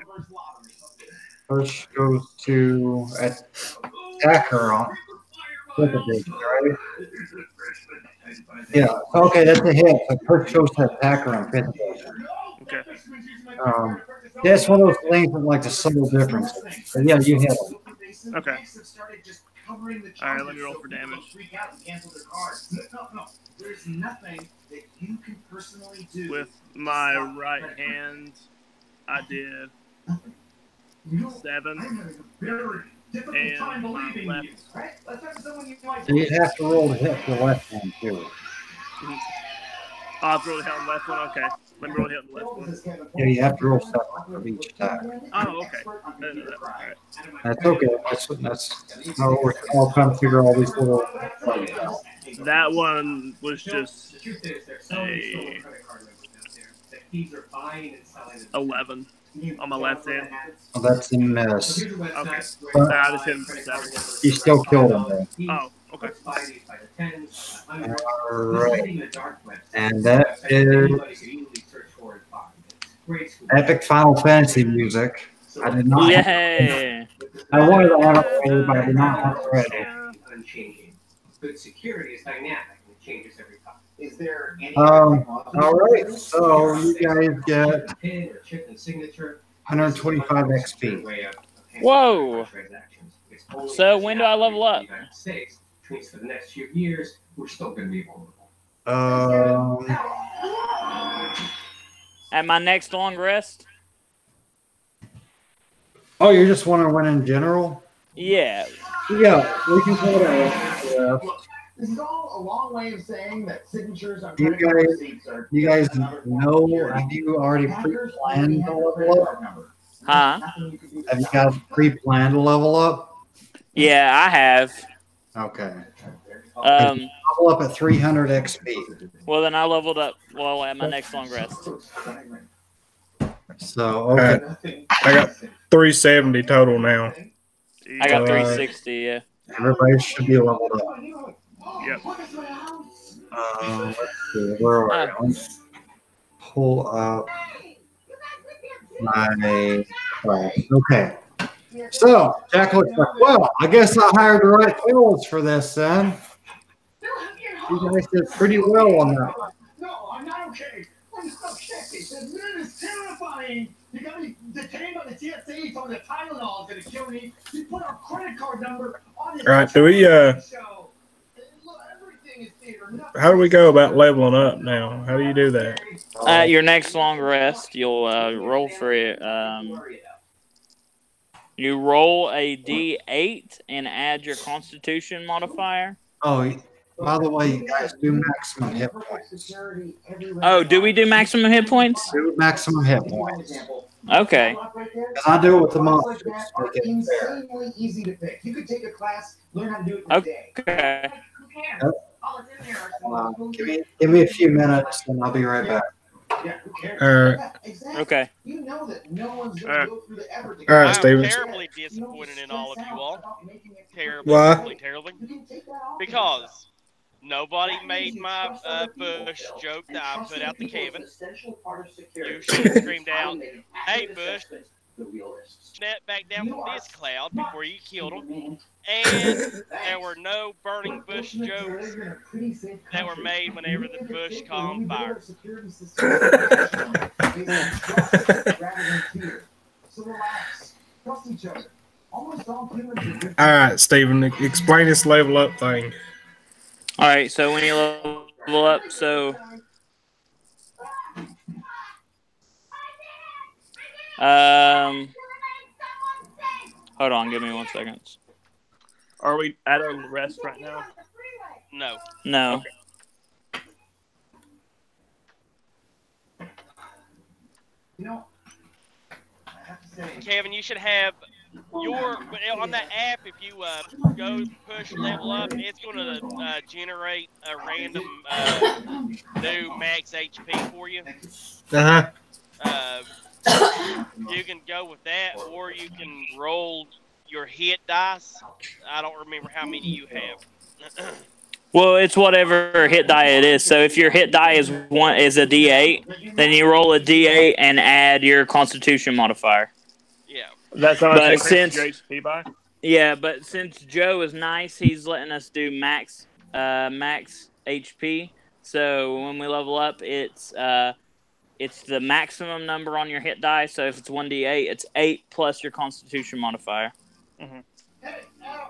First goes to attacker on fifth edition, right? Yeah. Okay, that's a hit. So first goes to attacker on fifth edition. Okay. That's one of those things with like the subtle difference. But yeah, you hit them. Okay. All right, let me roll for damage. There's nothing that you can personally do. With my right hand, I did 7. And my left. So you'd have to roll to hit the left hand too. I'll have to roll the hit on the left one. Okay. Let me roll the hit on the left one. Yeah, you have to roll 7 for each attack. Oh, okay. I didn't know that. All right. That's okay. That's how we're all trying to figure all these little things out. That one was just a 11 on my left hand. Well, that's a miss. Okay. I just hit him for 7. You still killed him though. Oh, okay. All right. And that is epic Final Fantasy music. I did not. Yeah. I wanted to have it ready, but I did not have it ready. Unchanging. Good security is dynamic and it changes every time. Is there any All right. So you guys get pin or chip and signature? 125 XP. Whoa. So when do I level up? Which means for the next few years, we're still going to be vulnerable. At my next long rest? Oh, you're just wondering when in general? Yeah. Yeah, we can call it out. This is all a long way of saying that signatures on You guys know, have you already pre-planned to level up? Huh? Have you guys pre-planned to level up? Yeah, I have. Okay. Level up at 300 XP. Well, then I leveled up at my next long rest. So, okay. I got 370 total now. I got 360, yeah. Everybody should be leveled up. Yep. Let's see, where are we? Let's pull up my. Okay. So, Jack looks like, well, I guess I hired the right tools for this then. You guys did pretty well on that one. No, I'm not okay. I'm not okay. This man is terrifying. You got me detained by the TSA. He told me the Tylenol is going to kill me. You put our credit card number on his All right, do we how do we go about leveling up now? How do you do that? At your next long rest, you'll roll for it. You roll a D8 and add your Constitution modifier. Oh, by the way, you guys do maximum hit points. Oh, do we do maximum hit points? Do maximum hit points. Okay. And I do it with the monsters. Make it fair. insanely easy to pick. You could take a class, learn how to do it in a day. Okay. Give me a few minutes and I'll be right back. Okay. You know that no one's All going right. to go through the effort to All right, Steven. I'm terribly disappointed in all of you all. Why? Terribly. Because nobody made my Bush joke that I put out to Kevin. You should have screamed out, "Hey, Bush, snap back down from this cloud before you killed him." And there were no burning bush jokes that were made whenever the bush caught on fire. All right, Steven, explain this level up thing. All right, so when you level up, so hold on, give me 1 second. Are we at a rest right now? No. No. Kevin, you should have your on that app. If you go push level up, it's going to generate a random new max HP for you. You can go with that, or you can roll your hit dice. I don't remember how many you have. Well, it's whatever hit die it is. So if your hit die is a D8, then you roll a D8 and add your Constitution modifier. Yeah. That's how But much since your HP by? Yeah, but since Joe is nice, he's letting us do max HP. So when we level up, it's the maximum number on your hit die. So if it's 1d8, it's 8 plus your Constitution modifier. Mm-hmm.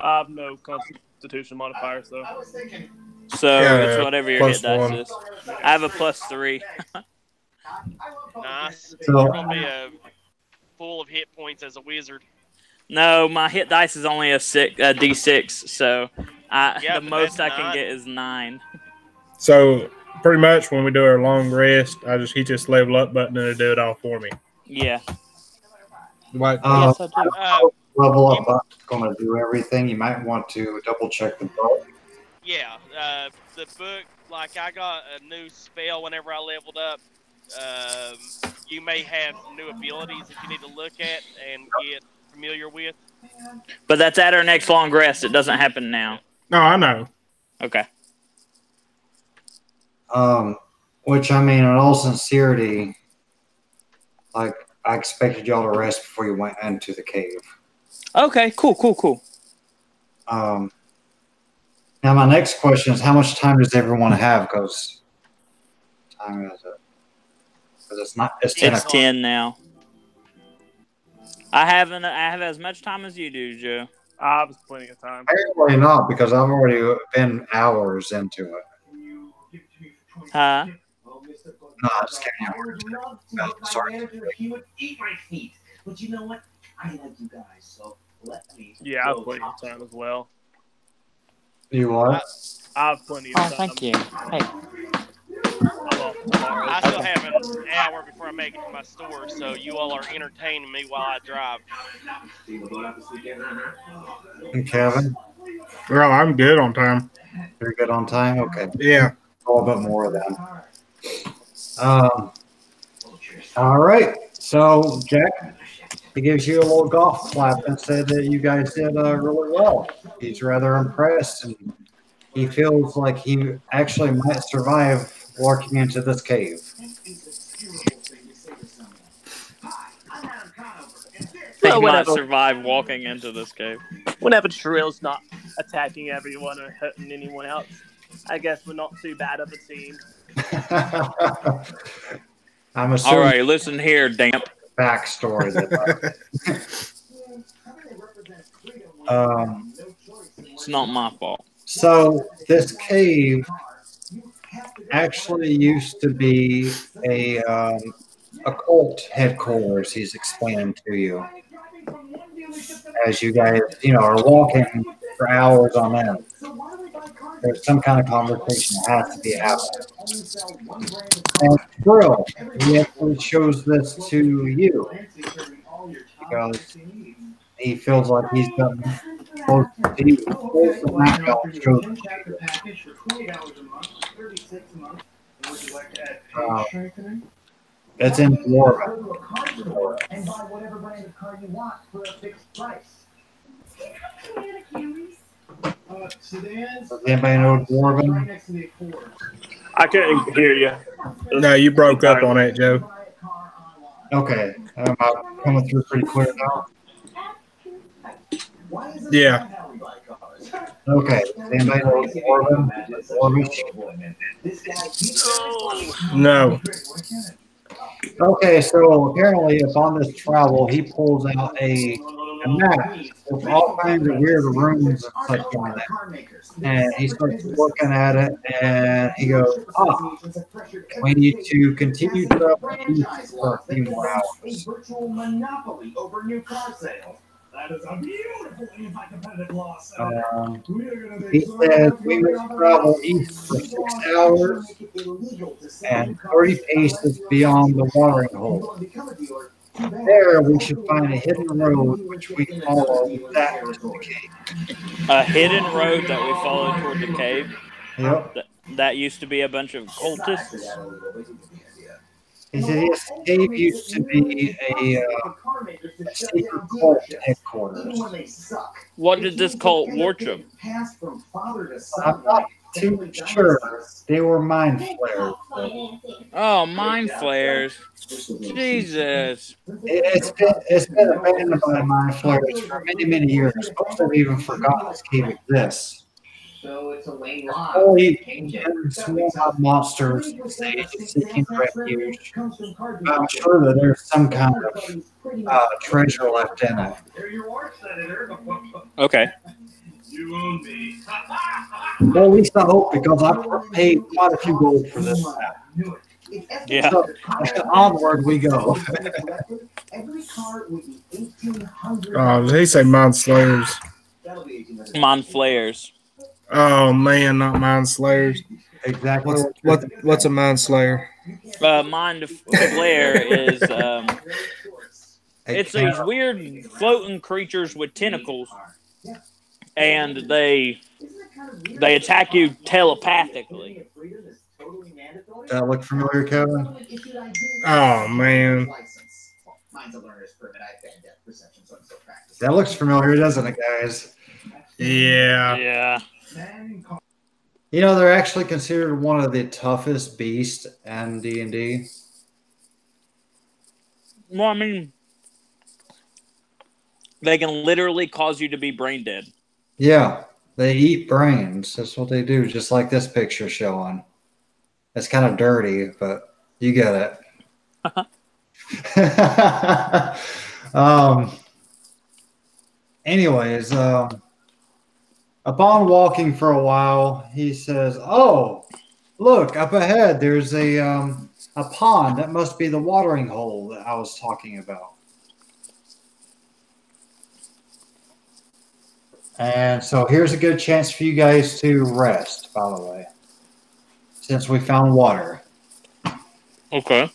I have no Constitution modifier, so. So it's whatever your hit dice is. I have a +3. Nice. So- You're gonna be full of hit points as a wizard. No, my hit dice is only a D6, so Yeah, the but most I that's can 9. get is 9. So pretty much when we do our long rest, I just hit this level up button and it'll do it all for me. Yeah. What? Yes, I do. Level up button's going to do everything. You might want to double check the book. Yeah, the book, like I got a new spell whenever I leveled up. You may have new abilities that you need to look at and get familiar with. But that's at our next long rest. It doesn't happen now. No, I know. Okay. Which, I mean, in all sincerity, like, I expected y'all to rest before you went into the cave. Okay, cool. Now, my next question is, how much time does everyone have? Because time is it? Because it's 10 It's o'clock. 10 now. I have as much time as you do, Joe. I have plenty of time. Apparently not, because I've already been hours into it. Huh? No, I'm just kidding. Sorry. He would eat my feet. But you know what? I like you guys, so let me. Yeah, I have plenty of time as well. You what? I have plenty of time. Oh, thank you. Hey. I still have an hour before I make it to my store, so you all are entertaining me while I drive. And Kevin? Well, I'm good on time. You're good on time? Okay. Yeah. A little bit more then. All right. So, Jack, he gives you a little golf clap and said that you guys did really well. He's rather impressed, and he feels like he actually might survive walking into this cave. He Well, might whatever. survive walking into this cave. Whenever Trill's not attacking everyone or hurting anyone else, I guess we're not too bad of a team. I'm assuming. All right, listen here, damp. Backstory. It's not my fault. So this cave actually used to be a cult headquarters. He's explaining to you as you guys, are walking for hours on end. There's some kind of conversation that has to be happening. And Brill, he actually shows this to you because he feels like he's done close to you. It's in Dwarven. And buy whatever brand of car you want for a fixed price. Sedans. Does anybody know Dwarven? Right next to the Accord. I couldn't hear you. No, you broke up on that, Joe. Okay. Am I coming through pretty clear now? Yeah. Okay. Does anybody know Dwarven? No. Okay, so apparently upon this travel, he pulls out a map with all kinds of weird rooms and such on it. And he starts looking at it, and he goes, we need to continue traveling for a few more hours. Virtual monopoly over new car sales. That is a beautiful anti-competitive law. He says we must travel east for 6 hours and 30 paces beyond the watering hole. There we should find a hidden road which we follow that to the cave. A hidden road that we followed toward the cave. Yep. That used to be a bunch of cultists. He said his cave used to be a secret cult headquarters. What did this cult worship? I'm not too sure. They were mind flares. Oh, mind flares. Jesus. It's been abandoned by mind flares for many, many years. Most have even forgotten this cave exists. So it's a lane line. Only small monsters seeking refuge. I'm sure that there's some kind of treasure left in it. Okay. You own me. Well, at least I hope, because I paid quite a few gold for this map. Yeah. So, onward we go. Oh, did he say Mind Slayers? Mind flares. Oh man, not Mind Slayers. Exactly. What's a Mind Slayer? Mind flare is it's these weird floating creatures with tentacles, and they attack you telepathically. That look familiar, Kevin? Oh man. That looks familiar, doesn't it, guys? Yeah. Yeah. You know, they're actually considered one of the toughest beasts in D&D. Well, I mean, they can literally cause you to be brain dead. Yeah, they eat brains. That's what they do, just like this picture showing. It's kind of dirty, but you get it. Anyways, upon walking for a while, he says, "Oh, look, up ahead, there's a pond. That must be the watering hole that I was talking about." And so here's a good chance for you guys to rest, by the way, since we found water. Okay.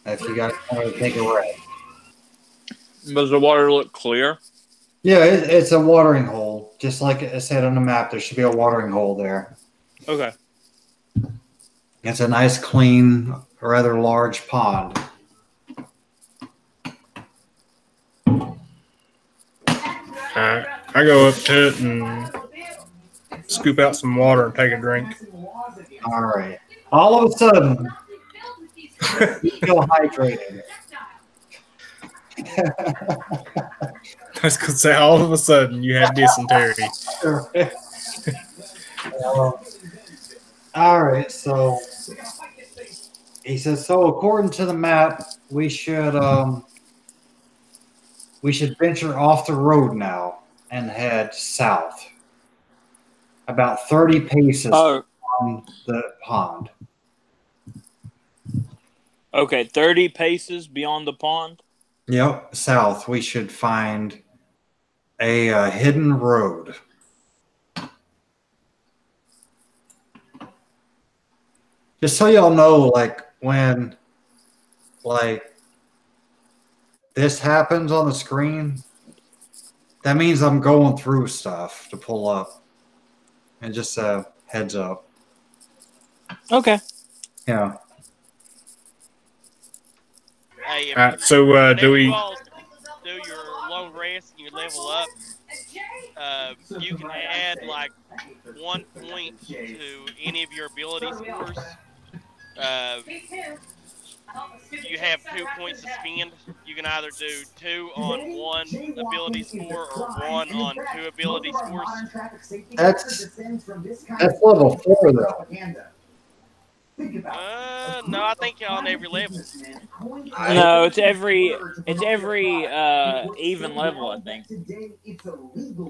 If you guys want to take a rest. Does the water look clear? Yeah, it's a watering hole. Just like it said on the map, there should be a watering hole there. Okay. It's a nice, clean, rather large pond. I go up to it and scoop out some water and take a drink. All right. All of a sudden, you feel hydrated. I was going to say, all of a sudden, you have dysentery. All right. So he says, so according to the map, we should venture off the road now and head south. About 30 paces from the pond. Okay, 30 paces beyond the pond? Yep, south. We should find a hidden road. Just so y'all know, like, when, like, this happens on the screen, that means I'm going through stuff to pull up. And just heads up. Okay. Yeah. Hey, All right, so do we... You all do your long rest and you level up, you can add like 1 point to any of your ability scores. You have 2 points to spend. You can either do 2 on 1 ability score or 1 on 2 ability scores. That's level 4 though. No, I think on every level. No, it's every even level, I think,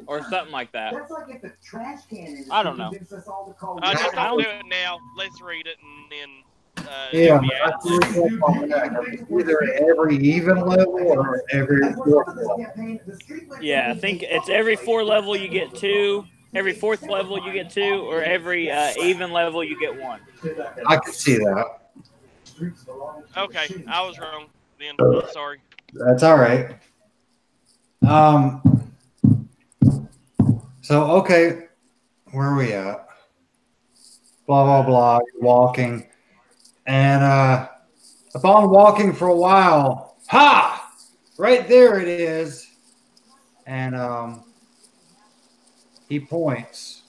or something like that. I don't know. Just don't do it now. Let's read it and then. Yeah, either every even level or every 4th level. Yeah, I think it's every 4 level you get 2, every 4th level you get 2, or every even level you get 1. I can see that. Okay, I was wrong. Then I'm sorry. That's all right. So okay, where are we at? Blah blah blah. You're walking. And Upon walking for a while, ha! Right there it is. And he points.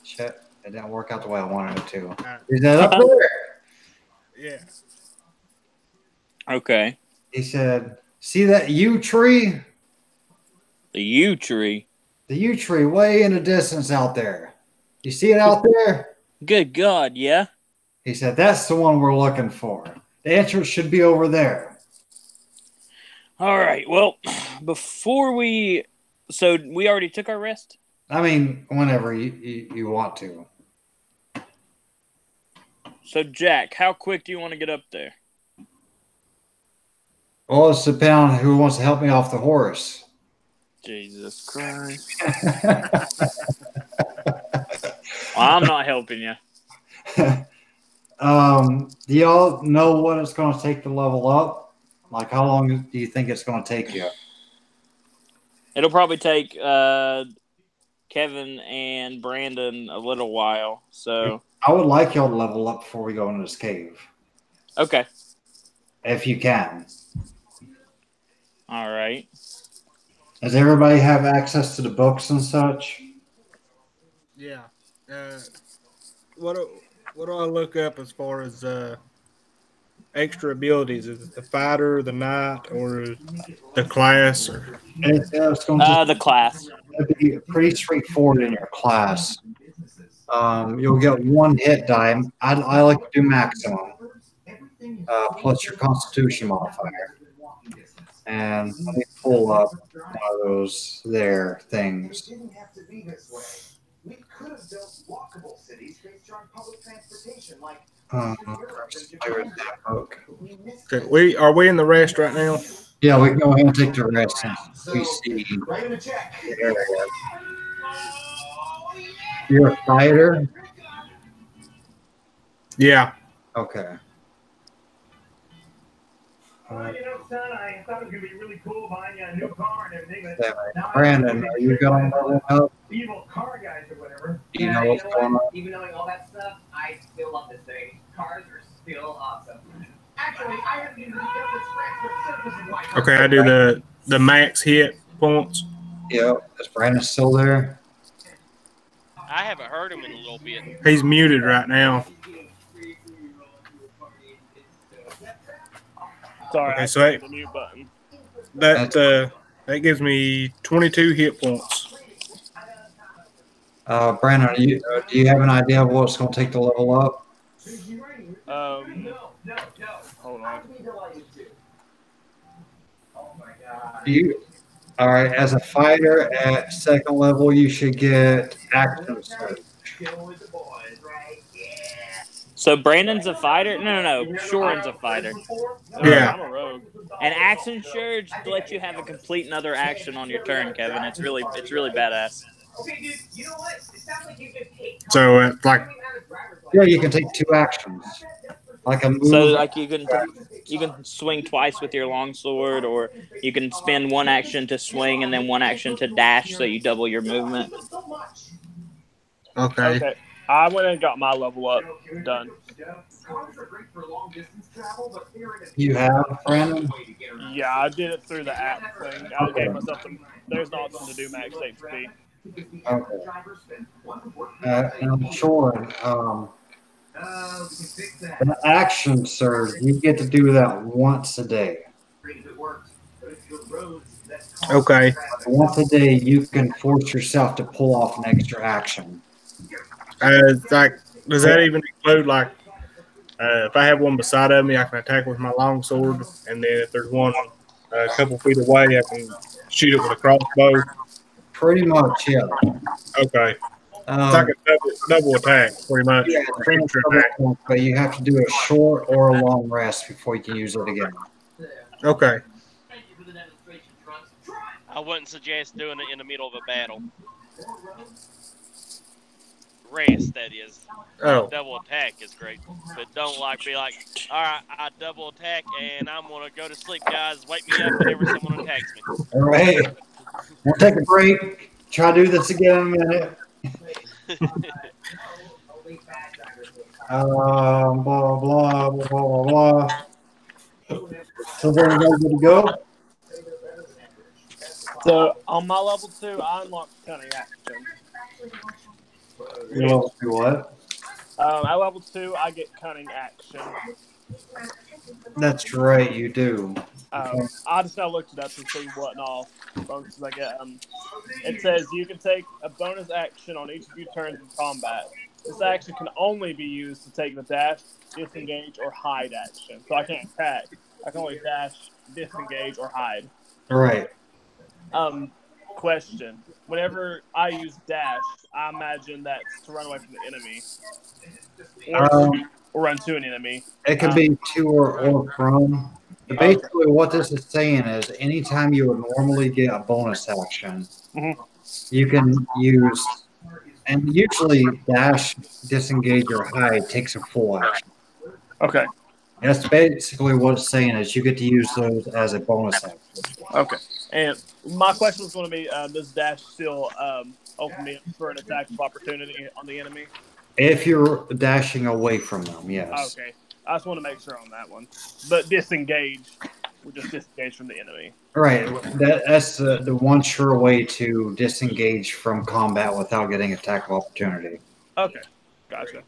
Shit, it didn't work out the way I wanted it to. Is that up there? Yeah. Okay. He said, see that yew tree? The yew tree? The yew tree way in the distance out there. You see it out there? Good God, yeah. He said, that's the one we're looking for. The entrance should be over there. All right. Well, before we... So we already took our rest? I mean, whenever you want to. So, Jack, how quick do you want to get up there? Well, it's depending on who wants to help me off the horse. Jesus Christ. Well, I'm not helping you. Do y'all know what it's going to take to level up? Like, how long do you think it's going to take you? It'll probably take Kevin and Brandon a little while. So I would like y'all to level up before we go into this cave. Okay. If you can. All right. Does everybody have access to the books and such? Yeah. What do I look up as far as extra abilities? Is it the fighter, the knight, or the class? Or it's going to the class. It'll be pretty straightforward in your class. You'll get one hit die. I like to do maximum, plus your Constitution modifier. And let me pull up one of those there things. We could have built walkable cities based on public transportation, like Okay, are we in the rest right now? Yeah, we can go ahead and take the rest since we see the area. You're a fighter? Yeah. Okay. You know, son, I thought it was gonna be really cool buying you a new car and everything. But Brandon, are you going to level up? evil car guys or whatever. Do you know what's going on? Even knowing all that stuff, I still love this thing. Cars are still awesome. Actually, I haven't even looked up the scratch the surface of my Okay, I do the max hit points. Yeah, is Brandon still there? I haven't heard him in a little bit. He's muted right now. Sorry, Okay, I so hit the mute button. that gives me 22 hit points. Brandon, do you have an idea of what it's going to take to level up? Hold on. All right, as a fighter at second level, you should get action surge. So Brandon's a fighter? No. Shorin's a fighter. Yeah. I'm a rogue. And action surge lets you have a complete another action on your turn, Kevin. It's really badass. So it's like, Yeah, you can take 2 actions. Like a move. So like you can swing twice with your longsword, or you can spend 1 action to swing and then 1 action to dash, so you double your movement. okay. I went and got my level up. Done. You have, Brandon? Yeah, I did it through the app thing. I gave myself there's an option to do max HP. Okay. I'm sure. An action surge, you get to do that once a day. Okay. Once a day, you can force yourself to pull off an extra action. Like, does that even include, like, if I have one beside of me, I can attack with my longsword, and then if there's one a couple feet away, I can shoot it with a crossbow? Pretty much, yeah. Okay. It's like a double attack, pretty much. Yeah, but you have to do a short or a long rest before you can use it again. Okay. I wouldn't suggest doing it in the middle of a battle. Rest, that is. Oh. Double attack is great, but don't be like, all right, I double attack and I'm gonna go to sleep, guys. Wake me up whenever someone attacks me. All right. We'll take a break. Try to do this again in a minute. Blah, blah, blah, blah, blah, blah. So then you good to go? So on my level 2, I unlocked cunning action. You level 2 what? At level 2, I get cunning action. That's right, you do. I just now looked it up to see what and all bonuses I get. It says you can take a bonus action on each of your turns in combat. This action can only be used to take the dash, disengage, or hide action. So I can't attack. I can only dash, disengage, or hide. Right. Question. Whenever I use dash, I imagine that's to run away from the enemy. Or run to an enemy. It can be to or from. But basically, what this is saying is anytime you would normally get a bonus action, you can use, and usually dash, disengage, or hide takes a full action. Okay. That's basically what it's saying is you get to use those as a bonus action. Okay. And my question was going to be, does dash still open me up for an attack of opportunity on the enemy? If you're dashing away from them, yes. Okay. I just want to make sure on that one. But disengage, we just disengage from the enemy. Right. That's the one sure way to disengage from combat without getting attack of opportunity. Okay. Gotcha.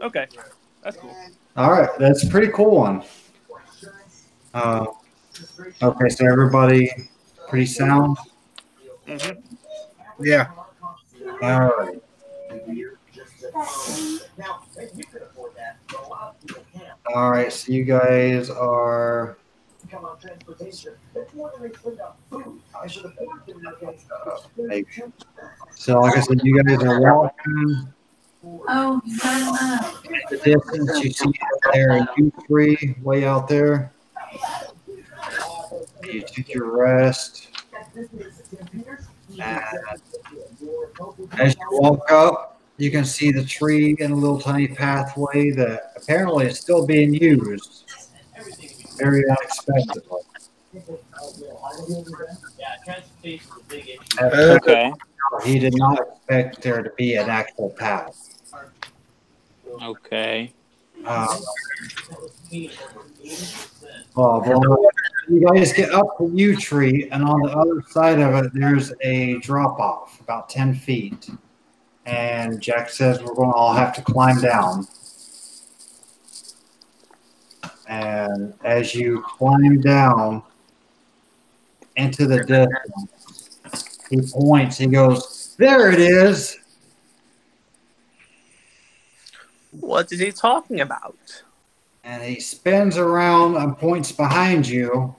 Okay. That's cool. All right. That's a pretty cool one. Okay, so everybody pretty sound? Yeah. All right. All right, so you guys are. So, like I said, you guys are walking. Oh, The distance you see out there, U3 way out there. You take your rest. And as you walk up, you can see the tree and a little tiny pathway that apparently is still being used. Very unexpectedly. Okay. He did not expect there to be an actual path. Okay. You guys get up the U tree, and on the other side of it, there's a drop off about 10 feet. And Jack says we're going to all have to climb down. And as you climb down into the distance, he points, he goes, "There it is." What is he talking about? And he spins around and points behind you,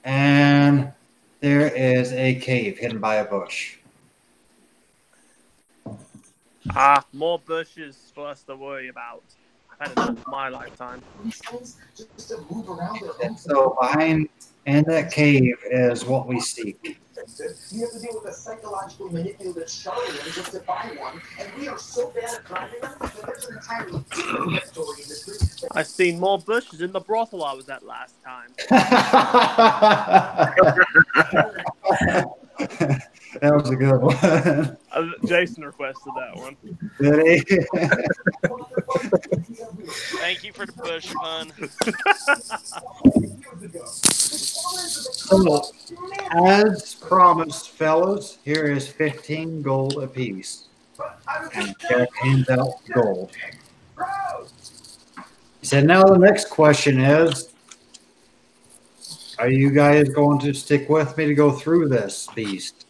and there is a cave hidden by a bush. More bushes for us to worry about. I've had enough in my lifetime. And so behind in that cave is what we seek. You have to deal with a psychologically manipulative Charlatan just to buy one, and we are so bad at driving them that there's an entirely different story in this group. I've seen more bushes in the brothel I was at last time. That was a good one. Jason requested that one. Did he? Thank you for the bush pun. So, as promised, fellas, here is 15 gold apiece. And Jack hands out gold. He said, now the next question is, are you guys going to stick with me to go through this beast?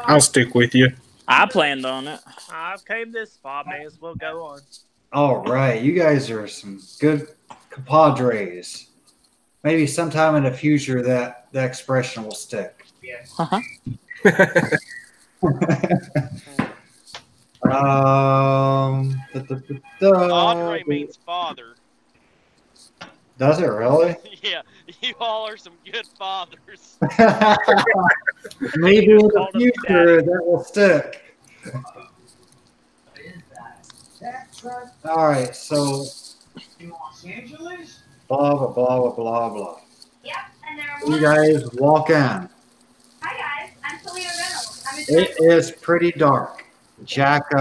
I'll stick with you. I planned on it. I've came this far, may as well go on. All right, you guys are some good compadres. Maybe sometime in the future that expression will stick. Uh-huh. Padre means father. Does it really? Yeah, you all are some good fathers. Maybe in the future that will stick. All right, so blah blah blah blah blah. Yep, and there are You guys walk in. Hi guys, I'm Selena Reynolds. It is pretty dark. Jack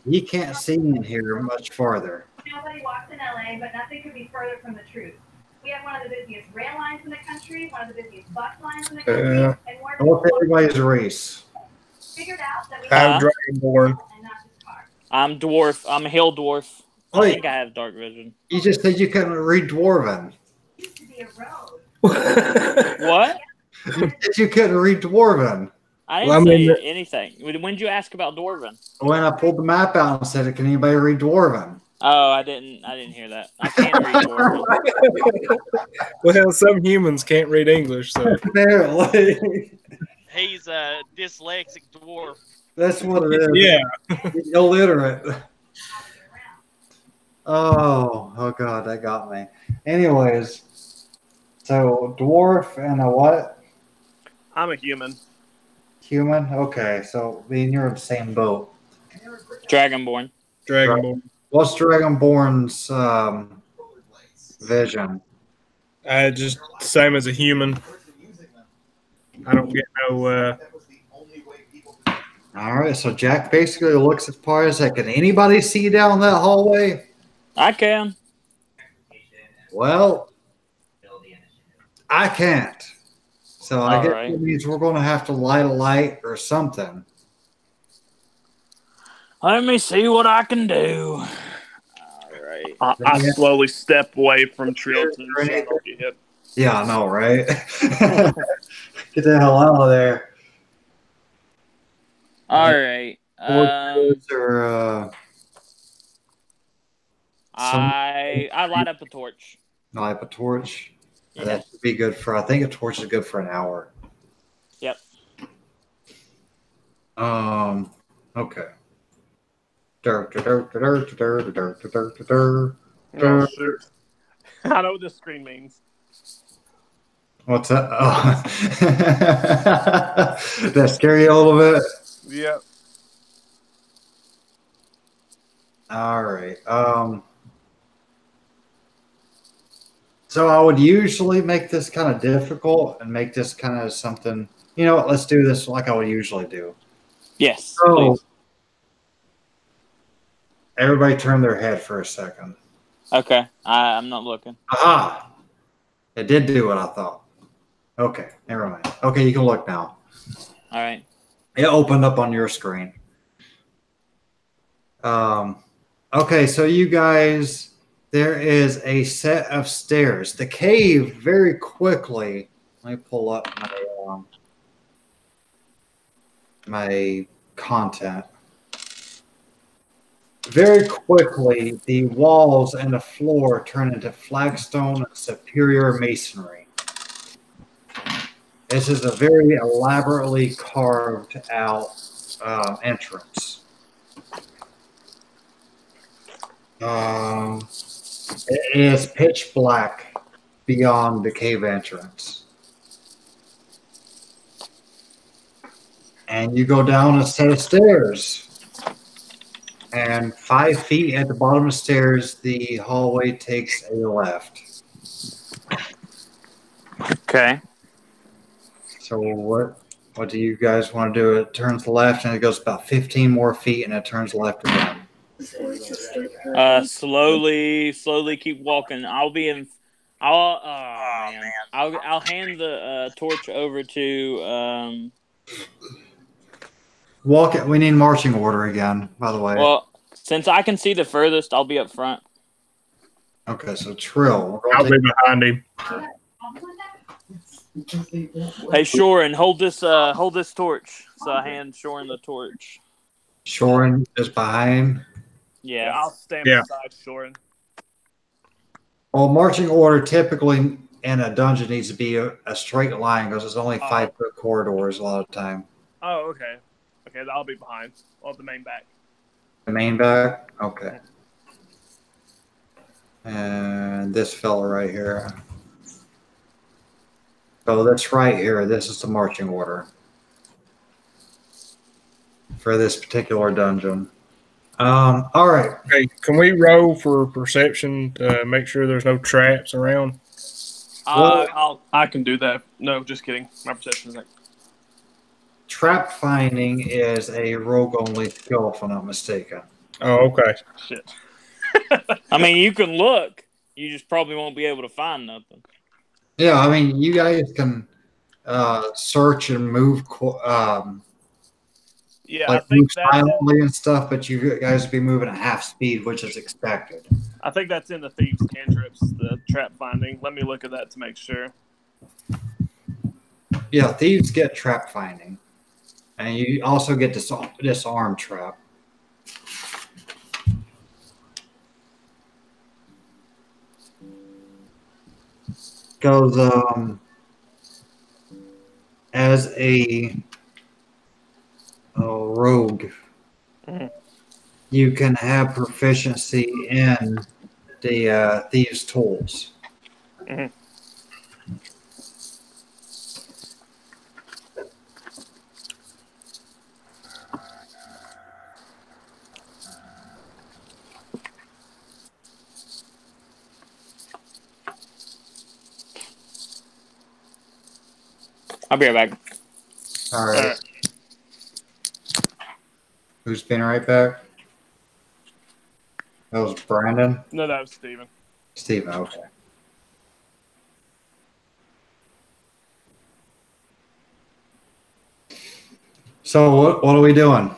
He can't see in here much farther. Nobody walks in LA, but nothing could be further from the truth. We have one of the busiest rail lines in the country, one of the busiest bus lines in the country, and more What's everybody's race? figured out that we I'm Dragonborn. I'm dwarf. I'm a hill dwarf. I Wait. think I have dark vision. You just said you couldn't read Dwarven. What? You said you couldn't read Dwarven. I didn't say anything. When did you ask about Dwarven? When I pulled the map out and said, "Can anybody read Dwarven?" Oh, I didn't hear that. I can't read Dwarven. Well, some humans can't read English, so apparently He's a dyslexic dwarf. that's what it is. Yeah. Illiterate. Oh God, that got me. Anyways, so dwarf and a what? I'm a human. Human. Okay, so me and you're in the same boat. Dragonborn. Dragonborn. What's Dragonborn's vision? Just same as a human. I don't get no. All right, so Jack basically looks as far as that. Can anybody see down that hallway? I can. Well, I can't. So I All guess right. it means we're going to have to light a light or something. Let me see what I can do. All right. I slowly step away from Trilton so I don't get hit. Yeah, I know, right? Get the hell out of there. All right. I light up a torch. Light a torch. Yeah. That would be good for. I think a torch is good for an hour. Yep. Okay. Oh, shoot. I know what this screen means. What's that? Oh. That scare you a little bit? Yep. All right. So I would usually make this kind of difficult and make this kind of something. You know what? Let's do this like I would usually do. Yes. So Please. everybody turn their head for a second. Okay. I'm not looking. Aha! It did do what I thought. Okay, never mind. Okay, you can look now. All right. It opened up on your screen. Okay, so you guys, there is a set of stairs. The cave very quickly. Let me pull up my content. Very quickly, the walls and the floor turn into flagstone and superior masonry. This is a very elaborately carved out entrance. It is pitch black beyond the cave entrance. And you go down a set of stairs. And 5 feet at the bottom of the stairs, the hallway takes a left. Okay. So what do you guys want to do? It turns left and it goes about 15 more feet and it turns left again. Slowly keep walking. I'll hand the torch over to Walk it. We need marching order again, by the way. Well, since I can see the furthest, I'll be up front. Okay, so Trill. I'll be behind him. Hey, Shorin, hold this torch. So I hand Shorin the torch. Shorin is behind. Yeah, I'll stand beside Shorin. Well, marching order typically in a dungeon needs to be a straight line because it's only 5-foot corridors a lot of the time. Oh, okay. Okay, I'll be behind. I'll have the main back. The main back? Okay. And this fella right here. So that's right here. This is the marching order for this particular dungeon. All right. Okay, can we roll for perception to make sure there's no traps around? I can do that. No, just kidding. My perception is like trap finding is a rogue only skill, if I'm not mistaken. Oh, okay. Shit. I mean, you can look. You just probably won't be able to find nothing. Yeah, I mean, you guys can search and move, Yeah, like I think move that's in, silently and stuff, but you guys will be moving at half speed, which is expected. I think that's in the thieves' cantrips, the trap finding. Let me look at that to make sure. Yeah, thieves get trap finding, and you also get disarm trap. Goes as a rogue, you can have proficiency in the thieves' tools. I'll be right back. All right. Who's been right back? That was Brandon? No, that was Steven. Steven, okay. So what are we doing?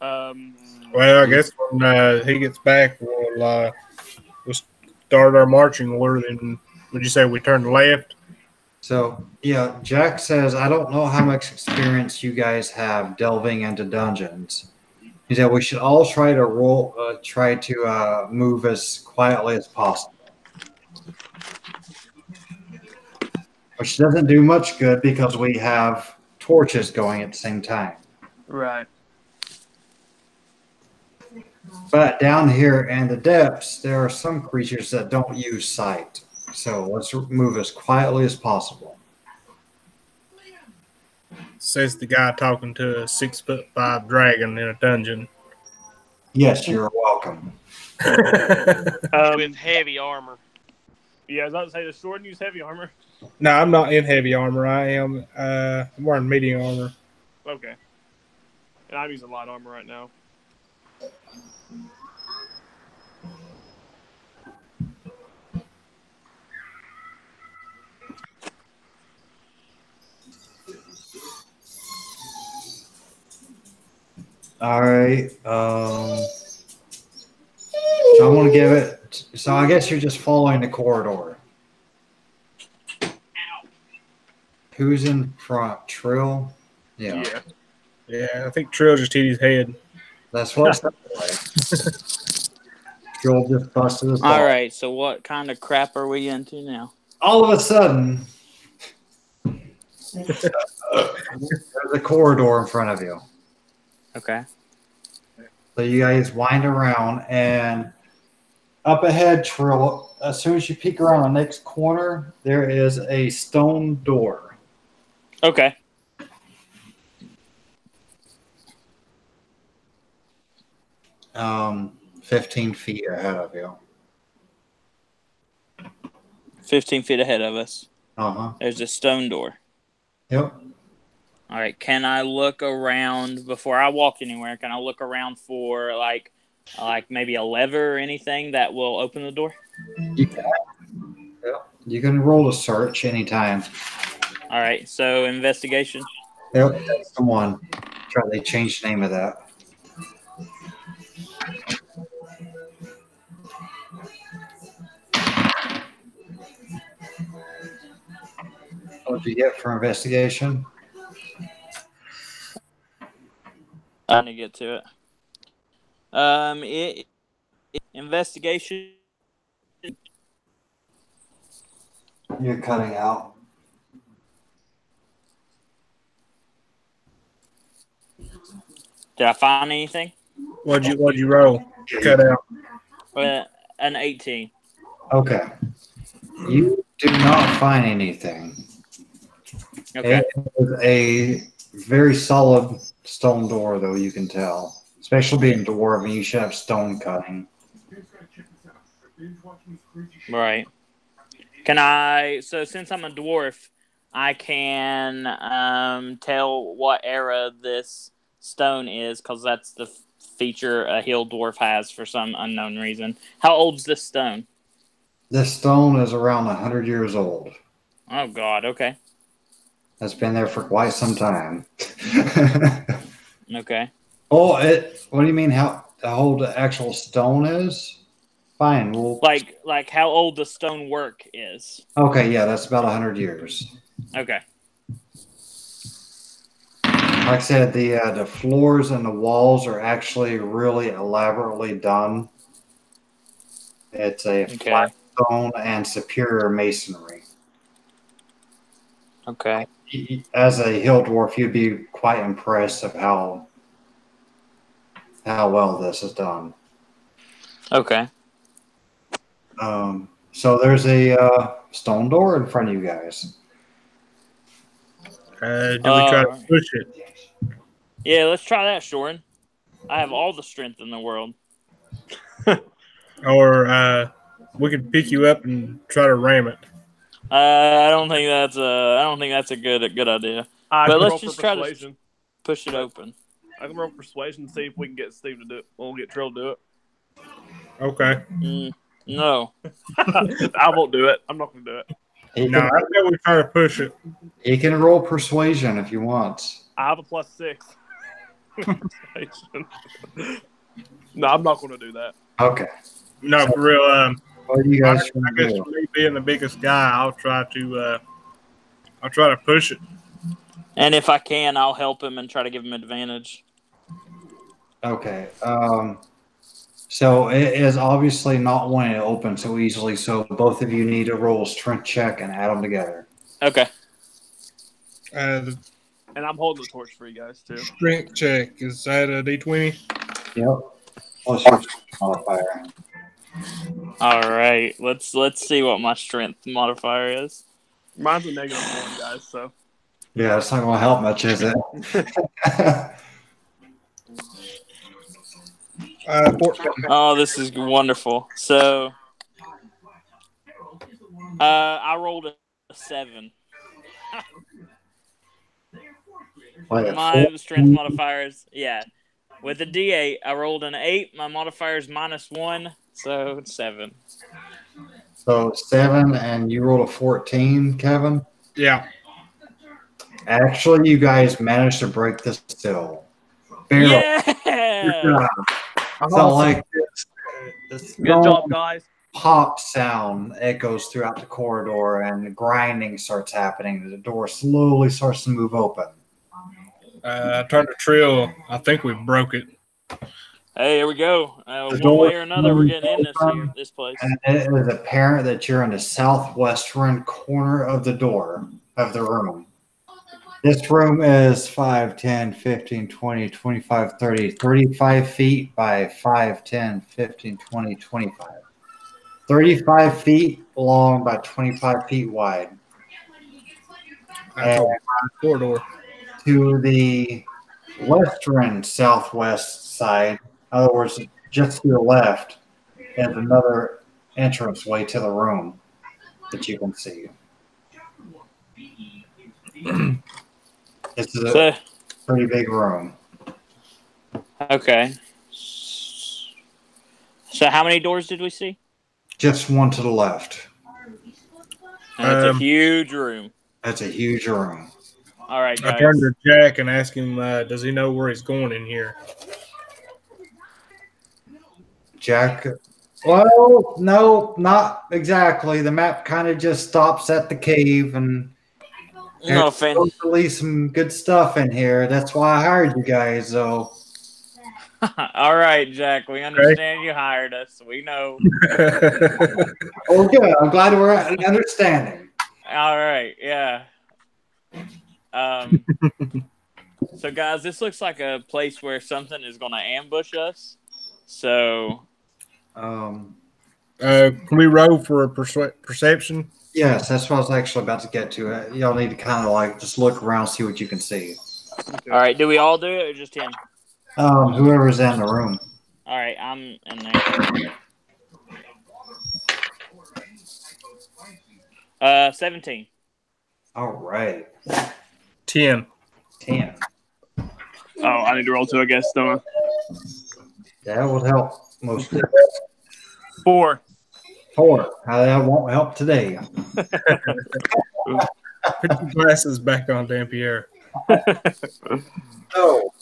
Well, I guess when he gets back, we'll start our marching order. And would you say we turn left? So, yeah, Jack says, I don't know how much experience you guys have delving into dungeons. He said we should all try to move as quietly as possible. Which doesn't do much good because we have torches going at the same time. Right. But down here in the depths, there are some creatures that don't use sight. So let's move as quietly as possible. Says the guy talking to a 6'5" dragon in a dungeon. Yes, you're welcome. With heavy armor. Yeah, I was about to say, does Jordan use heavy armor? No, I'm not in heavy armor. I am. I'm wearing medium armor. Okay. And I'm using light armor right now. All right. So I'm going to give it. So I guess you're just following the corridor. Who's in front? Trill? Yeah. Yeah, I think Trill just hit his head. That's what's Trill just busted his ball. All right, so what kind of crap are we into now? All of a sudden, there's a corridor in front of you. Okay. So you guys wind around, and up ahead, Trill, as soon as you peek around the next corner, there is a stone door. Okay. Um, 15 feet ahead of you. 15 feet ahead of us. Uh-huh. There's a stone door. Yep. All right. Can I look around before I walk anywhere? Can I look around for like maybe a lever or anything that will open the door? You can. Yep. You can roll a search anytime. All right. So investigation. Yep. That's the one. Try they changed the name of that. What did you get for investigation? I need to get to it. Investigation. You're cutting out. Did I find anything? What'd you roll? Cut out. An 18. Okay. You do not find anything. Okay. It is a very solid stone door, though, you can tell. Especially being dwarven, you should have stone cutting. Right. Can I, so since I'm a dwarf, I can tell what era this stone is, because that's the feature a hill dwarf has for some unknown reason. How old's this stone? This stone is around 100 years old. Oh, God. Okay. It's been there for quite some time. Okay. Oh, what do you mean how old the actual stone is? Fine. Well, like how old the stonework is. Okay, yeah, that's about 100 years. Okay. Like I said, the floors and the walls are actually really elaborately done. It's a flat stone and superior masonry. Okay. As a hill dwarf, you'd be quite impressed of how well this is done. Okay. So there's a stone door in front of you guys. Do we try to push it? Yeah, let's try that, Shorin. I have all the strength in the world. Or we could pick you up and try to ram it. I don't think that's a good idea. But let's just try to push it open. I can roll persuasion to see if we can get Steve to do it. We'll get Trill to do it. Okay. No. I won't do it. I'm not going to do it. No, I think we try to push it. You can roll persuasion if you want. I have a +6. No, I'm not going to do that. Okay. No, for real. What do you guys I guess for me being the biggest guy, I'll try to push it. And if I can, I'll help him and try to give him advantage. Okay. So it is obviously not wanting to open so easily, so both of you need to roll a strength check and add them together. Okay. And I'm holding the torch for you guys, too. Strength check. Is that a D20? Yep. Plus your modifier. All right. Let's see what my strength modifier is. Mine's a -1, guys, so. Yeah, it's not going to help much, is it? Oh, this is wonderful. So, I rolled a 7. My strength modifiers, yeah. With a D8, I rolled an 8. My modifier is -1, so it's 7. So 7, and you rolled a 14, Kevin? Yeah. Actually, you guys managed to break this still. Barely. Yeah! So, like, this Good job, guys. Pop sound echoes throughout the corridor, and the grinding starts happening. The door slowly starts to move open. I turned to Trill. I think we broke it. Hey, here we go. One way or another, we're getting in this place. And it is apparent that you're in the southwestern corner of the door of the room. This room is 5, 10, 15, 20, 25, 30, 35 feet by 5, 10, 15, 20, 25. 35 feet long by 25 feet wide. And corridor. To the western southwest side, in other words, just to your left, is another entranceway to the room that you can see. It's a pretty big room. Okay. So how many doors did we see? Just one to the left. And it's a huge room. That's a huge room. All right, guys. I turned to Jack and asked him, does he know where he's going in here? Jack, well, no, not exactly. The map kind of just stops at the cave, and No there's totally some good stuff in here. That's why I hired you guys, though. All right, Jack. We understand you hired us. We know. Oh, good. I'm glad we're at an understanding. All right. Yeah. So, guys, this looks like a place where something is going to ambush us. So, can we roll for a perception? Yes, that's what I was actually about to get to. Y'all need to kind of like just look around, see what you can see. all right. Do we all do it or just him? Whoever's in the room. All right. I'm in there. 17. All right. 10. 10. Oh, I need to roll 2, I guess, don't I? That would help most of 4. 4. That won't help today. Put your glasses back on, Dampier. So,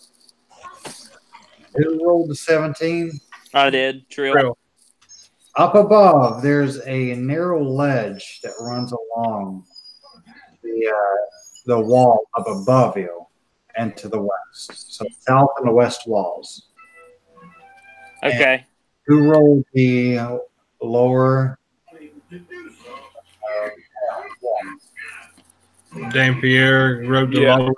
who rolled the 17? I did. Trill. Up above, there's a narrow ledge that runs along the wall up above you and to the west. So south and the west walls. Okay. And who rolled the lower? Dampier rode the lower.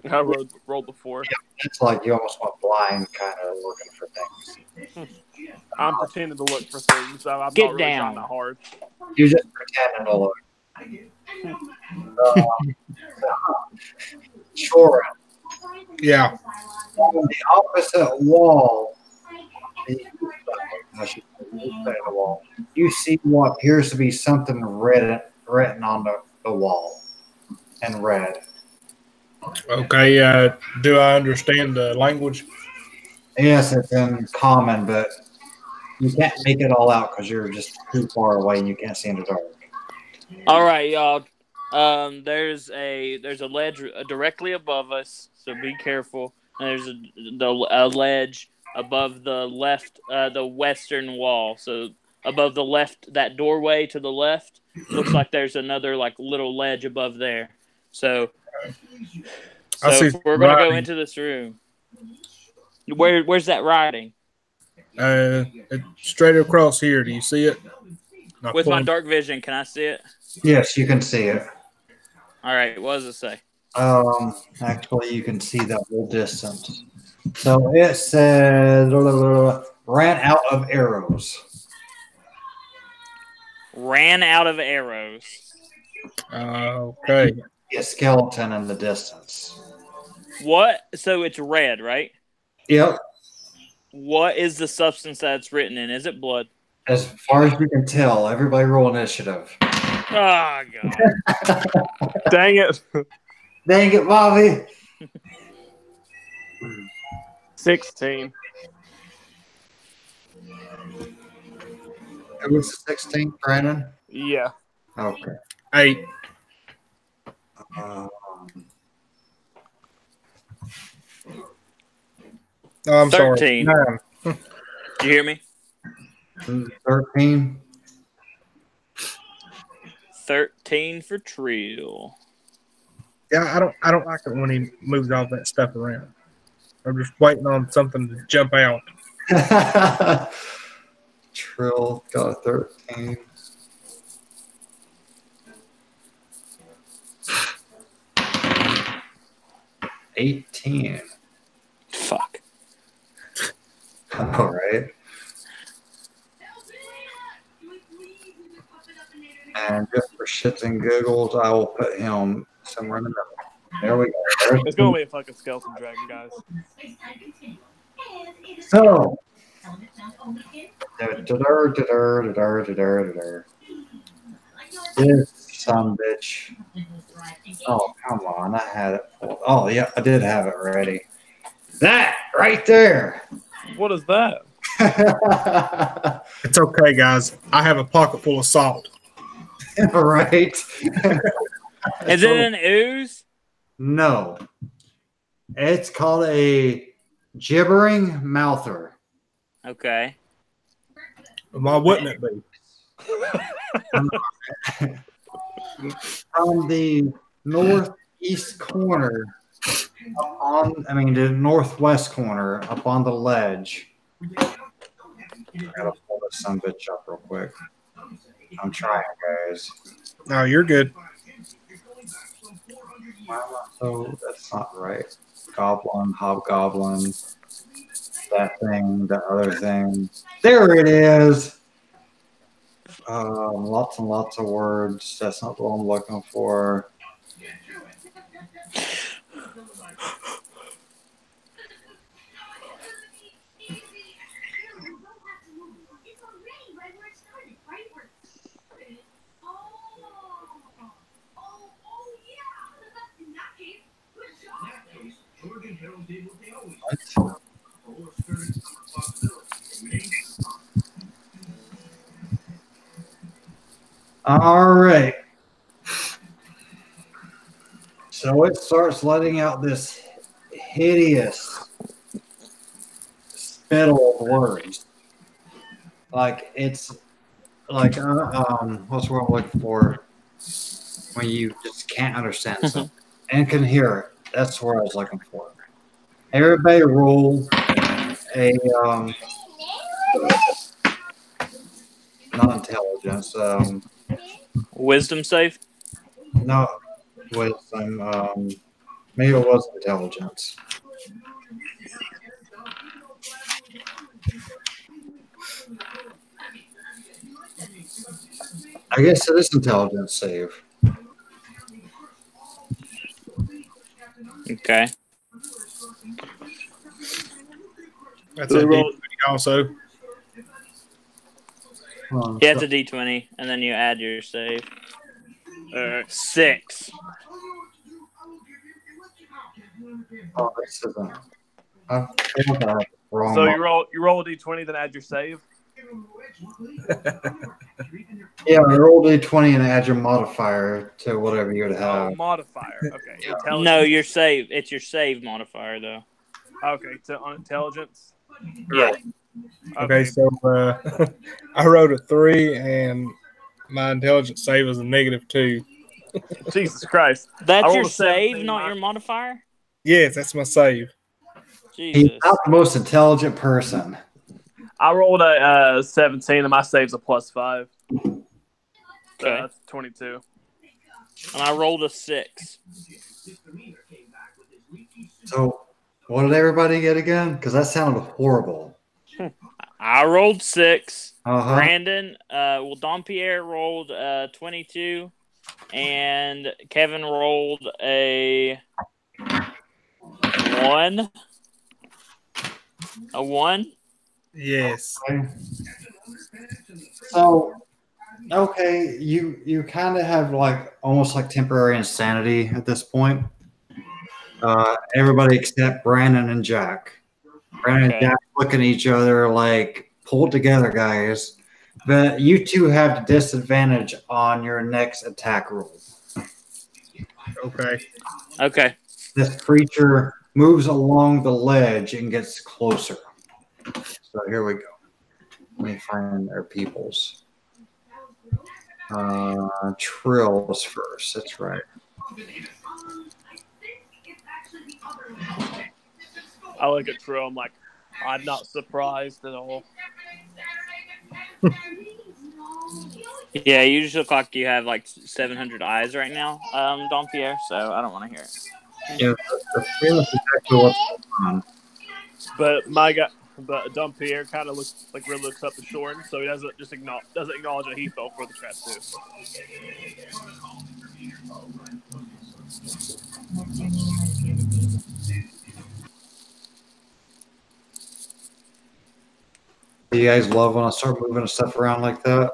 I rolled the 4. Yeah, it's like you almost went blind, kind of looking for things. I'm pretending to look for things, so I'm Get not really down. trying that hard. You're just pretending to look. Sure. Yeah. On the opposite wall, you see what appears to be something written on the wall in red. Okay. Do I understand the language? Yes, it's in common, but you can't make it all out because you're just too far away and you can't see in the dark. All right, y'all. There's a ledge directly above us, so be careful. And there's a ledge above the left, the western wall. So above the left, that doorway to the left, looks like there's another like little ledge above there. So we're gonna go into this room. Where's that writing? It's straight across here. Do you see it? With my dark vision, can I see it? Yes, you can see it. All right, what does it say? Actually, you can see that whole distance. So it says ran out of arrows. Ran out of arrows. Okay. A skeleton in the distance. What? So it's red, right? Yep. What is the substance that it's written in? Is it blood? As far as we can tell, everybody roll initiative. Oh, God. Dang it. Dang it, Bobby. 16. It was 16, Brandon? Yeah. Okay. 8. I'm 13. sorry. You hear me? 13. 13 for Trill. Yeah, I don't like it when he moves all that stuff around. I'm just waiting on something to jump out. Trill got a 13. $18. Fuck. All right. And just for shits and giggles, I will put him somewhere in the middle. There we go. It's going to be a fucking skeleton dragon, guys. So. This son bitch. Oh, come on. I had it. Oh, yeah, I did have it ready. That right there. What is that? It's okay, guys. I have a pocket full of salt. Right. Is it an ooze? No. It's called a gibbering mouther. Okay. Why wouldn't it be? From the northeast corner, the northwest corner up on the ledge. I gotta pull this son bitch up real quick. I'm trying, guys. No, you're good. So that's not right. Goblin, hobgoblin, that thing, that other thing. There it is. Lots and lots of words. That's not what I'm looking for. All right. So it starts letting out this hideous spittle of words. Like it's like what's the word I'm looking for when you just can't understand something and can hear it. That's what I was looking for. Everybody roll a not intelligence. Wisdom save. No wisdom. Maybe it was intelligence. I guess it is intelligence save. Okay. That's a D20 also. Yeah, it's a D20, and then you add your save. 6. Oh, this isn't. I feel that wrong. So you roll a D20, then add your save. Yeah, you roll D20 and add your modifier to whatever you would have. Oh, modifier. Okay. No, your save. It's your save modifier, though. Okay, so on intelligence. Yeah. Okay, so I wrote a 3, and my intelligence save is a -2. Jesus Christ! That's your save, not your modifier? Yes, that's my save. He's not the most intelligent person. I rolled a 17, and my save's a +5. Okay. So that's 22. And I rolled a 6. So, what did everybody get again? Because that sounded horrible. I rolled 6. Uh-huh. Brandon, Dompierre rolled 22, and Kevin rolled a 1. A 1? Yes. So, okay, you kind of have like almost like temporary insanity at this point. Everybody except Brandon and Jack. Brandon and Jack looking at each other like, pull it together, guys. But you two have the disadvantage on your next attack roll. Okay. Okay. This creature moves along the ledge and gets closer. So here we go. Let me find their peoples. Trill was first. That's right. I look at Trill. I'm like, I'm not surprised at all. Yeah, you just look like you have like 700 eyes right now, Dompierre, so I don't want to hear it. Yeah, that's pretty much exactly what's going on. But Dompierre kind of really looks up to Shorin, so he doesn't acknowledge that he fell for the trap too. Do you guys love when I start moving stuff around like that?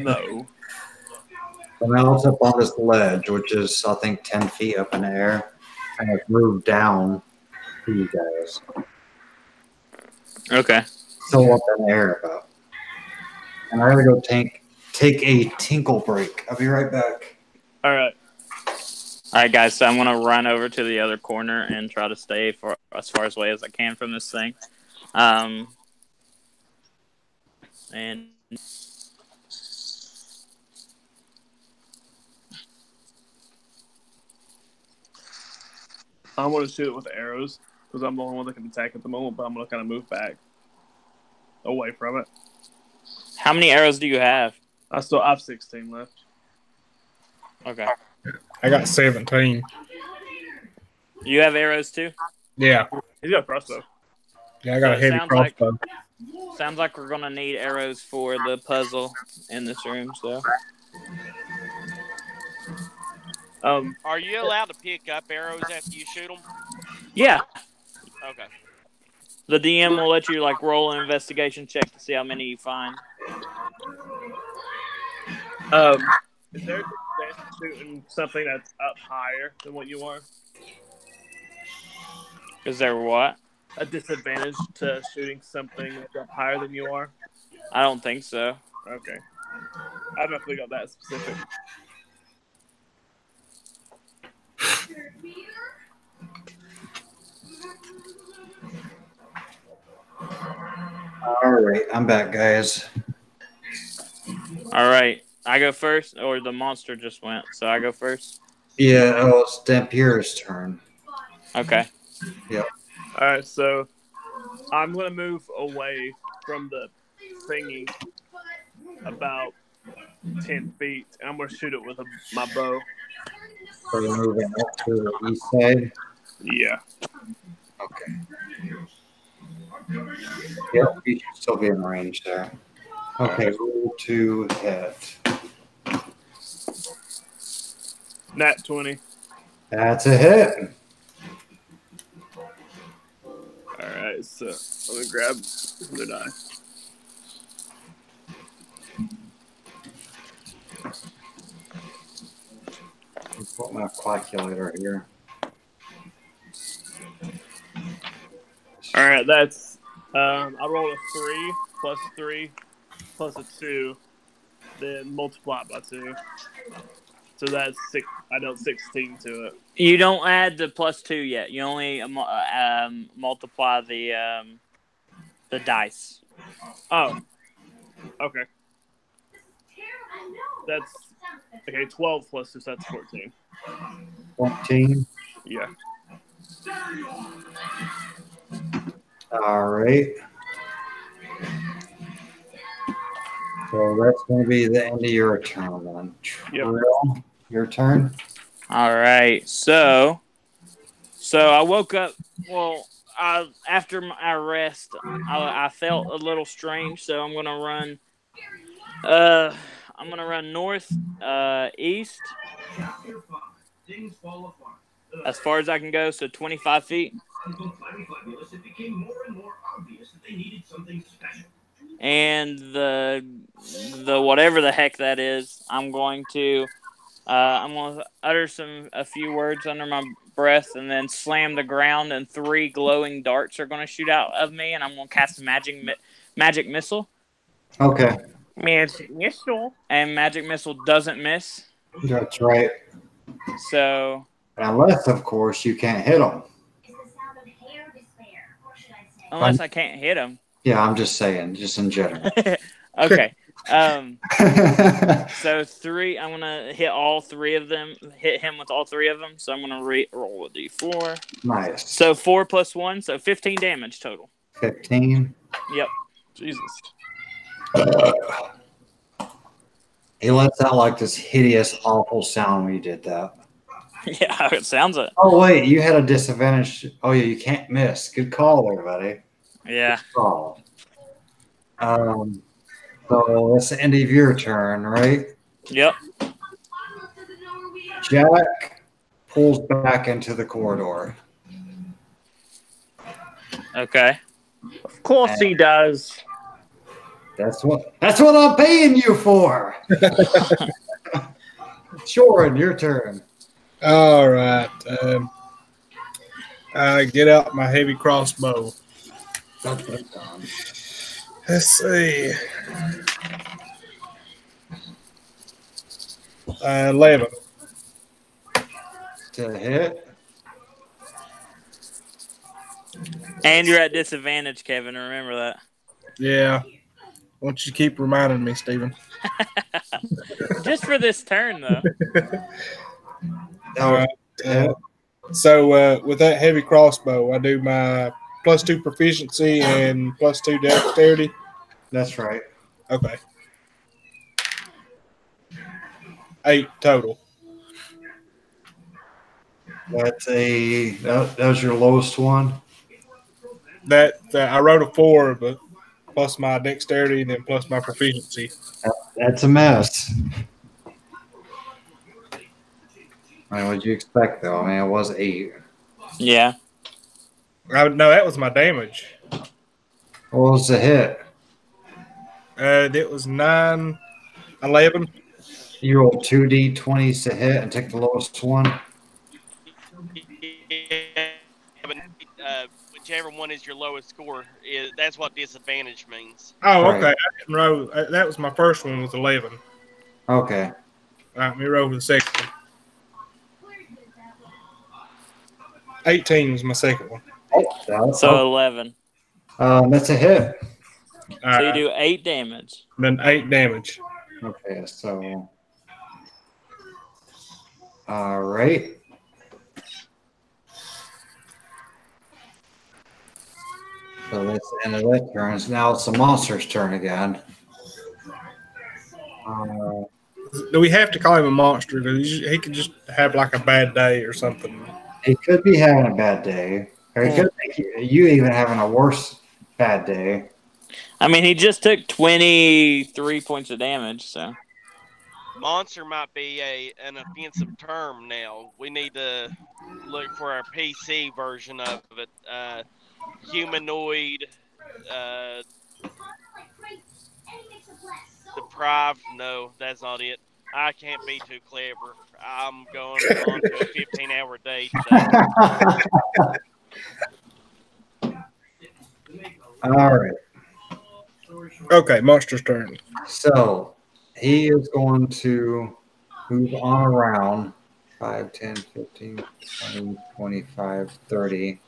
No. So now it's up on this ledge, which is, I think, 10 feet up in the air. And it's moved down to you guys. Okay. Still up in the air about. And I gotta go take a tinkle break. I'll be right back. All right. All right, guys, so I'm going to run over to the other corner and try to stay for as far away as I can from this thing. And I want to shoot it with arrows because I'm the only one that can attack at the moment, but I'm going to kind of move back away from it. How many arrows do you have? I have 16 left. Okay. I got 17. You have arrows too? Yeah. He's got a crossbow. Yeah, I got a heavy crossbow. Sounds like we're going to need arrows for the puzzle in this room, so. Are you allowed to pick up arrows after you shoot them? Yeah. Okay. The DM will let you like roll an investigation check to see how many you find. Is there shooting something that's up higher than what you are? Is there what? A disadvantage to shooting something up higher than you are? I don't think so. Okay. I don't know if we got that specific. All right, I'm back, guys. All right. I go first, or the monster just went, so I go first? Yeah, it's Dampier's turn. Okay. Yep. All right, so I'm going to move away from the thingy about 10 feet, and I'm going to shoot it with my bow. So we're moving up to the east side? Yeah. Okay. Yep, you should still be in range there. Okay, roll to hit. Nat 20. That's a hit. Alright, so let me grab the die. Put my calculator here. Alright, that's I rolled a 3 plus 3 plus a 2, then multiply it by 2. So that's 6. I dealt 16 to it. You don't add the +2 yet. You only multiply the dice. Oh. Okay. That's okay. 12 plus 2, so that's 14. 14. Yeah. All right. So that's going to be the end of your turn then. Trill, your turn. All right. So I woke up. Well, after my rest, I felt a little strange. So I'm gonna run. I'm gonna run north, east, as far as I can go. So 25 feet. And the whatever the heck that is, I'm going to utter a few words under my breath and then slam the ground, and 3 glowing darts are going to shoot out of me, and I'm going to cast a magic missile. Okay. Magic missile. And magic missile doesn't miss. That's right. So. Unless, of course, you can't hit them. Unless I can't hit him. Yeah, I'm just saying, just in general. Okay. So 3, I'm gonna hit all 3 of them. Hit him with all 3 of them. So I'm gonna roll a d4. Nice. So 4 plus 1, so 15 damage total. 15. Yep. Jesus. He lets out like this hideous, awful sound when you did that. Yeah, it sounds it. Oh wait, you had a disadvantage. Oh yeah, you can't miss. Good call there, buddy. Yeah. Good call. So that's the end of your turn, right? Yep. Jack pulls back into the corridor. Okay. Of course he does. That's what I'm paying you for. Shorin, your turn. All right. I get out my heavy crossbow. Let's see. 11. To hit. And you're at disadvantage, Kevin. Remember that. Yeah. Why don't you keep reminding me, Stephen? Just for this turn, though. All right. So with that heavy crossbow, I do my +2 proficiency and +2 dexterity. That's right. Okay. 8 total. That's that was your lowest one. That I wrote a 4, but plus my dexterity and then plus my proficiency. That's a mess. I mean, what'd you expect though? I mean, it was 8. Yeah. No, that was my damage. What was the hit? That was 9, 11. You rolled 2d20s to hit and take the lowest one. whichever one is your lowest score, that's what disadvantage means. Oh, Right. okay. I didn't roll. That was my first one was 11. Okay. All right, let me roll for the second one. 18 was my second one. So 11. That's a hit. All So you right. do 8 damage. Then 8 damage. Okay, so all right. So that's the end of that turn. So now it's the monster's turn again. Do we have to call him a monster? He could just have like a bad day or something. He could be having a bad day, or he could make you even having a worse bad day. I mean, he just took 23 points of damage, so. Monster might be an offensive term now. We need to look for our PC version of it. Humanoid, deprived. No, that's not it. I can't be too clever. I'm going on to a 15-hour day today. All right. Okay, monster's turn. So he is going to move on around 5, 10, 15, 20, 25, 30.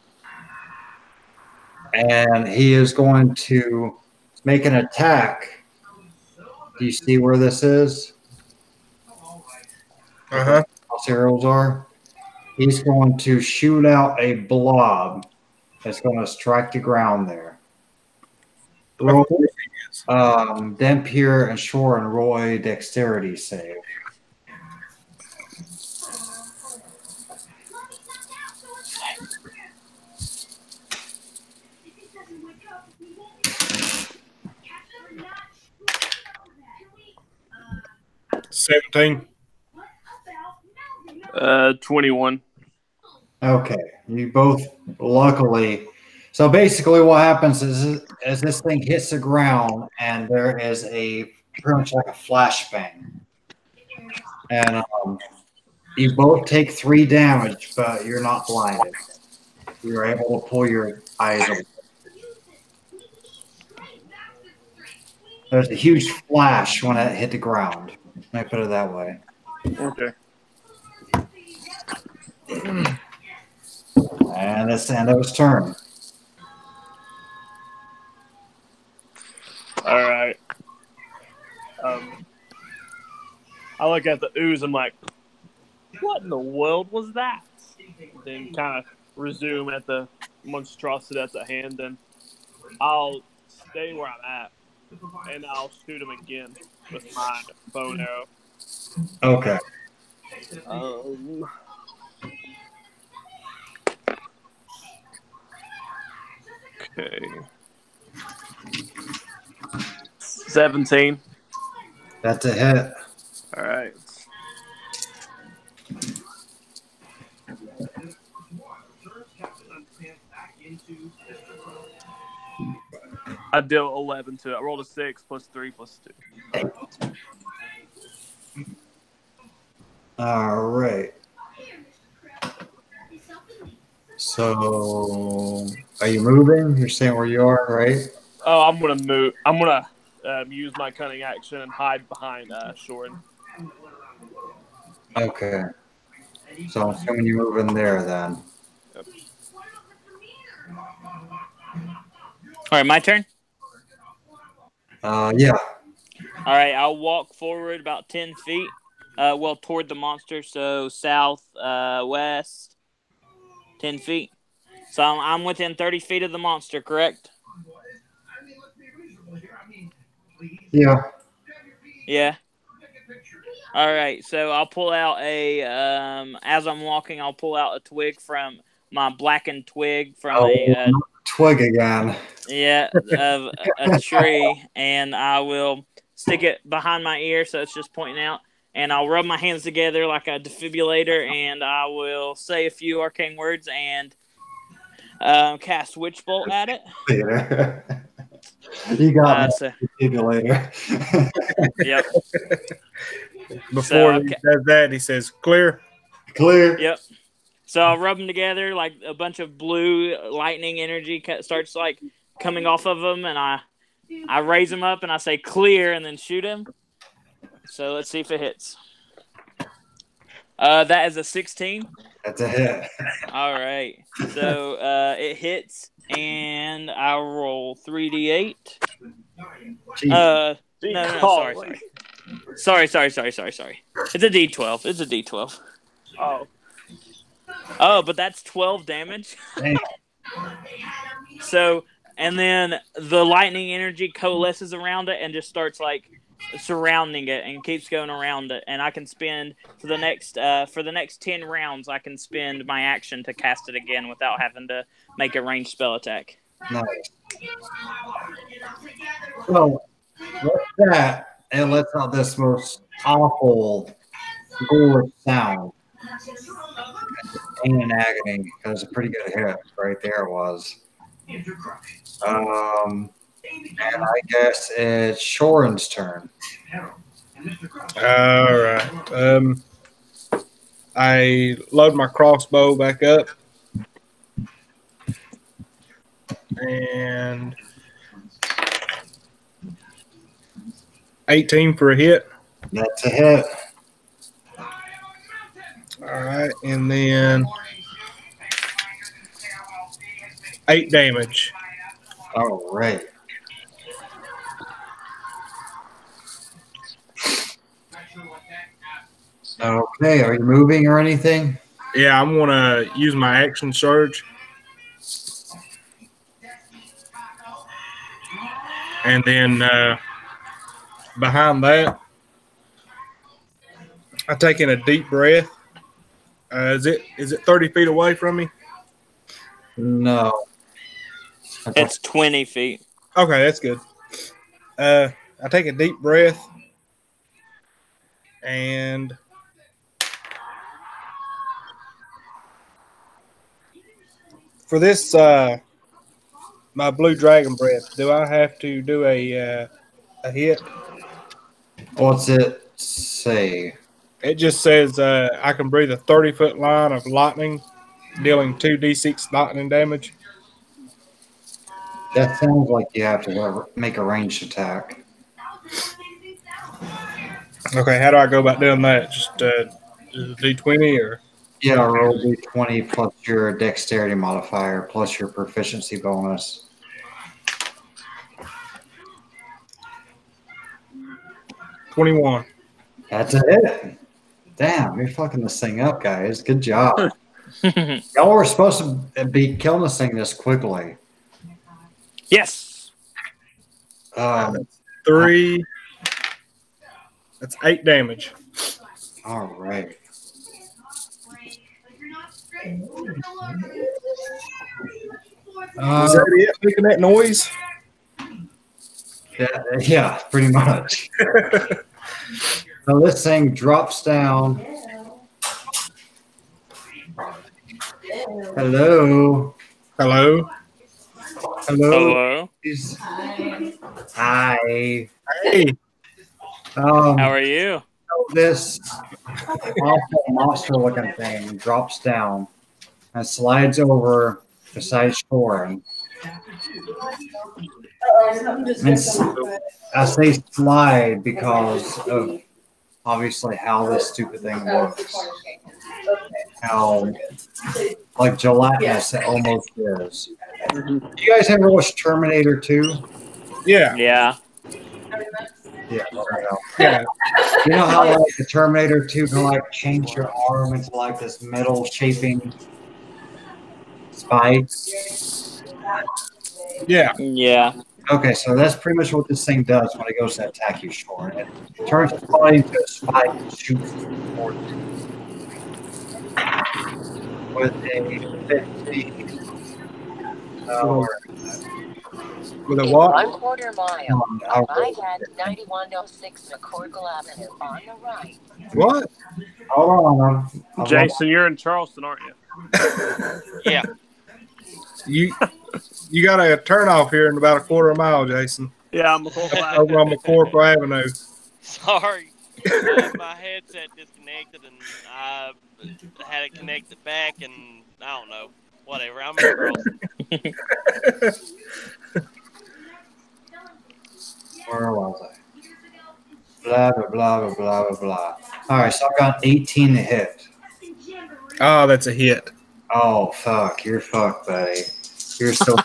And he is going to make an attack. Do you see where this is? Uh-huh. Arrows are. He's going to shoot out a blob that's going to strike the ground there. Roll, Dampier and Shore and Roy dexterity save. $17. 21. Okay, you both luckily. So basically, what happens is as this thing hits the ground, and there is a pretty much like a flashbang, and you both take 3 damage, but you're not blinded. You're able to pull your eyes open. There's a huge flash when it hit the ground. Let me put it that way. Okay. And that's the end of his turn. All right. I look at the ooze. I'm like, what in the world was that? Then kind of resume at the monstrosity that's at hand. Then I'll stay where I'm at, and I'll shoot him again with my bow and arrow. Okay. Okay. 17. That's a hit. All right. I deal 11 to it. I rolled a 6 plus 3 plus 2. All right. So, are you moving? You're staying where you are, right? Oh, I'm gonna move. I'm gonna use my cunning action and hide behind Shorin. Okay. So I'm assuming you're moving there then. Yep. All right, my turn? Yeah. All right, I'll walk forward about 10 feet, toward the monster, so south, west, 10 feet. So I'm within 30 feet of the monster, correct? Yeah. Yeah. All right, so I'll pull out as I'm walking, I'll pull out a twig from my blackened twig from twig again. Yeah, of a tree, and I will stick it behind my ear so it's just pointing out, and I'll rub my hands together like a defibrillator, and I will say a few arcane words and cast Witch Bolt at it. You got defibrillator. Yep. Before he says that, he says, clear. Clear. Yep. So I'll rub them together, like a bunch of blue lightning energy starts like coming off of them, and I raise them up and I say clear, and then shoot him. So let's see if it hits. That is a 16. That's a hit. All right. So it hits, and I'll roll 3d8. No, sorry. Sorry. It's a d12. It's a d12. Oh, but that's 12 damage. So, and then the lightning energy coalesces around it and just starts like surrounding it and keeps going around it. And I can spend for the next 10 rounds, I can spend my action to cast it again without having to make a ranged spell attack. Nice. So, with that, it lets out this most awful gore sound. Pain and agony. That was a pretty good hit right there. It was. And I guess it's Shorin's turn. All right. I load my crossbow back up. And 18 for a hit. That's a hit. All right. And then 8 damage. All right. Okay, are you moving or anything? Yeah, I'm going to use my action surge. And then behind that, I take in a deep breath. Is it 30 feet away from me? No. It's 20 feet. Okay, that's good. I take a deep breath and for this my blue dragon breath, do I have to do a hit? What's it say? It just says I can breathe a 30-foot line of lightning, dealing 2d6 lightning damage. That sounds like you have to make a ranged attack. Okay, how do I go about doing that? Just D20 or? Yeah, roll D20 plus your dexterity modifier plus your proficiency bonus. $21. That's a hit. Damn, you're fucking this thing up, guys. Good job. Y'all were supposed to be killing this thing this quickly. Yes. 3. That's 8 damage. All right. Is that it? Making that noise? Yeah, pretty much. So this thing drops down. Hello. Hello. Hello. Hi. Hey. How are you? This awful monster-looking thing drops down and slides over beside Shorin. I say slide because of obviously how this stupid thing works. How like gelatinous it almost is. Do you guys ever watch Terminator 2? Yeah. Yeah. Yeah. You know how like the Terminator 2 can like change your arm into like this metal shaping spike? Yeah. Yeah. Okay, so that's pretty much what this thing does when it goes to attack you, Shorin. It turns its body into a spike and shoots towards you. With a 50. With a what? 1/4 mile. On right hand, 9106 McCorkle Avenue on the right. What? Hold on. Jason, you're in Charleston, aren't you? Yeah. You got a turn off here in about 1/4 mile, Jason. Yeah, I'm McCorkle over on McCorkle Avenue. Sorry. my headset disconnected, and I had it connected back, and I don't know. Whatever. I'm in Crossing. Where was I? Blah, blah, blah, blah, blah, blah, blah. All right, so I've got 18 to hit. Oh, that's a hit. Oh, fuck. You're fucked, buddy. You're so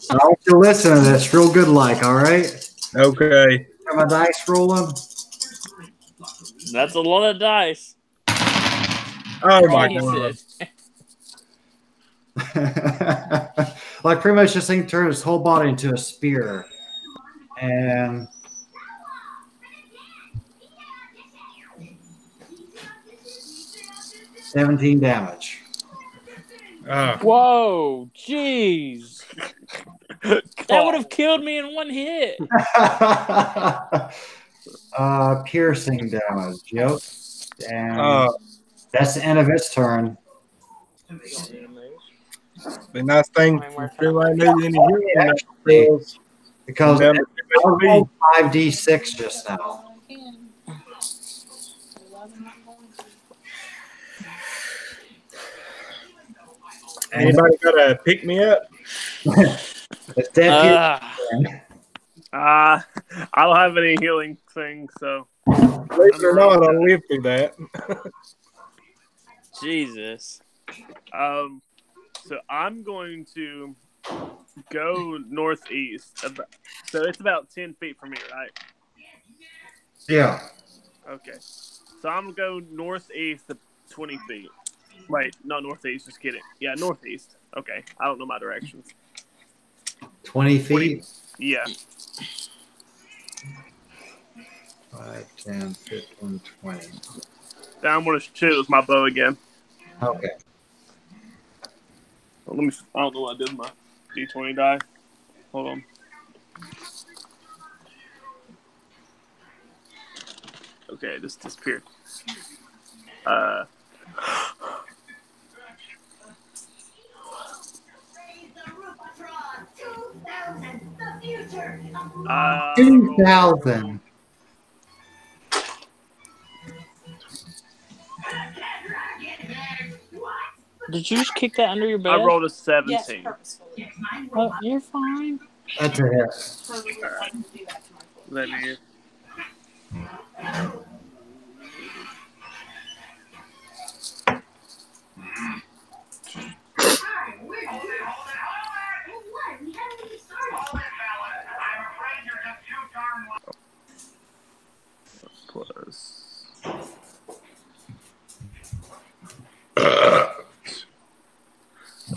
I want you to listen to this real good like, all right? Okay. Got my dice rolling? That's a lot of dice. Oh, my God. Like, pretty much this thing turned his whole body into a spear. And... 17 damage. Whoa, jeez. That would have killed me in one hit. Piercing damage. Yep. And that's the end of its turn. The nice thing feel I need any healing because I rolled 5d6 just now. Anybody got to pick me up? It's dead. I don't have any healing thing, so. Believe it or not, I'll live through that. Jesus. So I'm going to go northeast. So it's about 10 feet from here, right? Yeah. Okay. So I'm going to go northeast of 20 feet. Wait, not northeast, just kidding. Yeah, northeast. Okay. I don't know my directions. 20 feet? Yeah. 5, 10, 15, 20. Then I'm going to shoot with my bow again. Okay. Well, I don't know what I did with my D20 die. Hold on. Okay, it just disappeared. Uh, 2,000. Did you just kick that under your bed? I rolled a 17. Oh, you're fine. That's a hit. Alright. Let me. Plus.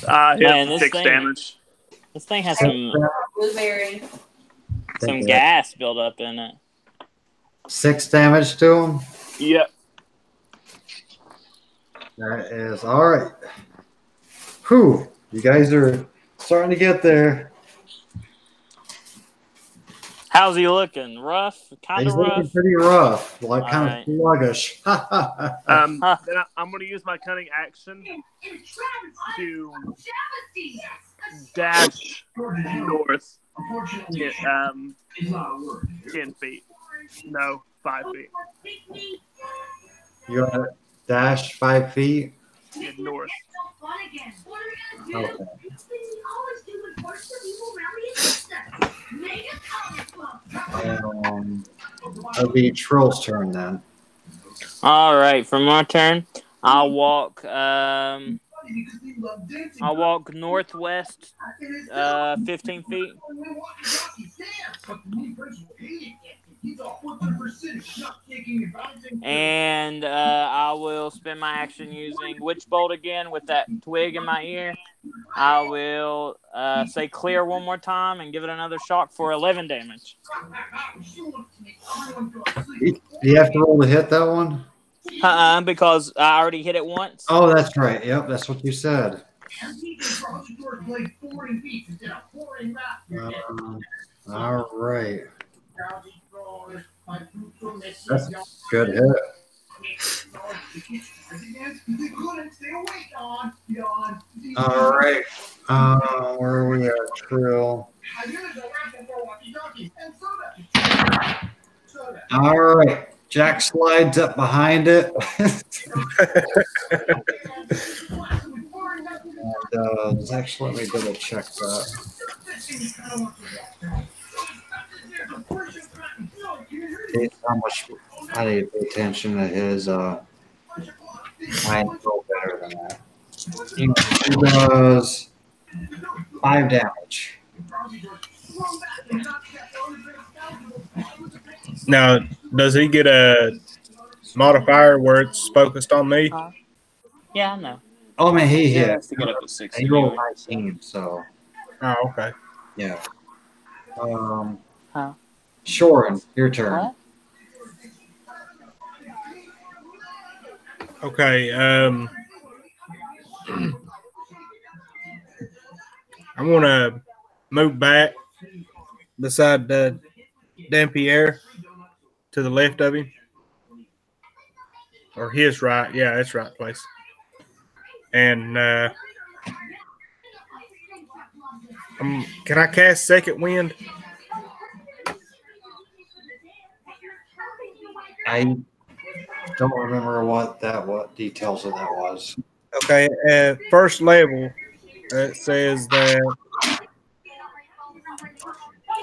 Man, Hit this 6 thing- damage. This thing has some Blueberry. gas built up in it. 6 damage to him. Yep. That is all right. Whew. You guys are starting to get there. How's he looking? Rough? Kind He's of looking rough? pretty rough, like kind Alright. of sluggish. Then I'm going to use my cunning action to dash north 10 feet. No, 5 feet. You want to dash 5 feet? Yeah, north. Okay. It'll be Trill's turn then. All right, for my turn, I'll walk northwest 15 feet. And I will spend my action using Witch Bolt again with that twig in my ear. I will say clear one more time and give it another shock for 11 damage. You have to roll to hit that one? Because I already hit it once. Oh, that's right. Yep, that's what you said. All right. That's a good hit. All right. Where are we at, Trill? All right. Jack slides up behind it. And actually, let me double check that. See how much I need to pay attention to his. I know better than that. He does 5 damage. Now, does he get a modifier where it's focused on me? Yeah, I know. Oh man, he hit. has to get up to 6 He rolled anyway. 19, so Oh, okay. yeah. Huh? Shorin, your turn. What? Okay. I want to move back beside Dampierre to the left of him. Or his right. Yeah, that's right place. And can I cast Second Wind? I don't remember what details of that was. Okay, at first level, it says that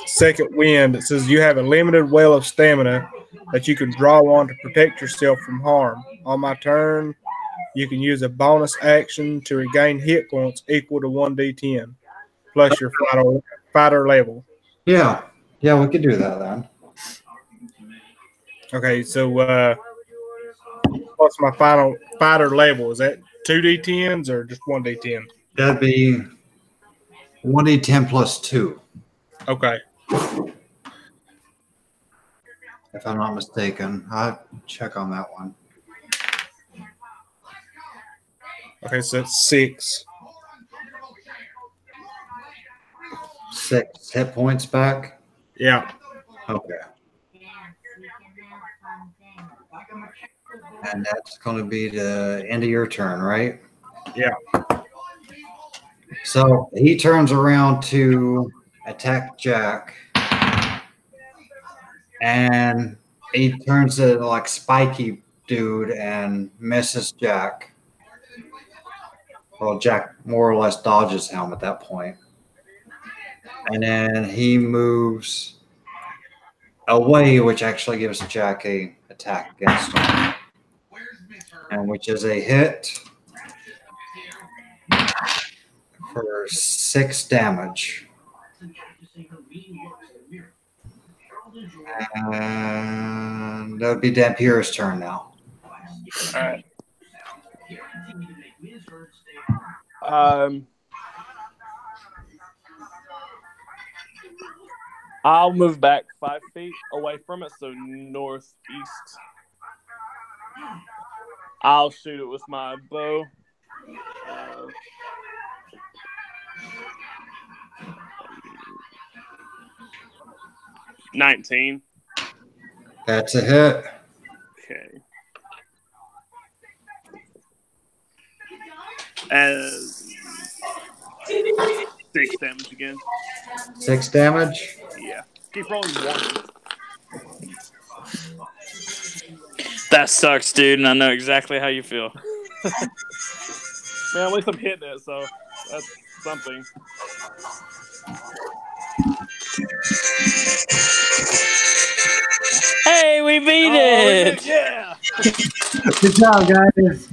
Second Wind, it says you have a limited well of stamina that you can draw on to protect yourself from harm. On my turn, you can use a bonus action to regain hit points equal to 1d10 plus your fighter level. Yeah, we could do that then. Okay, so what's my final fighter level? Is that 2d10s or just 1d10? That'd be 1d10 plus 2. Okay. If I'm not mistaken. I'll check on that one. Okay, so it's 6. 6 hit points back? Yeah. Okay. And that's going to be the end of your turn, right? Yeah. So he turns around to attack Jack. And he turns to like spiky dude and misses Jack. Well, Jack more or less dodges him at that point. And then he moves away, which actually gives Jack a attack against him. And which is a hit for 6 damage. And that would be Dampierre's turn now. All right. I'll move back 5 feet away from it, so northeast. I'll shoot it with my bow. 19. That's a hit. Okay. And 6 damage again. 6 damage? Yeah. Keep rolling 1. That sucks, dude, and I know exactly how you feel. Man, at least I'm hitting it, so that's something. Hey, we beat it! Yeah! Good job, guys.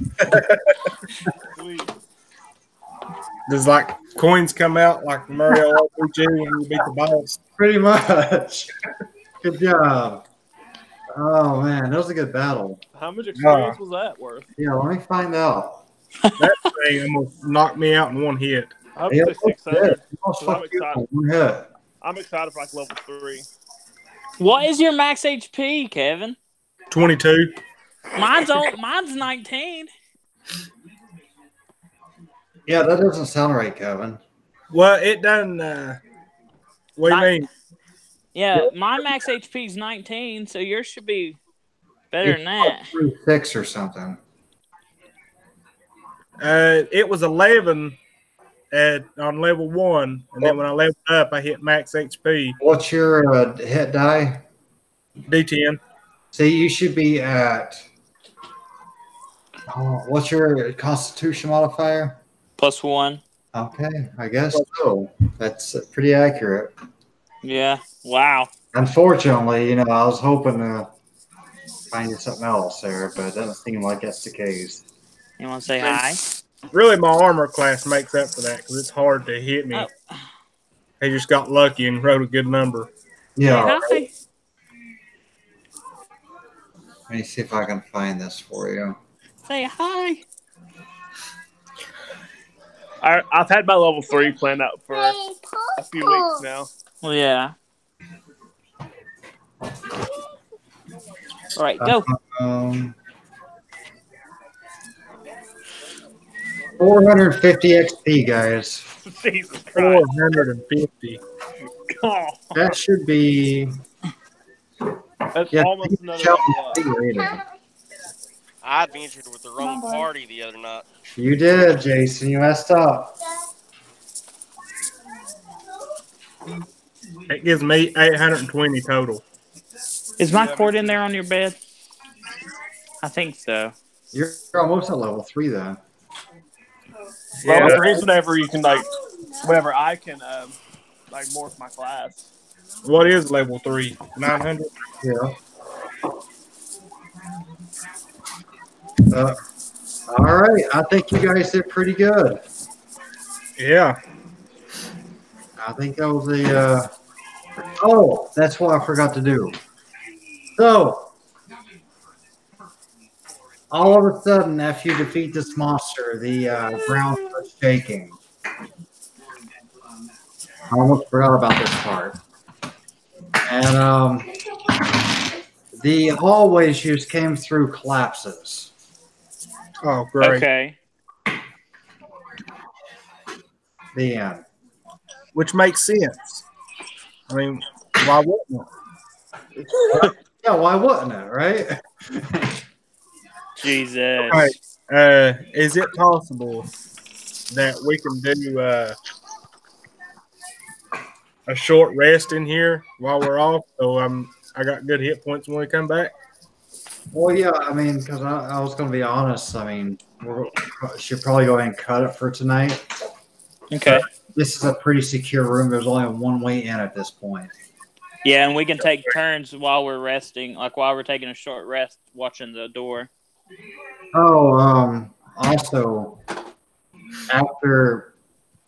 Does like coins come out like Mario RPG when you beat the boss? Pretty much. Good job. Oh man, that was a good battle. How much experience was that worth? Yeah, let me find out. That thing almost knocked me out in one hit. I hope it's 600. I'm excited. Hit. I'm excited for like level 3. What is your max HP, Kevin? 22. Mine's 19. Yeah, that doesn't sound right, Kevin. Well, it doesn't. What do you mean? Yeah, my max HP is 19, so yours should be better than that. 6 or something. It was 11 on level 1, and then when I leveled up, I hit max HP. What's your hit die? D10. See, you should be at. Oh, what's your Constitution modifier? +1. Okay, I guess so. That's pretty accurate. Yeah. Wow. Unfortunately, I was hoping to find you something else there, but it doesn't seem like that's the case. You want to say hi? Really, my armor class makes up for that because it's hard to hit me. Oh. He just got lucky and wrote a good number. Yeah. Say hi. Let me see if I can find this for you. Say hi. I've had my level 3 planned out for a few weeks now. Well, yeah. All right, go. 450 XP, guys. Jesus Christ. 450. Oh, That should be. that's Yeah, almost another Chelsea level up. rating. I adventured with the wrong party the other night. You did, Jason. You messed up. It gives me 820 total. Is my cord in there on your bed? I think so. You're almost at level 3, though. Level 3 is whenever you can, whenever I can, morph my class. What is level 3? 900? Yeah. All right. I think you guys did pretty good. Yeah. I think that was the. Oh, that's what I forgot to do. So, all of a sudden, after you defeat this monster, the ground starts shaking. I almost forgot about this part. And the hallways just came through collapses. Oh, great. Okay. The end. Which makes sense. I mean, why wouldn't it? Yeah, why wouldn't it, right? Jesus. All right. Is it possible that we can do a short rest in here while we're off? So I got good hit points when we come back. Well, yeah, I mean, because I was going to be honest. I mean, we should probably go ahead and cut it for tonight. Okay. This is a pretty secure room. There's only one way in at this point. Yeah, and we can take turns while we're resting, like while we're taking a short rest, watching the door. Oh, also, after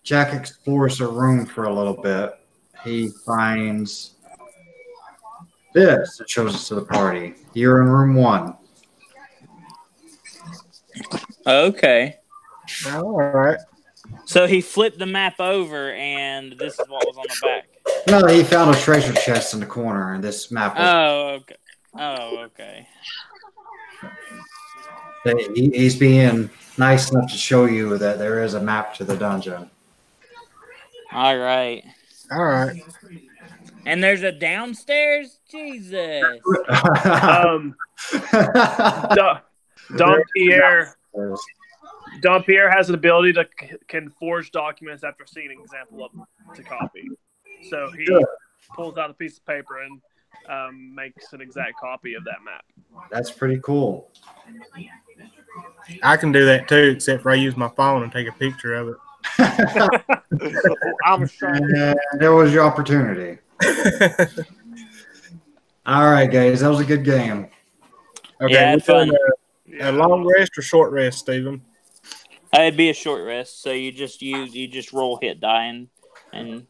Jack explores the room for a little bit, he finds this. It shows us to the party. You're in room 1. Okay. All right. So he flipped the map over, and this is what was on the back. No, he found a treasure chest in the corner, and this map was. Oh, okay. He's being nice enough to show you that there is a map to the dungeon. All right. All right. And there's a downstairs? Jesus. Don Pierre has an ability to can forge documents after seeing an example of them to copy. So he pulls out a piece of paper and makes an exact copy of that map. That's pretty cool. I can do that too, except for I use my phone and take a picture of it. I'm sure. There was your opportunity. All right, guys, that was a good game. Okay, Yeah, we're fun. doing a long rest or short rest, Stephen? It'd be a short rest, so you just roll hit die and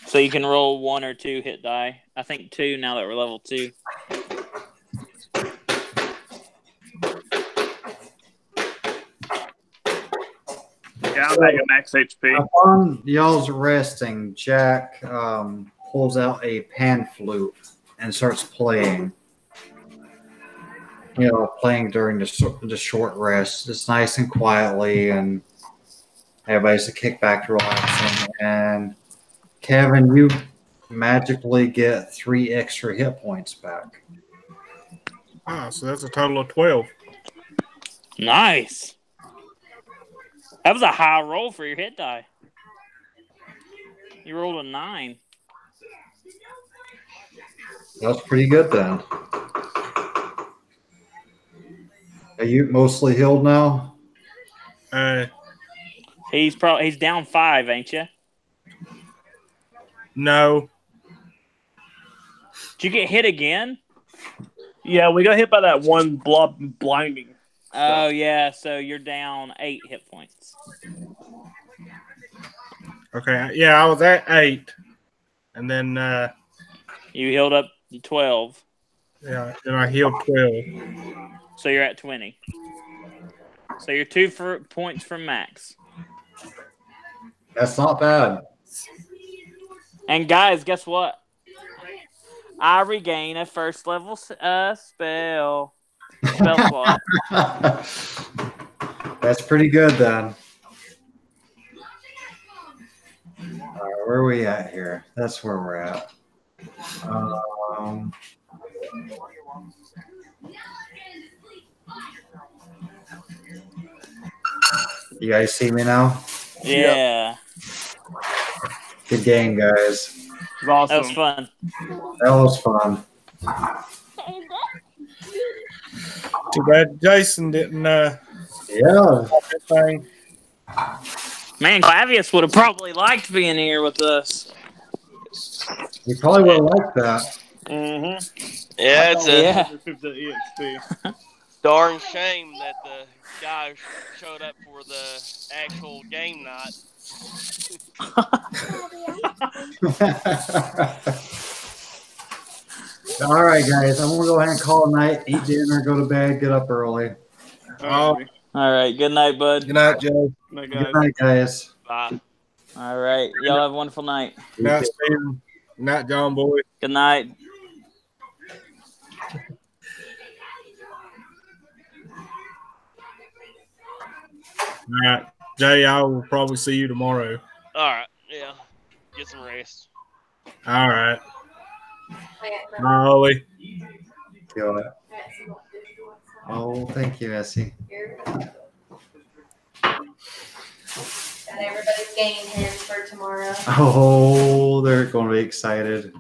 so you can roll 1 or 2 hit die. I think 2 now that we're level 2. Yeah, I'm at max HP. Upon y'all's resting, Jack pulls out a pan flute and starts playing. Playing during the short rest. It's nice and quietly, and everybody's to kick back, relaxing. And Kevin, you magically get 3 extra hit points back. Ah, so that's a total of 12. Nice. That was a high roll for your hit die. You rolled a 9. That's pretty good then. Are you mostly healed now? He's down 5, ain't you? No. Did you get hit again? Yeah, we got hit by that one blob blinding. Oh yeah, so you're down 8 hit points. Okay, yeah, I was at 8, and then you healed up to 12. Yeah, then I healed 12. So you're at 20. So you're 2 points from max. That's not bad. And guys, guess what? I regain a first level spell slot. That's pretty good then. All right, where are we at here? That's where we're at. You guys see me now? Yeah. Good game, guys. Awesome. That was fun. That was fun. Too bad Jason didn't. Yeah. Thing. Man, Clavius would have probably liked being here with us. You probably would have liked that. Mm-hmm. Yeah, it's a EXP. darn shame that the guy showed up for the actual game night. All right, guys. I'm gonna go ahead and call it night. Eat dinner, go to bed, get up early. All right. Good night, bud. Good night, Joe. Good night, guys. Bye. All right. Y'all have a wonderful night. Good night, Steven. Good night, John Boy. Good night. All right, Jay, I will probably see you tomorrow. All right. Yeah. Get some rest. All right. Bye, Ollie. Feel it. Oh, thank you, Essie. Got everybody's game hands for tomorrow. Oh, they're going to be excited.